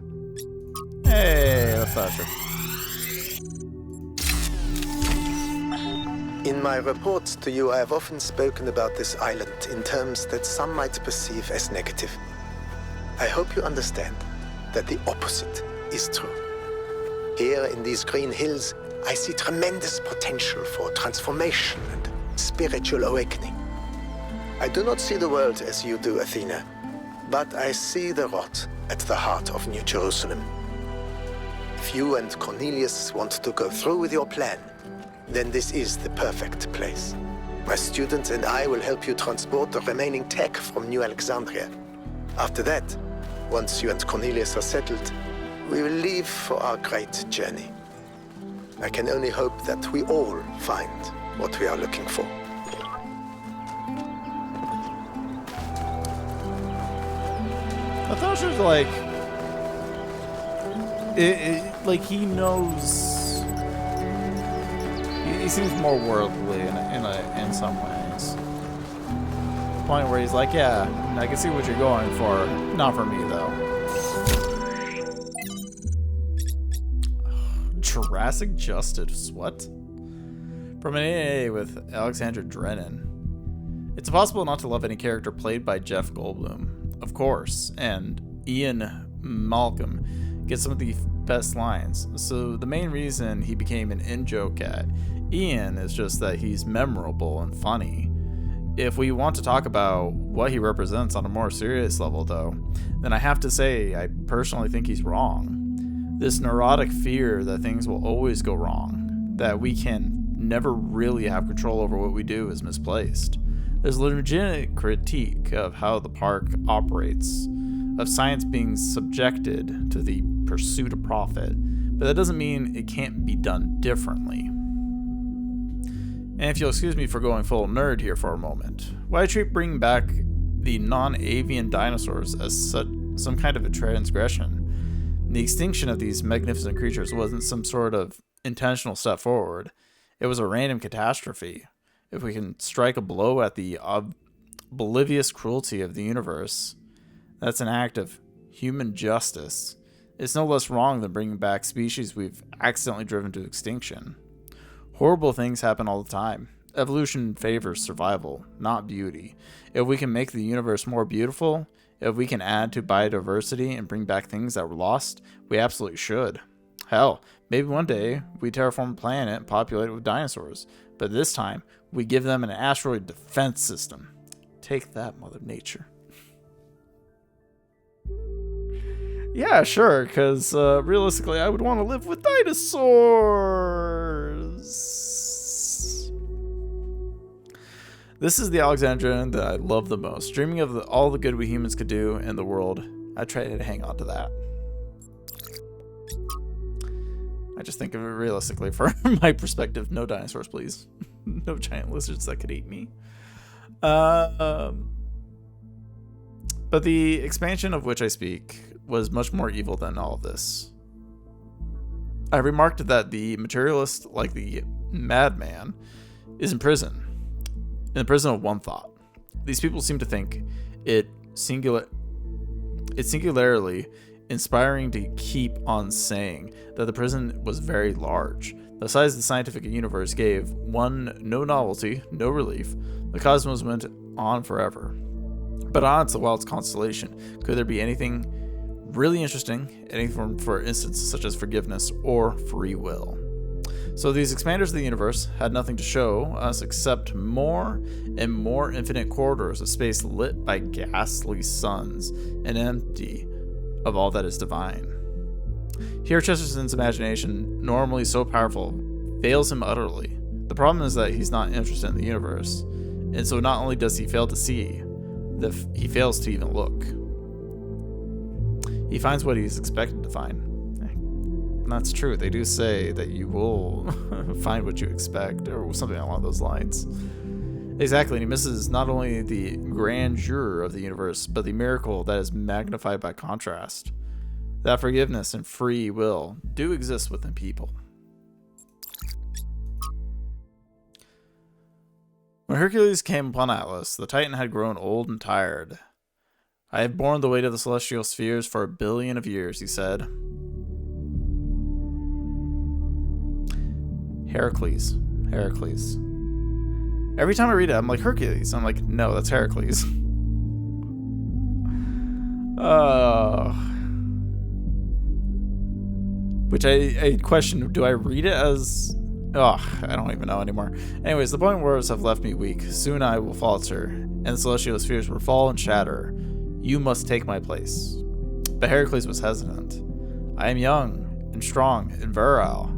Hey, that's Thatcher. In my reports to you, I have often spoken about this island in terms that some might perceive as negative. I hope you understand that the opposite is true. Here in these green hills, I see tremendous potential for transformation and spiritual awakening. I do not see the world as you do, Athena, but I see the rot at the heart of New Jerusalem. If you and Cornelius want to go through with your plan, then this is the perfect place. My students and I will help you transport the remaining tech from New Alexandria. After that, once you and Cornelius are settled, we will leave for our great journey. I can only hope that we all find what we are looking for. I thought she was like, like he knows. He seems more worldly in some ways. Point where he's like, yeah, I can see what you're going for. Not for me though. Jurassic Justice, what? From an AA with Alexandra Drennan. It's impossible not to love any character played by Jeff Goldblum, of course, and Ian Malcolm gets some of the best lines. So the main reason he became an in-joke at Ian is just that he's memorable and funny. If we want to talk about what he represents on a more serious level, though, then I have to say I personally think he's wrong. This neurotic fear that things will always go wrong, that we can never really have control over what we do, is misplaced. There's a legitimate critique of how the park operates, of science being subjected to the pursuit of profit, but that doesn't mean it can't be done differently. And if you'll excuse me for going full nerd here for a moment, why treat bringing back the non-avian dinosaurs as some kind of a transgression? The extinction of these magnificent creatures wasn't some sort of intentional step forward. It was a random catastrophe. If we can strike a blow at the oblivious cruelty of the universe, that's an act of human justice. It's no less wrong than bringing back species we've accidentally driven to extinction. Horrible things happen all the time. Evolution favors survival, not beauty. If we can make the universe more beautiful, if we can add to biodiversity and bring back things that were lost, we absolutely should. Hell, maybe one day we terraform a planet and populate it with dinosaurs, but this time we give them an asteroid defense system. Take that, Mother Nature. Yeah, sure, because realistically I would want to live with dinosaurs. This is the Alexandrian that I love the most. Dreaming of all the good we humans could do in the world, I try to hang on to that. I just think of it realistically from my perspective. No dinosaurs, please. No giant lizards that could eat me. But the expansion of which I speak was much more evil than all of this. I remarked that the materialist, like the madman, is in prison. In the prison of one thought. These people seem to think it It's singularly inspiring to keep on saying that the prison was very large. The size of the scientific universe gave one no novelty, no relief. The cosmos went on forever. But on to the wild's constellation. Could there be anything really interesting? Anything, for instance, such as forgiveness or free will? So these expanders of the universe had nothing to show us except more and more infinite corridors of space lit by ghastly suns and empty of all that is divine. Here Chesterton's imagination, normally so powerful, fails him utterly. The problem is that he's not interested in the universe, and so not only does he fail to see, he fails to even look. He finds what he's expected to find. That's true. They do say that you will find what you expect, or something along those lines. Exactly, and he misses not only the grandeur of the universe, but the miracle that is magnified by contrast. That forgiveness and free will do exist within people. When Hercules came upon Atlas, the Titan had grown old and tired. I have borne the weight of the celestial spheres for 1 billion of years, he said. Heracles. Every time I read it, I'm like, Hercules. I'm like, no, that's Heracles. Which I question, do I read it as... I don't even know anymore. Anyways, the point words have left me weak. Soon I will falter, and the celestial spheres will fall and shatter. You must take my place. But Heracles was hesitant. I am young and strong and virile.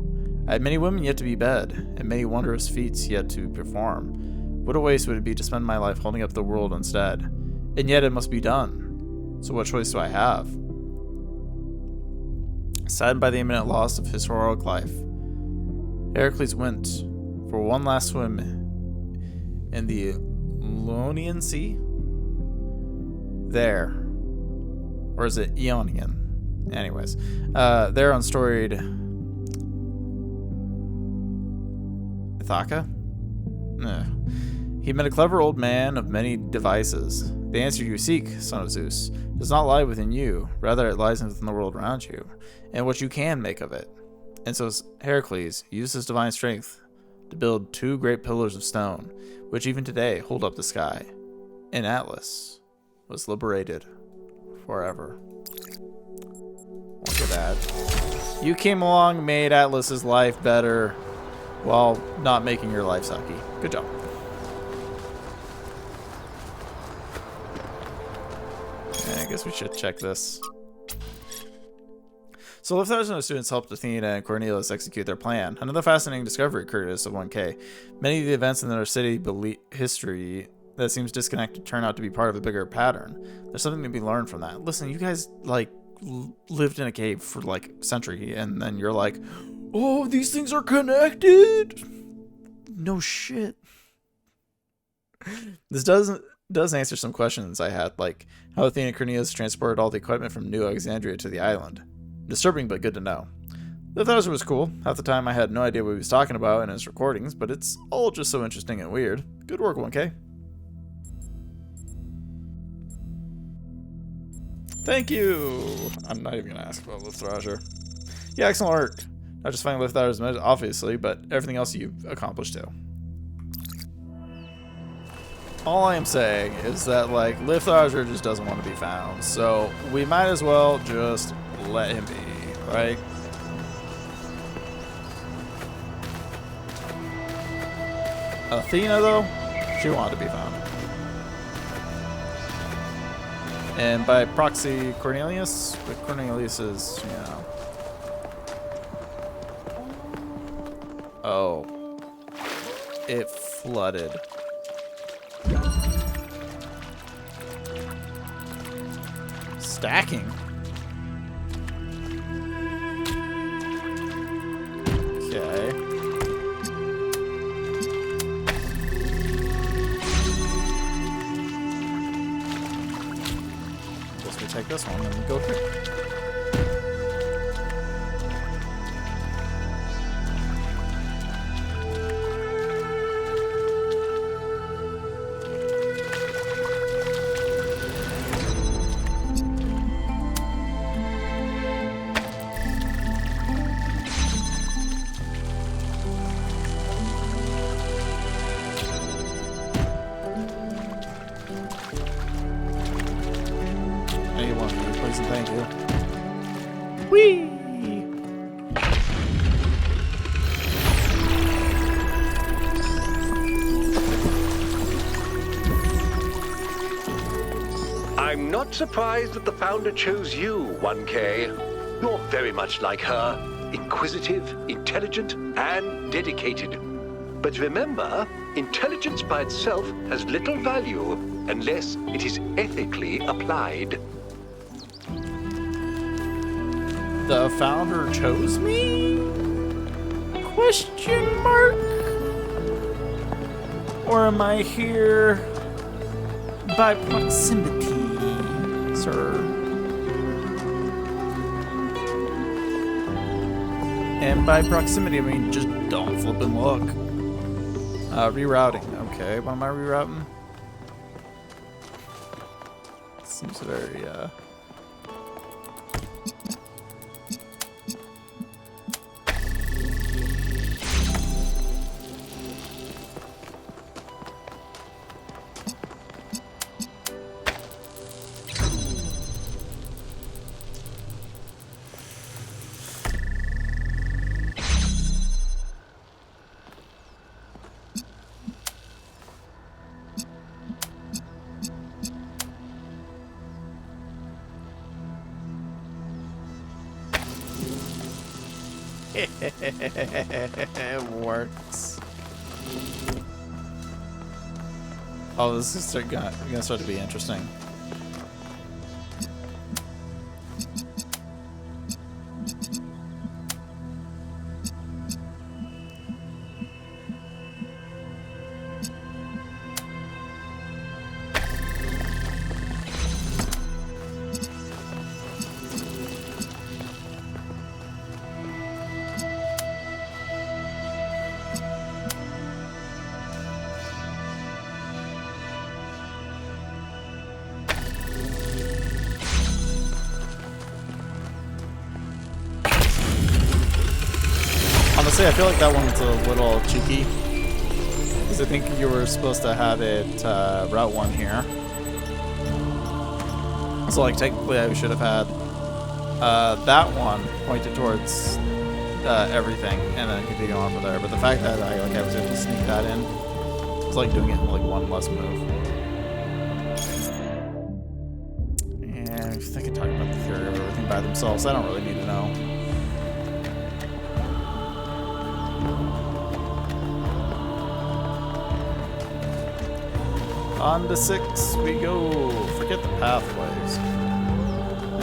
I had many women yet to be bed, and many wondrous feats yet to perform. What a waste would it be to spend my life holding up the world instead? And yet it must be done. So what choice do I have? Saddened by the imminent loss of his heroic life, Heracles went for one last swim in the Ionian Sea. There. Or is it Ionian? Anyways. There on storied Ithaca? He met a clever old man of many devices. The answer you seek, son of Zeus, does not lie within you. Rather, it lies within the world around you, and what you can make of it. And so Heracles used his divine strength to build 2 great pillars of stone, which even today hold up the sky. And Atlas was liberated forever. Look at that. You came along, made Atlas's life better, while not making your life sucky. Good job. I guess we should check this. So Lithars and his students helped Athena and Cornelius execute their plan. Another fascinating discovery occurred of 1K. Many of the events in their city history that seems disconnected turn out to be part of a bigger pattern. There's something to be learned from that. Listen, you guys lived in a cave for a century, and then you're like, oh, these things are connected. No shit. This does answer some questions I had, like how Athena and Cornelius transported all the equipment from New Alexandria to the island. Disturbing, but good to know. The Thouser was cool. Half the time I had no idea what he was talking about in his recordings, but it's all just so interesting and weird. Good work, 1K. Thank you! I'm not even gonna ask about Lithrager. Yeah, excellent work. Not just finding Lithrager's obviously, but everything else you've accomplished too. All I am saying is that, Lithrager just doesn't want to be found, so we might as well just let him be, right? Athena, though, she wanted to be found. And by proxy, Cornelius, but Cornelius is, you know. Oh. It flooded. Stacking. Okay. Guess we take this one and we go through. one of you, please and thank you. Whee! I'm not surprised that the Founder chose you, 1K. You're very much like her. Inquisitive, intelligent, and dedicated. But remember, intelligence by itself has little value unless it is ethically applied. The Founder chose me? Question mark? Or am I here by proximity, sir? And by proximity, I mean just don't flip and look. Rerouting. Okay, what am I rerouting? Seems very, it works. Oh, this is gonna start to be interesting. Honestly, I feel like that one's a little cheeky. Because I think you were supposed to have it Route 1 here. So, like, technically I should have had that one pointed towards everything and then continue on from there. But the fact that I was able to sneak that in, it's like doing it in like one less move. And if they can talk about the theory of everything by themselves, I don't really need to know. On to 6 we go. Forget the pathways.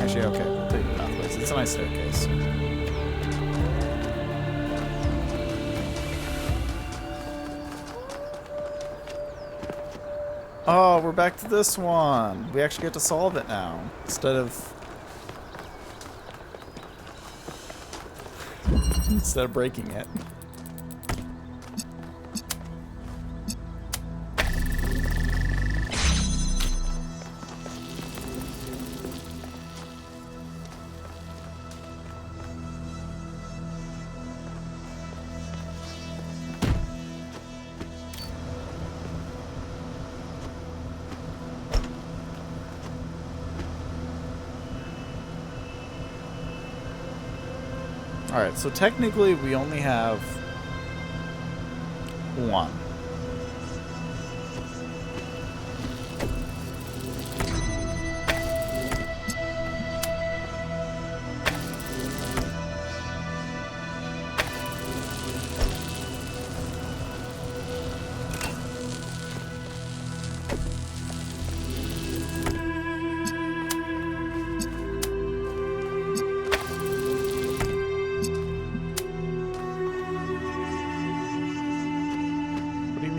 Actually, okay, we'll take the pathways. It's a nice staircase. Oh, we're back to this one. We actually get to solve it now instead of breaking it. Alright, so technically we only have one.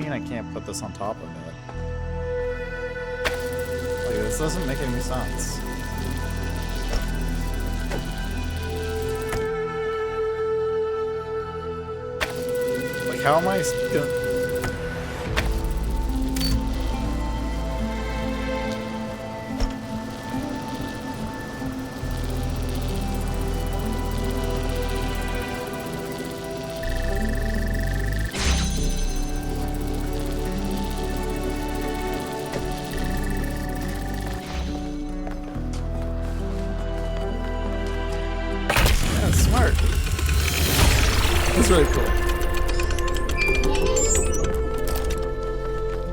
I can't put this on top of it. Like, this doesn't make any sense. Like, how am I gonna... was really cool.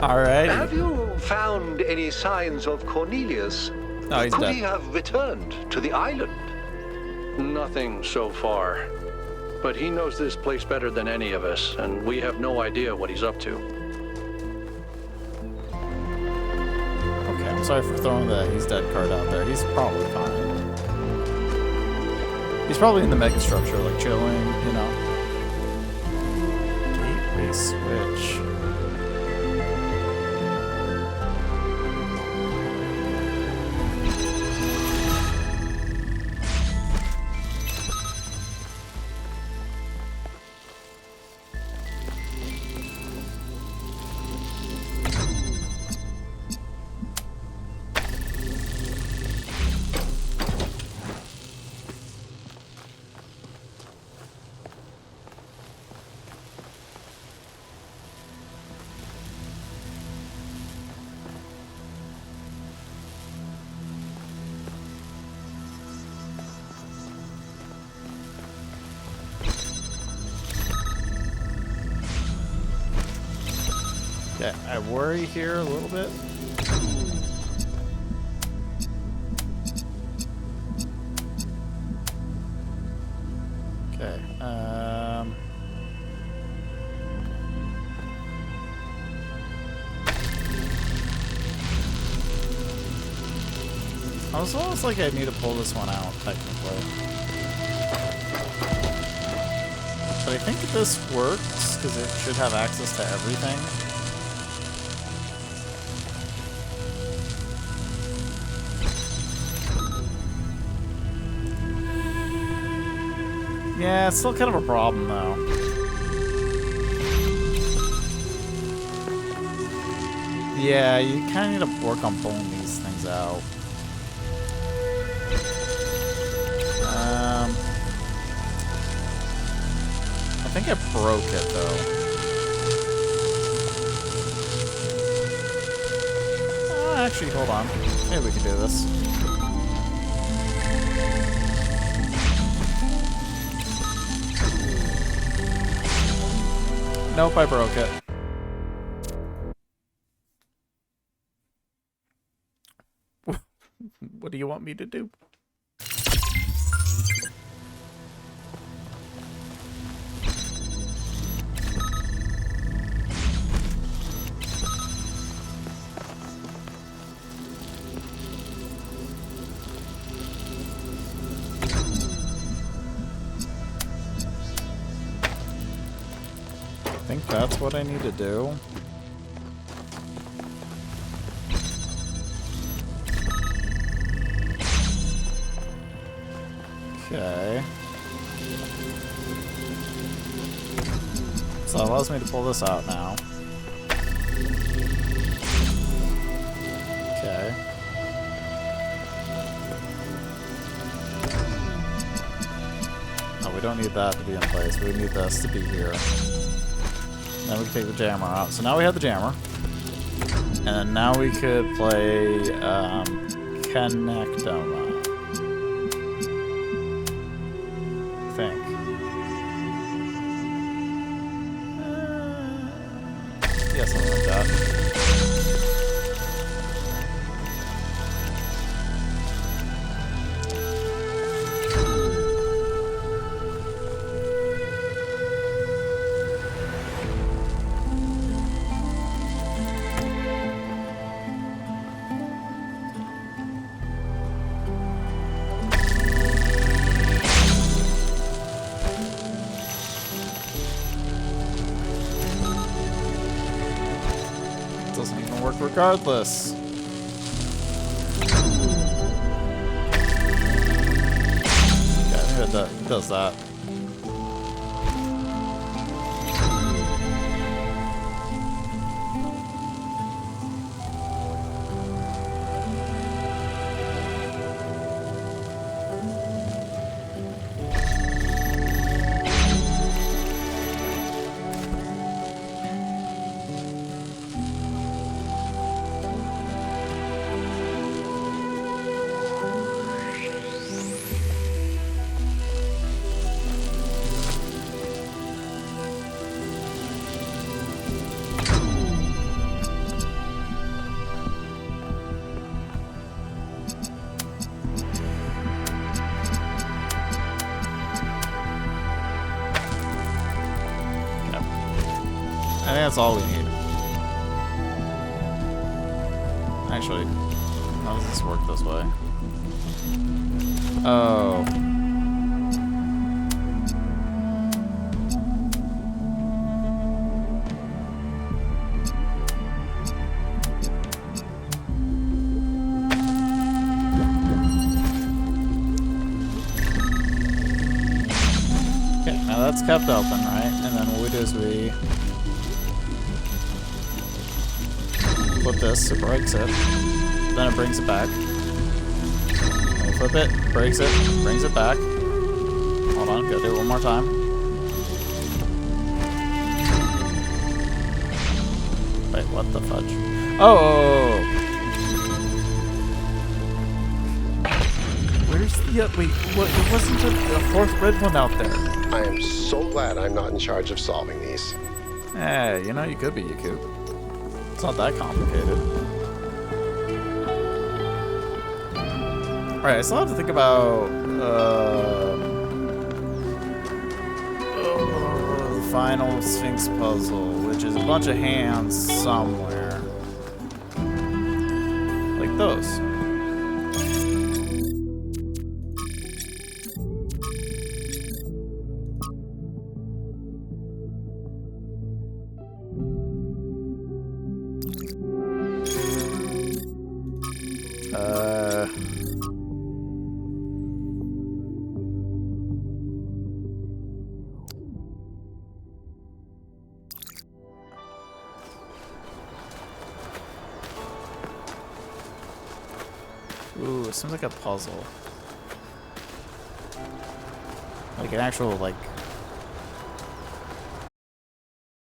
Alright. Have you found any signs of Cornelius? No, he's Could dead. he have returned to the island? Nothing so far. But he knows this place better than any of us, and we have no idea what he's up to. Okay, I'm sorry for throwing the he's dead card out there. He's probably fine. He's probably in the mega structure, like chilling, you know. Gateway switch. Okay, I worry here a little bit. Okay, it's almost like I need to pull this one out, technically. But I think this works, because it should have access to everything. Yeah, it's still kind of a problem, though. Yeah, you kind of need to work on pulling these things out. I think I broke it, though. Actually, hold on. Maybe we can do this. Nope, I broke it. What do you want me to do? I think that's what I need to do. Okay. So it allows me to pull this out now. Okay. No, we don't need that to be in place. We need this to be here. Then we can take the jammer out. So now we have the jammer. And then now we could play Connectoma. I think. Yeah, something like that. Doesn't even work regardless. Yeah, I think that does that. that's all we need. Actually, how does this work this way? Oh. Okay, now that's kept open, right? And then what we do is we flip this, it breaks it. Then it brings it back. And we flip it, breaks it, brings it back. Hold on, gotta do it one more time. Wait, what the fudge? Oh! Where's the wait, what, there wasn't a fourth red one out there. I am so glad I'm not in charge of solving these. Hey, you know, you could be Yaku. It's not that complicated. Alright, I still have to think about the final Sphinx puzzle, which is a bunch of hands somewhere. Like those. Ooh, it seems like a puzzle. Like an actual, like,